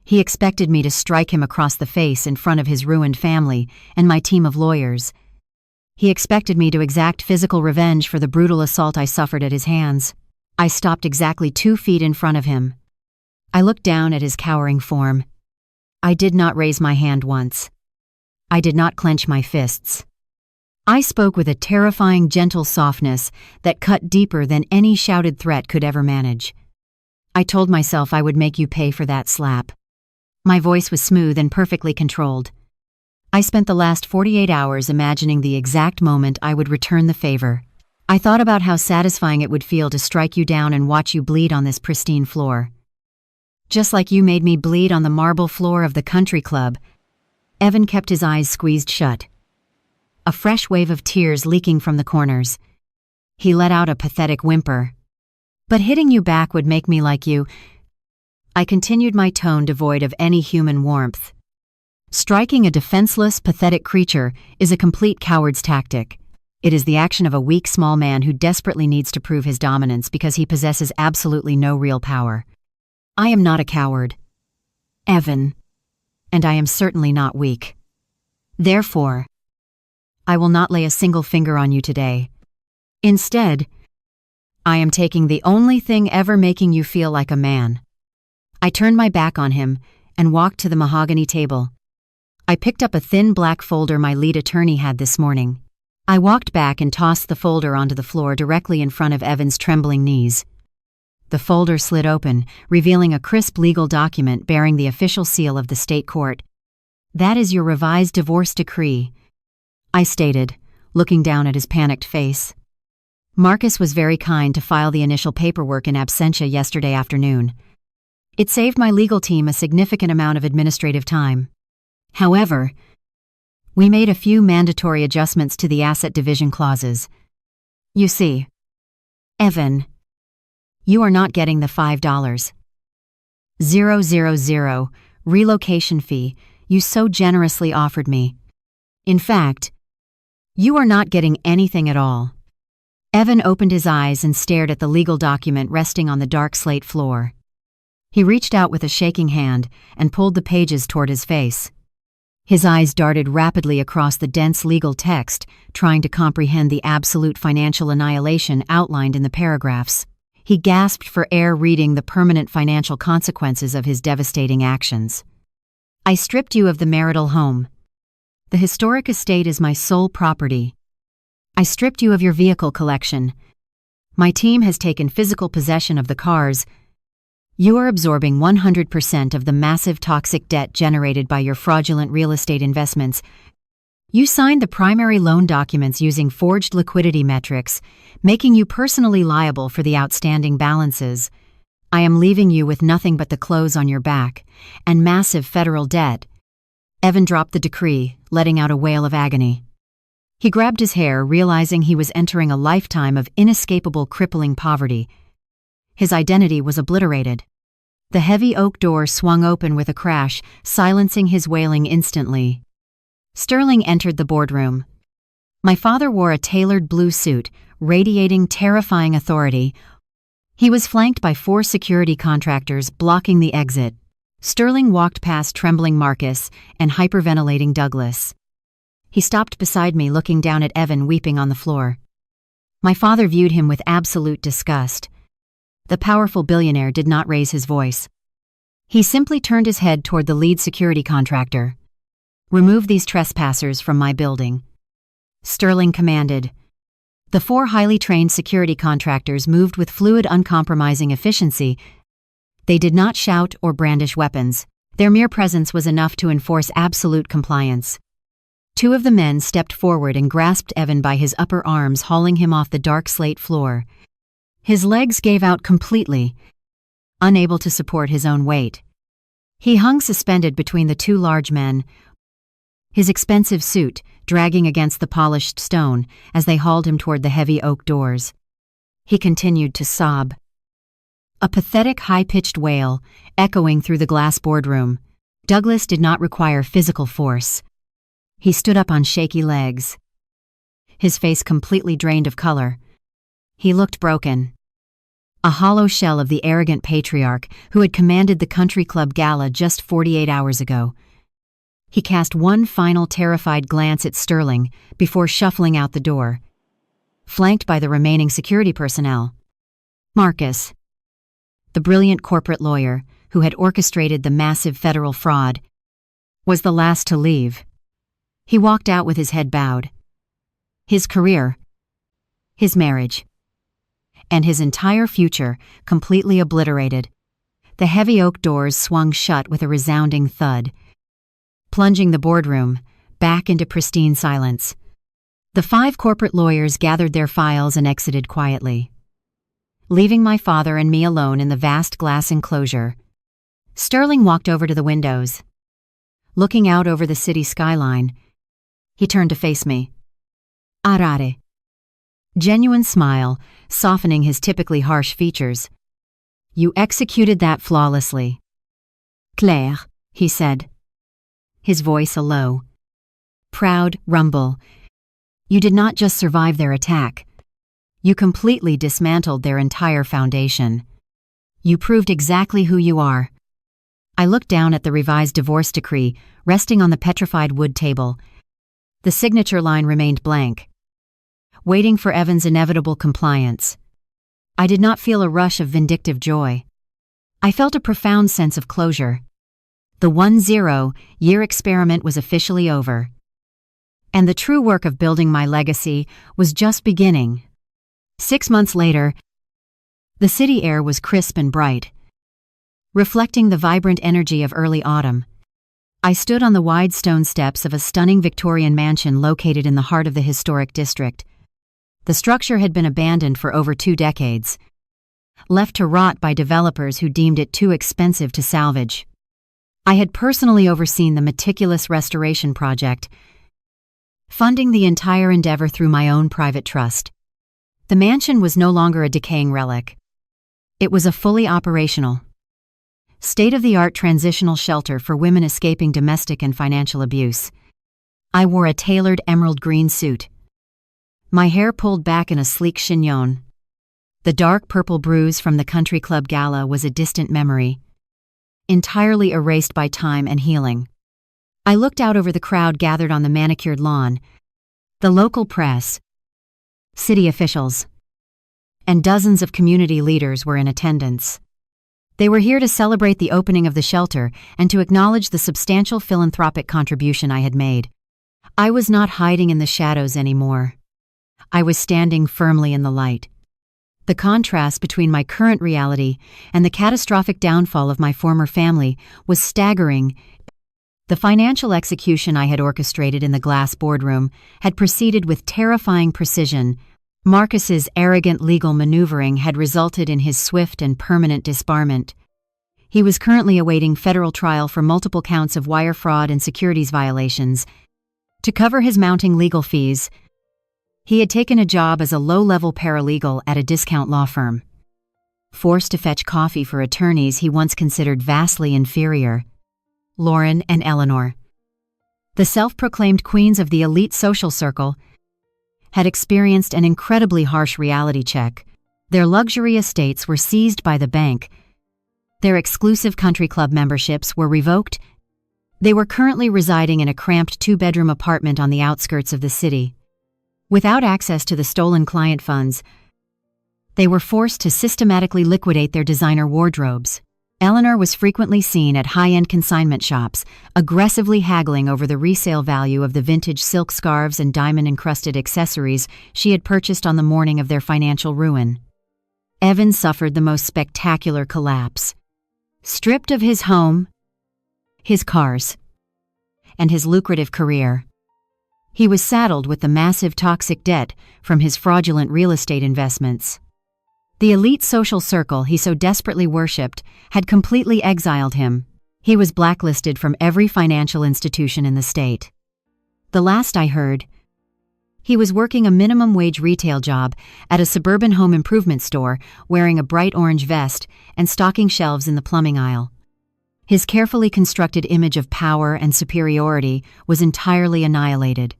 He expected me to strike him across the face in front of his ruined family and my team of lawyers. He expected me to exact physical revenge for the brutal assault I suffered at his hands. I stopped exactly 2 feet in front of him. I looked down at his cowering form. I did not raise my hand once. I did not clench my fists. I spoke with a terrifying, gentle softness that cut deeper than any shouted threat could ever manage. I told myself I would make you pay for that slap. My voice was smooth and perfectly controlled. I spent the last 48 hours imagining the exact moment I would return the favor. I thought about how satisfying it would feel to strike you down and watch you bleed on this pristine floor. Just like you made me bleed on the marble floor of the country club. Evan kept his eyes squeezed shut, a fresh wave of tears leaking from the corners. He let out a pathetic whimper. "But hitting you back would make me like you." I continued, my tone devoid of any human warmth. Striking a defenseless, pathetic creature is a complete coward's tactic. It is the action of a weak, small man who desperately needs to prove his dominance because he possesses absolutely no real power. I am not a coward, Evan, and I am certainly not weak. Therefore, I will not lay a single finger on you today. Instead, I am taking the only thing ever making you feel like a man. I turned my back on him and walked to the mahogany table. I picked up a thin black folder my lead attorney had this morning. I walked back and tossed the folder onto the floor directly in front of Evan's trembling knees. The folder slid open, revealing a crisp legal document bearing the official seal of the state court. "That is your revised divorce decree," I stated, looking down at his panicked face. "Marcus was very kind to file the initial paperwork in absentia yesterday afternoon. It saved my legal team a significant amount of administrative time. However, we made a few mandatory adjustments to the asset division clauses. You see, Evan, you are not getting the $5,000 relocation fee you so generously offered me. In fact, you are not getting anything at all." Evan opened his eyes and stared at the legal document resting on the dark slate floor. He reached out with a shaking hand and pulled the pages toward his face. His eyes darted rapidly across the dense legal text, trying to comprehend the absolute financial annihilation outlined in the paragraphs. He gasped for air reading the permanent financial consequences of his devastating actions. "I stripped you of the marital home. The historic estate is my sole property. I stripped you of your vehicle collection. My team has taken physical possession of the cars. You are absorbing 100% of the massive toxic debt generated by your fraudulent real estate investments. You signed the primary loan documents using forged liquidity metrics, making you personally liable for the outstanding balances. I am leaving you with nothing but the clothes on your back and massive federal debt." Evan dropped the decree, letting out a wail of agony. He grabbed his hair, realizing he was entering a lifetime of inescapable crippling poverty. His identity was obliterated. The heavy oak door swung open with a crash, silencing his wailing instantly. Sterling entered the boardroom. My father wore a tailored blue suit, radiating terrifying authority. He was flanked by 4 security contractors blocking the exit. Sterling walked past trembling Marcus and hyperventilating Douglas. He stopped beside me, looking down at Evan weeping on the floor. My father viewed him with absolute disgust. The powerful billionaire did not raise his voice. He simply turned his head toward the lead security contractor. "Remove these trespassers from my building," Sterling commanded. The 4 highly trained security contractors moved with fluid, uncompromising efficiency. They did not shout or brandish weapons. Their mere presence was enough to enforce absolute compliance. 2 of the men stepped forward and grasped Evan by his upper arms, hauling him off the dark slate floor. His legs gave out completely, unable to support his own weight. He hung suspended between the 2 large men, his expensive suit dragging against the polished stone as they hauled him toward the heavy oak doors. He continued to sob. A pathetic, high-pitched wail echoing through the glass boardroom. Douglas did not require physical force. He stood up on shaky legs, his face completely drained of color. He looked broken. A hollow shell of the arrogant patriarch who had commanded the country club gala just 48 hours ago. He cast one final terrified glance at Sterling before shuffling out the door, flanked by the remaining security personnel. Marcus, the brilliant corporate lawyer who had orchestrated the massive federal fraud, was the last to leave. He walked out with his head bowed. His career, his marriage, and his entire future completely obliterated. The heavy oak doors swung shut with a resounding thud, plunging the boardroom back into pristine silence. The 5 corporate lawyers gathered their files and exited quietly, leaving my father and me alone in the vast glass enclosure. Sterling walked over to the windows. Looking out over the city skyline, he turned to face me. "Arare." Genuine smile, softening his typically harsh features. "You executed that flawlessly." "Claire," he said, his voice a low, proud rumble. "You did not just survive their attack. You completely dismantled their entire foundation. You proved exactly who you are." I looked down at the revised divorce decree resting on the petrified wood table. The signature line remained blank, waiting for Evan's inevitable compliance. I did not feel a rush of vindictive joy. I felt a profound sense of closure. The 10-year experiment was officially over, and the true work of building my legacy was just beginning. 6 months later, The city air was crisp and bright, reflecting the vibrant energy of early autumn. I stood on the wide stone steps of a stunning Victorian mansion located in the heart of the historic district. The structure had been abandoned for over 2 decades, left to rot by developers who deemed it too expensive to salvage. I had personally overseen the meticulous restoration project, funding the entire endeavor through my own private trust. The mansion was no longer a decaying relic. It was a fully operational, state-of-the-art transitional shelter for women escaping domestic and financial abuse. I wore a tailored emerald green suit, my hair pulled back in a sleek chignon. The dark purple bruise from the country club gala was a distant memory, entirely erased by time and healing. I looked out over the crowd gathered on the manicured lawn. The local press, city officials, and dozens of community leaders were in attendance. They were here to celebrate the opening of the shelter and to acknowledge the substantial philanthropic contribution I had made. I was not hiding in the shadows anymore. I was standing firmly in the light. The contrast between my current reality and the catastrophic downfall of my former family was staggering. The financial execution I had orchestrated in the glass boardroom had proceeded with terrifying precision. Marcus's arrogant legal maneuvering had resulted in his swift and permanent disbarment. He was currently awaiting federal trial for multiple counts of wire fraud and securities violations. To cover his mounting legal fees, he had taken a job as a low-level paralegal at a discount law firm. Forced to fetch coffee for attorneys he once considered vastly inferior, Lauren and Eleanor, the self-proclaimed queens of the elite social circle, had experienced an incredibly harsh reality check. Their luxury estates were seized by the bank. Their exclusive country club memberships were revoked. They were currently residing in a cramped 2-bedroom apartment on the outskirts of the city. Without access to the stolen client funds, they were forced to systematically liquidate their designer wardrobes. Eleanor was frequently seen at high-end consignment shops, aggressively haggling over the resale value of the vintage silk scarves and diamond-encrusted accessories she had purchased on the morning of their financial ruin. Evan suffered the most spectacular collapse. Stripped of his home, his cars, and his lucrative career, he was saddled with the massive toxic debt from his fraudulent real estate investments. The elite social circle he so desperately worshipped had completely exiled him. He was blacklisted from every financial institution in the state. The last I heard, he was working a minimum-wage retail job at a suburban home improvement store, wearing a bright orange vest and stocking shelves in the plumbing aisle. His carefully constructed image of power and superiority was entirely annihilated.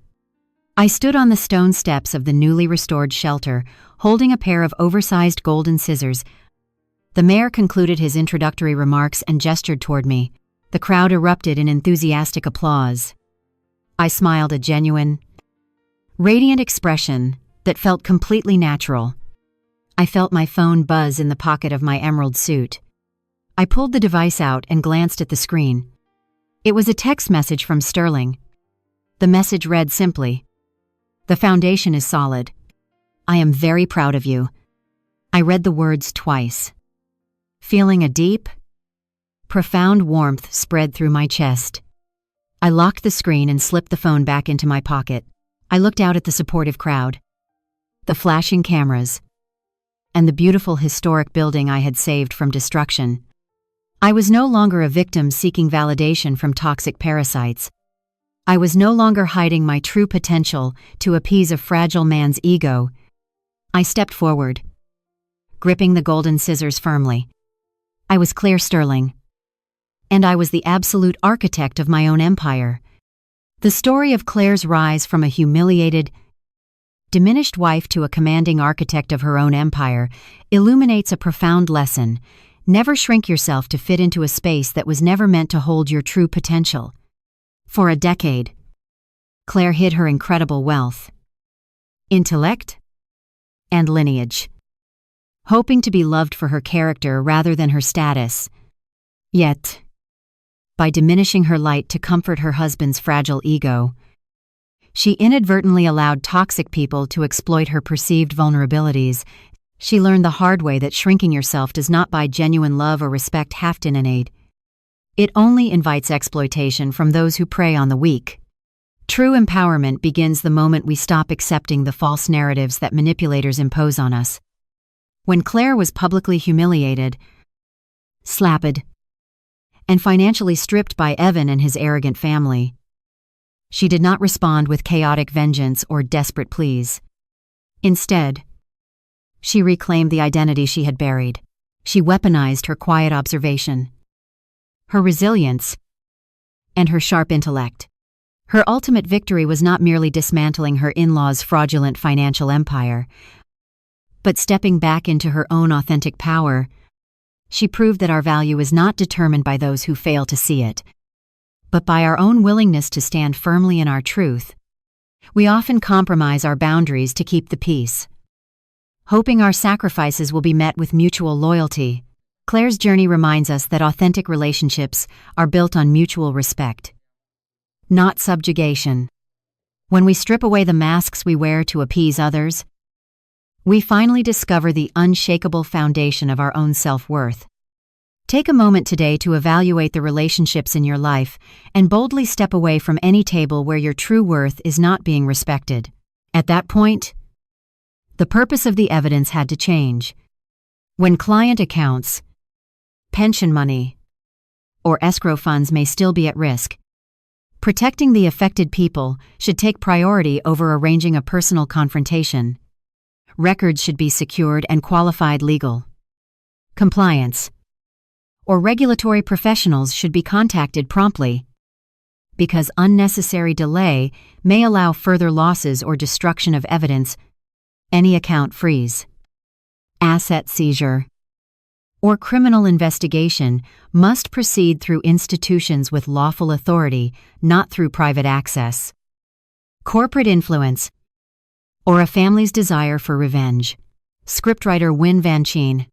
I stood on the stone steps of the newly restored shelter, holding a pair of oversized golden scissors. The mayor concluded his introductory remarks and gestured toward me. The crowd erupted in enthusiastic applause. I smiled a genuine, radiant expression that felt completely natural. I felt my phone buzz in the pocket of my emerald suit. I pulled the device out and glanced at the screen. It was a text message from Sterling. The message read simply, "The foundation is solid. I am very proud of you." I read the words twice, feeling a deep, profound warmth spread through my chest. I locked the screen and slipped the phone back into my pocket. I looked out at the supportive crowd, the flashing cameras, and the beautiful historic building I had saved from destruction. I was no longer a victim seeking validation from toxic parasites. I was no longer hiding my true potential to appease a fragile man's ego. I stepped forward, gripping the golden scissors firmly. I was Claire Sterling, and I was the absolute architect of my own empire. The story of Claire's rise from a humiliated, diminished wife to a commanding architect of her own empire illuminates a profound lesson. Never shrink yourself to fit into a space that was never meant to hold your true potential. For a decade, Claire hid her incredible wealth, intellect, and lineage, hoping to be loved for her character rather than her status. Yet, by diminishing her light to comfort her husband's fragile ego, she inadvertently allowed toxic people to exploit her perceived vulnerabilities. She learned the hard way that shrinking yourself does not buy genuine love or respect half-denied. It only invites exploitation from those who prey on the weak. True empowerment begins the moment we stop accepting the false narratives that manipulators impose on us. When Claire was publicly humiliated, slapped, and financially stripped by Evan and his arrogant family, she did not respond with chaotic vengeance or desperate pleas. Instead, she reclaimed the identity she had buried. She weaponized her quiet observation, her resilience, and her sharp intellect. Her ultimate victory was not merely dismantling her in-laws' fraudulent financial empire, but stepping back into her own authentic power. She proved that our value is not determined by those who fail to see it, but by our own willingness to stand firmly in our truth. We often compromise our boundaries to keep the peace, hoping our sacrifices will be met with mutual loyalty. Claire's journey reminds us that authentic relationships are built on mutual respect, not subjugation. When we strip away the masks we wear to appease others, we finally discover the unshakable foundation of our own self-worth. Take a moment today to evaluate the relationships in your life and boldly step away from any table where your true worth is not being respected. At that point, the purpose of the evidence had to change. When client accounts, pension money, or escrow funds may still be at risk, protecting the affected people should take priority over arranging a personal confrontation. Records should be secured and qualified legal. Compliance or regulatory professionals should be contacted promptly, because unnecessary delay may allow further losses or destruction of evidence. Any account freeze, asset seizure, or criminal investigation must proceed through institutions with lawful authority, not through private access. Corporate influence or a family's desire for revenge. Scriptwriter Win Van Cheen.